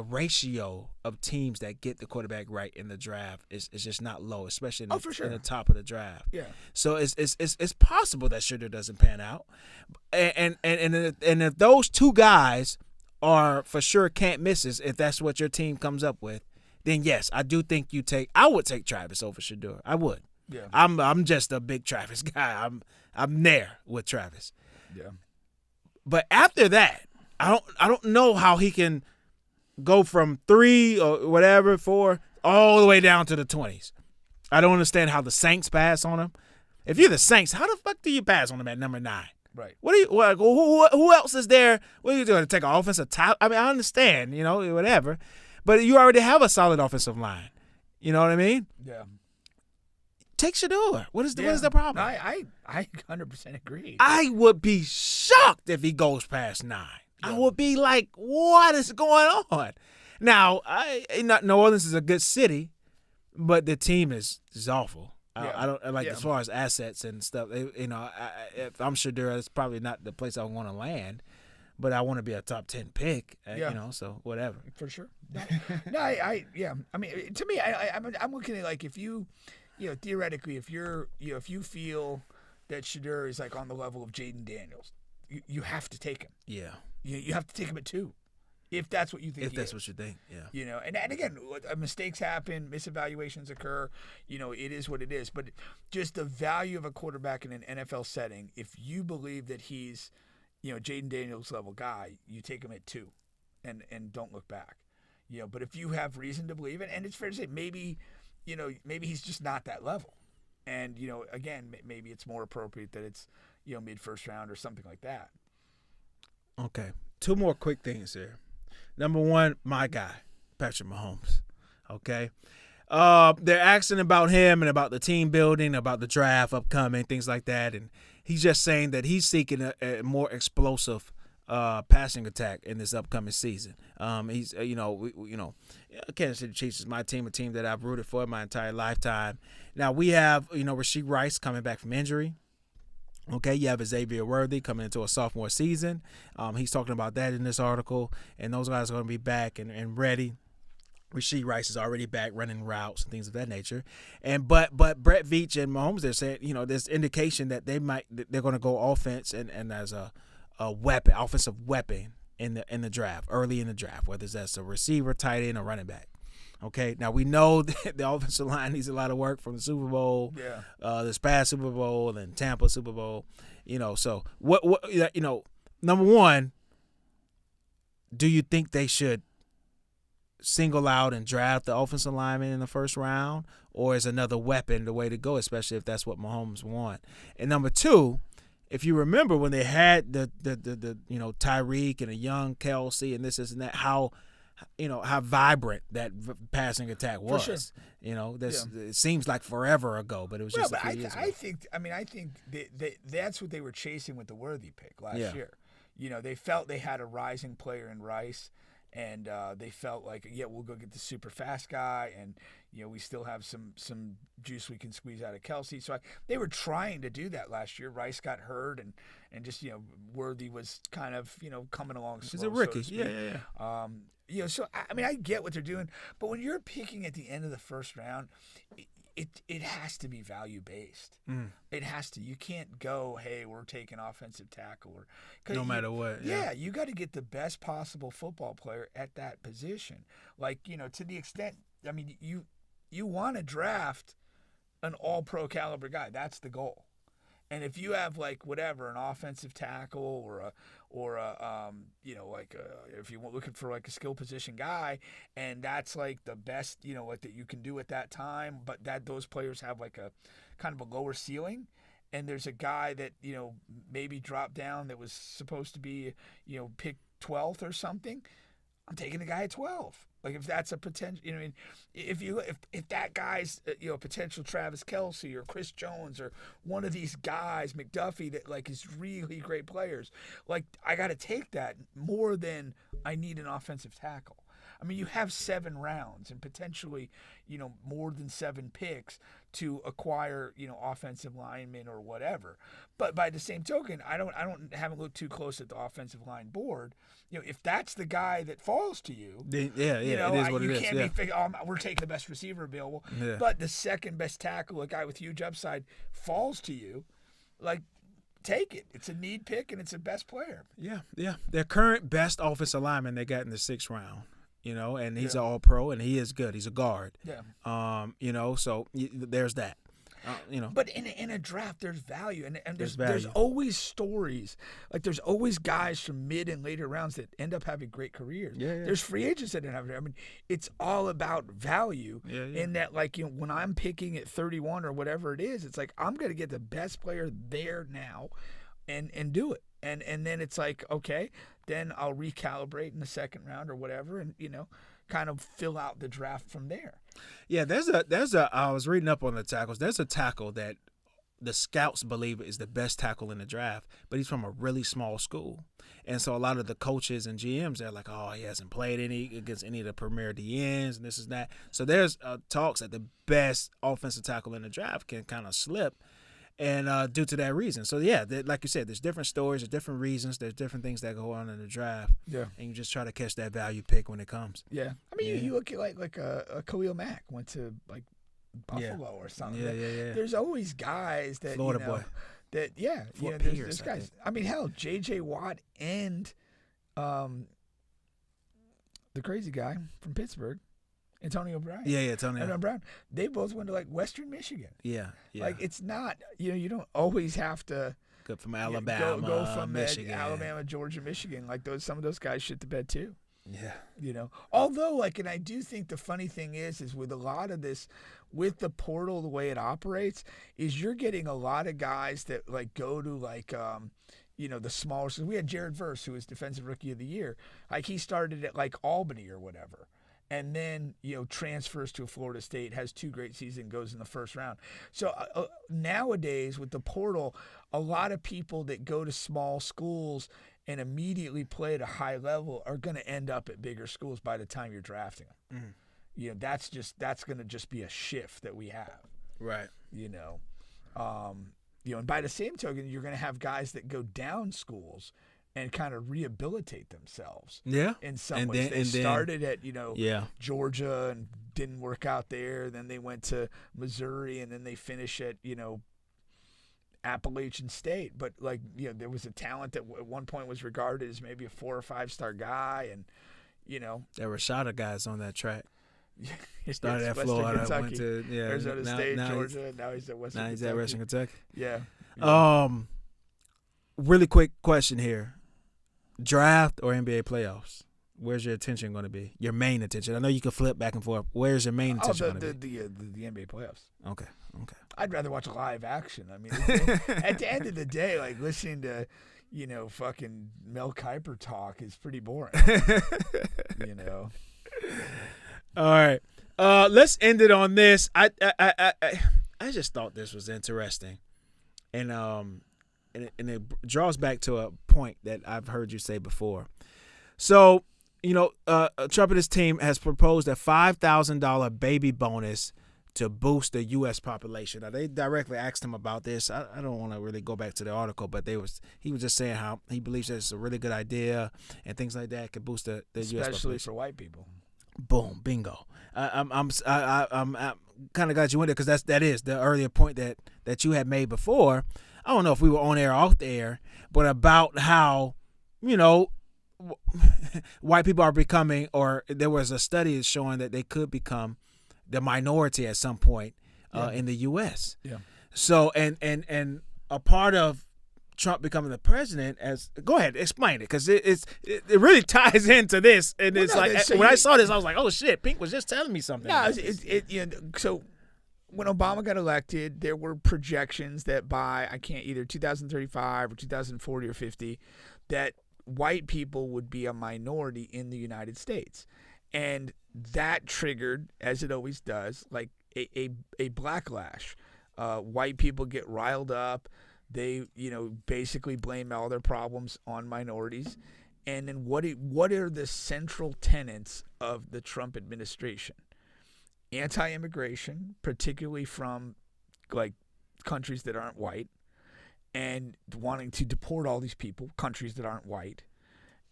[SPEAKER 4] ratio of teams that get the quarterback right in the draft is just not low, especially in the top of the draft.
[SPEAKER 5] Yeah.
[SPEAKER 4] So it's possible that Shedeur doesn't pan out, and if those two guys are for sure can't misses, if that's what your team comes up with, then yes, I do think I would take Travis over Shedeur. I would.
[SPEAKER 5] Yeah.
[SPEAKER 4] I'm just a big Travis guy. I'm there with Travis.
[SPEAKER 5] Yeah.
[SPEAKER 4] But after that, I don't know how he can go from 3 or whatever, 4, all the way down to the 20s. I don't understand how the Saints pass on him. If you're the Saints, how the fuck do you pass on him at number 9?
[SPEAKER 5] Right.
[SPEAKER 4] What are you like? Who else is there? What are you doing? Take an offensive top? I mean, I understand, whatever, but you already have a solid offensive line. You know what I mean?
[SPEAKER 5] Yeah.
[SPEAKER 4] Take Shedeur. What is the problem?
[SPEAKER 5] I 100% agree.
[SPEAKER 4] I would be shocked if he goes past 9. Yeah. I would be like, what is going on? Now, New Orleans is a good city, but the team is awful.
[SPEAKER 5] Yeah.
[SPEAKER 4] I don't like as far as assets and stuff. If I'm Shedeur, it's probably not the place I want to land, but I want to be a top 10 pick. So whatever.
[SPEAKER 5] For sure. I mean, to me, I'm looking at like if you, theoretically, if you feel that Shedeur is like on the level of Jaden Daniels, you have to take him. Yeah. You have to take him at 2. If that's what you think.
[SPEAKER 4] If that's what you think, yeah.
[SPEAKER 5] And again, mistakes happen, misevaluations occur. It is what it is. But just the value of a quarterback in an NFL setting, if you believe that he's, Jaden Daniels level guy, you take him at 2, and don't look back. But if you have reason to believe it, and it's fair to say maybe he's just not that level, and again maybe it's more appropriate that it's mid first round or something like that.
[SPEAKER 4] Okay, 2 more quick things here. Number 1, my guy, Patrick Mahomes. Okay. They're asking about him and about the team building, about the draft upcoming, things like that. And he's just saying that he's seeking a more explosive passing attack in this upcoming season. He's, Kansas City Chiefs is my team, a team that I've rooted for my entire lifetime. Now, we have, Rashee Rice coming back from injury. Okay, you have Xavier Worthy coming into a sophomore season. He's talking about that in this article, and those guys are going to be back and ready. Rashee Rice is already back running routes and things of that nature. But Brett Veach and Mahomes, they're saying, there's indication that they're going to go offense and as a offensive weapon in the draft, early in the draft, whether that's a receiver, tight end, or running back. Okay, now we know that the offensive line needs a lot of work from the Super Bowl, this past Super Bowl, and Tampa Super Bowl. So what number 1, do you think they should single out and draft the offensive lineman in the first round, or is another weapon the way to go, especially if that's what Mahomes want? And number 2, if you remember when they had the Tyreek and a young Kelsey and this and that, how vibrant that passing attack was. For sure. It seems like forever ago, but it was just a few years ago.
[SPEAKER 5] I think that's what they were chasing with the Worthy pick last year. They felt they had a rising player in Rice, and they felt like, we'll go get the super fast guy, and we still have some juice we can squeeze out of Kelsey. So they were trying to do that last year. Rice got hurt, and just Worthy was kind of coming along slow.
[SPEAKER 4] He's a rookie.
[SPEAKER 5] So to speak. So I get what they're doing, but when you're picking at the end of the first round, it has to be value based. It has to. You can't go, hey, we're taking offensive tackle,
[SPEAKER 4] no matter what.
[SPEAKER 5] Yeah, you got to get the best possible football player at that position. Like to the extent, you want to draft an all-pro caliber guy. That's the goal. And if you have an offensive tackle if you're looking for a skill position guy, and that's the best that you can do at that time, but that those players have a kind of a lower ceiling, and there's a guy that maybe dropped down that was supposed to be picked 12th or something, I'm taking the guy at 12. If that's a potential, if that guy's potential Travis Kelce or Chris Jones or one of these guys, McDuffie, that is really great players, I got to take that more than I need an offensive tackle. You have 7 rounds and potentially, more than 7 picks to acquire, offensive linemen or whatever. But by the same token, I haven't looked too close at the offensive line board. If that's the guy that falls to you,
[SPEAKER 4] it is what it is.
[SPEAKER 5] You can't be we're taking the best receiver available, but the second best tackle, a guy with huge upside, falls to you, take it. It's a need pick and it's a best player.
[SPEAKER 4] Yeah. Their current best offensive lineman they got in the 6th round. And he's an all-pro, and he is good. He's a guard. Yeah. So there's that.
[SPEAKER 5] But in a draft, there's value, and
[SPEAKER 4] there's
[SPEAKER 5] always stories. There's always guys from mid and later rounds that end up having great careers. Yeah. There's free agents that didn't have it. It's all about value. In that, when I'm picking at 31 or whatever it is, it's I'm going to get the best player there now. and do it. And then it's like, okay, then I'll recalibrate in the second round or whatever, and kind of fill out the draft from there.
[SPEAKER 4] Yeah, there's a I was reading up on the tackles. There's a tackle that the scouts believe is the best tackle in the draft, but he's from a really small school. And so a lot of the coaches and GMs, they're like, oh, he hasn't played against any of the premier DNs and this is that. So there's talks that the best offensive tackle in the draft can kind of slip, and due to that reason. So, yeah, like you said, there's different stories, there's different reasons, there's different things that go on in the draft.
[SPEAKER 5] Yeah.
[SPEAKER 4] And you just try to catch that value pick when it comes.
[SPEAKER 5] Yeah. I mean, you look at like a Khalil Mack went to like Buffalo or something.
[SPEAKER 4] Yeah.
[SPEAKER 5] There's always guys that
[SPEAKER 4] Florida boy.
[SPEAKER 5] That there's guys. I mean, hell, J.J. Watt and the crazy guy from Pittsburgh, Antonio Brown.
[SPEAKER 4] Yeah, Antonio
[SPEAKER 5] Brown. They both went to like Western Michigan.
[SPEAKER 4] Yeah.
[SPEAKER 5] Like it's not you don't always have to
[SPEAKER 4] go from Alabama,
[SPEAKER 5] go from
[SPEAKER 4] Michigan,
[SPEAKER 5] Alabama, Georgia, Michigan. Like some of those guys shit the bed too.
[SPEAKER 4] Yeah.
[SPEAKER 5] Although, and I do think the funny thing is with a lot of this, with the portal, the way it operates, is you're getting a lot of guys that go to the smaller. So we had Jared Verse, who was Defensive Rookie of the Year. Like he started at Albany or whatever, and then transfers to Florida State, has 2 great seasons, goes in the first round. So nowadays with the portal, a lot of people that go to small schools and immediately play at a high level are going to end up at bigger schools by the time you're drafting them. That's going to just be a shift that we have.
[SPEAKER 4] Right.
[SPEAKER 5] And by the same token, you're going to have guys that go down schools and kind of rehabilitate themselves.
[SPEAKER 4] Yeah.
[SPEAKER 5] In some ways. They started at, Georgia and didn't work out there. Then they went to Missouri, and then they finish at, Appalachian State. But there was a talent that at one point was regarded as maybe a 4 or 5 star guy, and
[SPEAKER 4] there were Rashada guys on that track. Started at
[SPEAKER 5] Western
[SPEAKER 4] Florida,
[SPEAKER 5] Kentucky,
[SPEAKER 4] went to
[SPEAKER 5] Arizona State, Georgia. Now he's at Western.
[SPEAKER 4] Now he's at Western Kentucky.
[SPEAKER 5] Yeah.
[SPEAKER 4] Really quick question here: draft or NBA playoffs? Where's your attention going to be? Your main attention. I know you can flip back and forth. Where's your main attention going to be?
[SPEAKER 5] The NBA playoffs.
[SPEAKER 4] Okay.
[SPEAKER 5] I'd rather watch live action. I mean, at the end of the day, listening to, fucking Mel Kiper talk is pretty boring.
[SPEAKER 4] All right. Let's end it on this. I just thought this was interesting, and it draws back to a point that I've heard you say before. So, Trump and his team has proposed a $5,000 baby bonus to boost the U.S. population. Now, they directly asked him about this. I don't want to really go back to the article, but he was just saying how he believes that it's a really good idea and things like that could boost the U.S. population.
[SPEAKER 5] Especially for white people.
[SPEAKER 4] Boom, bingo. I'm kind of glad you went there, because that is the earlier point that you had made before. I don't know if we were on air or off the air, but about how white people are becoming, or there was a study showing that they could become the minority at some point in the U.S.
[SPEAKER 5] Yeah. So
[SPEAKER 4] and a part of Trump becoming the president, go ahead, explain it, because it really ties into this, and when I saw this, I was like, oh shit, Pink was just telling me something.
[SPEAKER 5] No, so when Obama got elected, there were projections that by either 2035 or 2040 or 50, that white people would be a minority in the United States. And that triggered, as it always does, a backlash. White people get riled up. They, basically blame all their problems on minorities. And then what are the central tenets of the Trump administration? Anti-immigration, particularly from countries that aren't white, and wanting to deport all these people, countries that aren't white.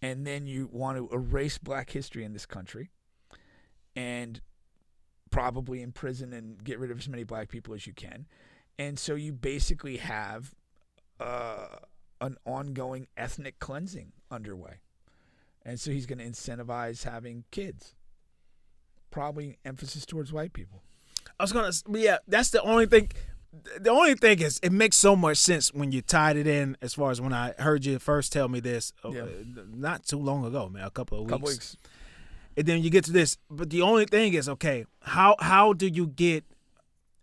[SPEAKER 5] And then you want to erase black history in this country and probably imprison and get rid of as many black people as you can. And so you basically have an ongoing ethnic cleansing underway. And so he's going to incentivize having kids. Probably emphasis towards white people.
[SPEAKER 4] I was going to, yeah, that's the only thing. The only thing is, it makes so much sense when you tied it in, as far as when I heard you first tell me this, not too long ago, man, a couple of weeks. And then you get to this. But the only thing is, okay, how do you get,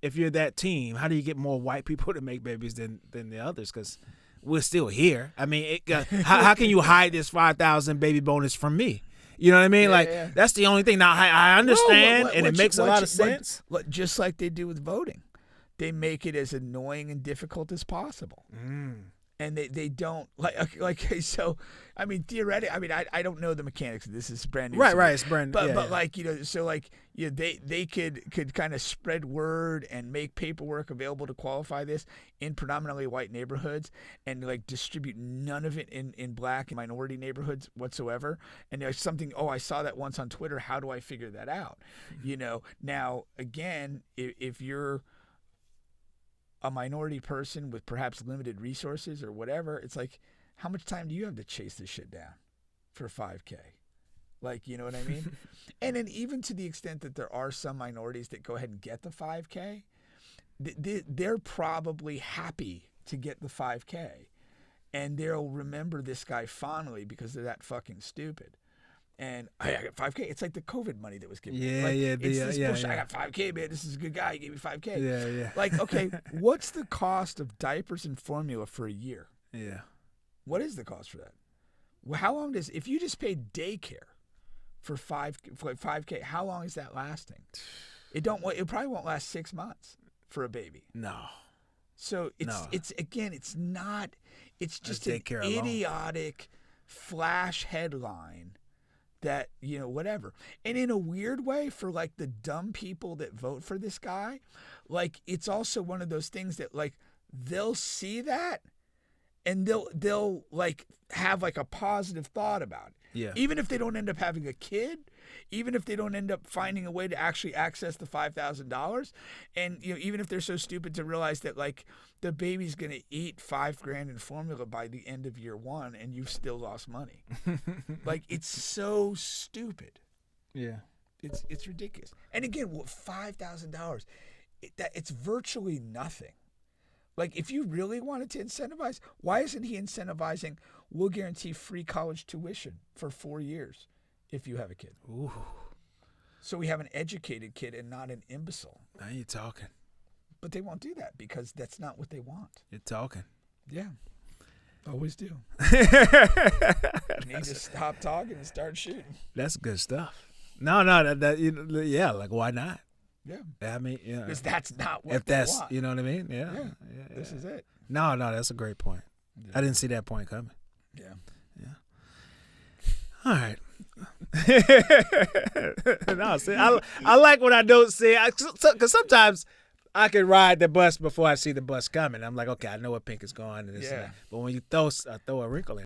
[SPEAKER 4] if you're that team, how do you get more white people to make babies than the others? Because we're still here. I mean, how can you hide this 5,000 baby bonus from me? You know what I mean? That's the only thing. Now, I understand, and it makes a lot of sense.
[SPEAKER 5] Just like they do with voting. They make it as annoying and difficult as possible. And they don't so. I mean, theoretically, I don't know the mechanics of this. Is brand new.
[SPEAKER 4] Right. It's brand new.
[SPEAKER 5] But they could kind of spread word and make paperwork available to qualify this in predominantly white neighborhoods and like distribute none of it in black and minority neighborhoods whatsoever. And there's something. Oh, I saw that once on Twitter. How do I figure that out? Now again, if you're a minority person with perhaps limited resources or whatever, it's like, how much time do you have to chase this shit down for 5K? Like, you know what I mean? And then even to the extent that there are some minorities that go ahead and get the 5K, they're probably happy to get the 5K. And they'll remember this guy fondly because they're that fucking stupid. And I got 5K. It's like the COVID money that was given. Bullshit. I got 5K, man. This is a good guy. He gave me 5K.
[SPEAKER 4] Yeah.
[SPEAKER 5] Like, okay, what's the cost of diapers and formula for a year?
[SPEAKER 4] Yeah.
[SPEAKER 5] What is the cost for that? Well, how long if you just pay daycare for 5K, how long is that lasting? It probably won't last 6 months for a baby.
[SPEAKER 4] No.
[SPEAKER 5] So it's just an idiotic flash headline. That, whatever. And in a weird way, for like the dumb people that vote for this guy, like it's also one of those things that like they'll see that and they'll like have like a positive thought about it.
[SPEAKER 4] Yeah.
[SPEAKER 5] Even if they don't end up having a kid, even if they don't end up finding a way to actually access the $5,000, and even if they're so stupid to realize that like the baby's gonna eat $5,000 in formula by the end of year 1, and you've still lost money. Like it's so stupid.
[SPEAKER 4] Yeah.
[SPEAKER 5] It's ridiculous. And again, $5,000, it's virtually nothing. Like if you really wanted to incentivize, why isn't he incentivizing? We'll guarantee free college tuition for 4 years if you have a kid.
[SPEAKER 4] Ooh.
[SPEAKER 5] So we have an educated kid and not an imbecile.
[SPEAKER 4] Now you're talking.
[SPEAKER 5] But they won't do that because that's not what they want.
[SPEAKER 4] You're talking.
[SPEAKER 5] Yeah. Always do. You need to stop talking and start shooting.
[SPEAKER 4] That's good stuff. No, like why not?
[SPEAKER 5] Yeah.
[SPEAKER 4] I mean,
[SPEAKER 5] because that's not what
[SPEAKER 4] if
[SPEAKER 5] they
[SPEAKER 4] that's,
[SPEAKER 5] want.
[SPEAKER 4] You know what I mean? Yeah.
[SPEAKER 5] This is it.
[SPEAKER 4] No, that's a great point. Yeah. I didn't see that point coming.
[SPEAKER 5] Yeah.
[SPEAKER 4] All right. No, see, I like what I don't see, because sometimes I can ride the bus before I see the bus coming. I'm like, okay, I know where Pink is going, and this and that. But when you throw a wrinkle in.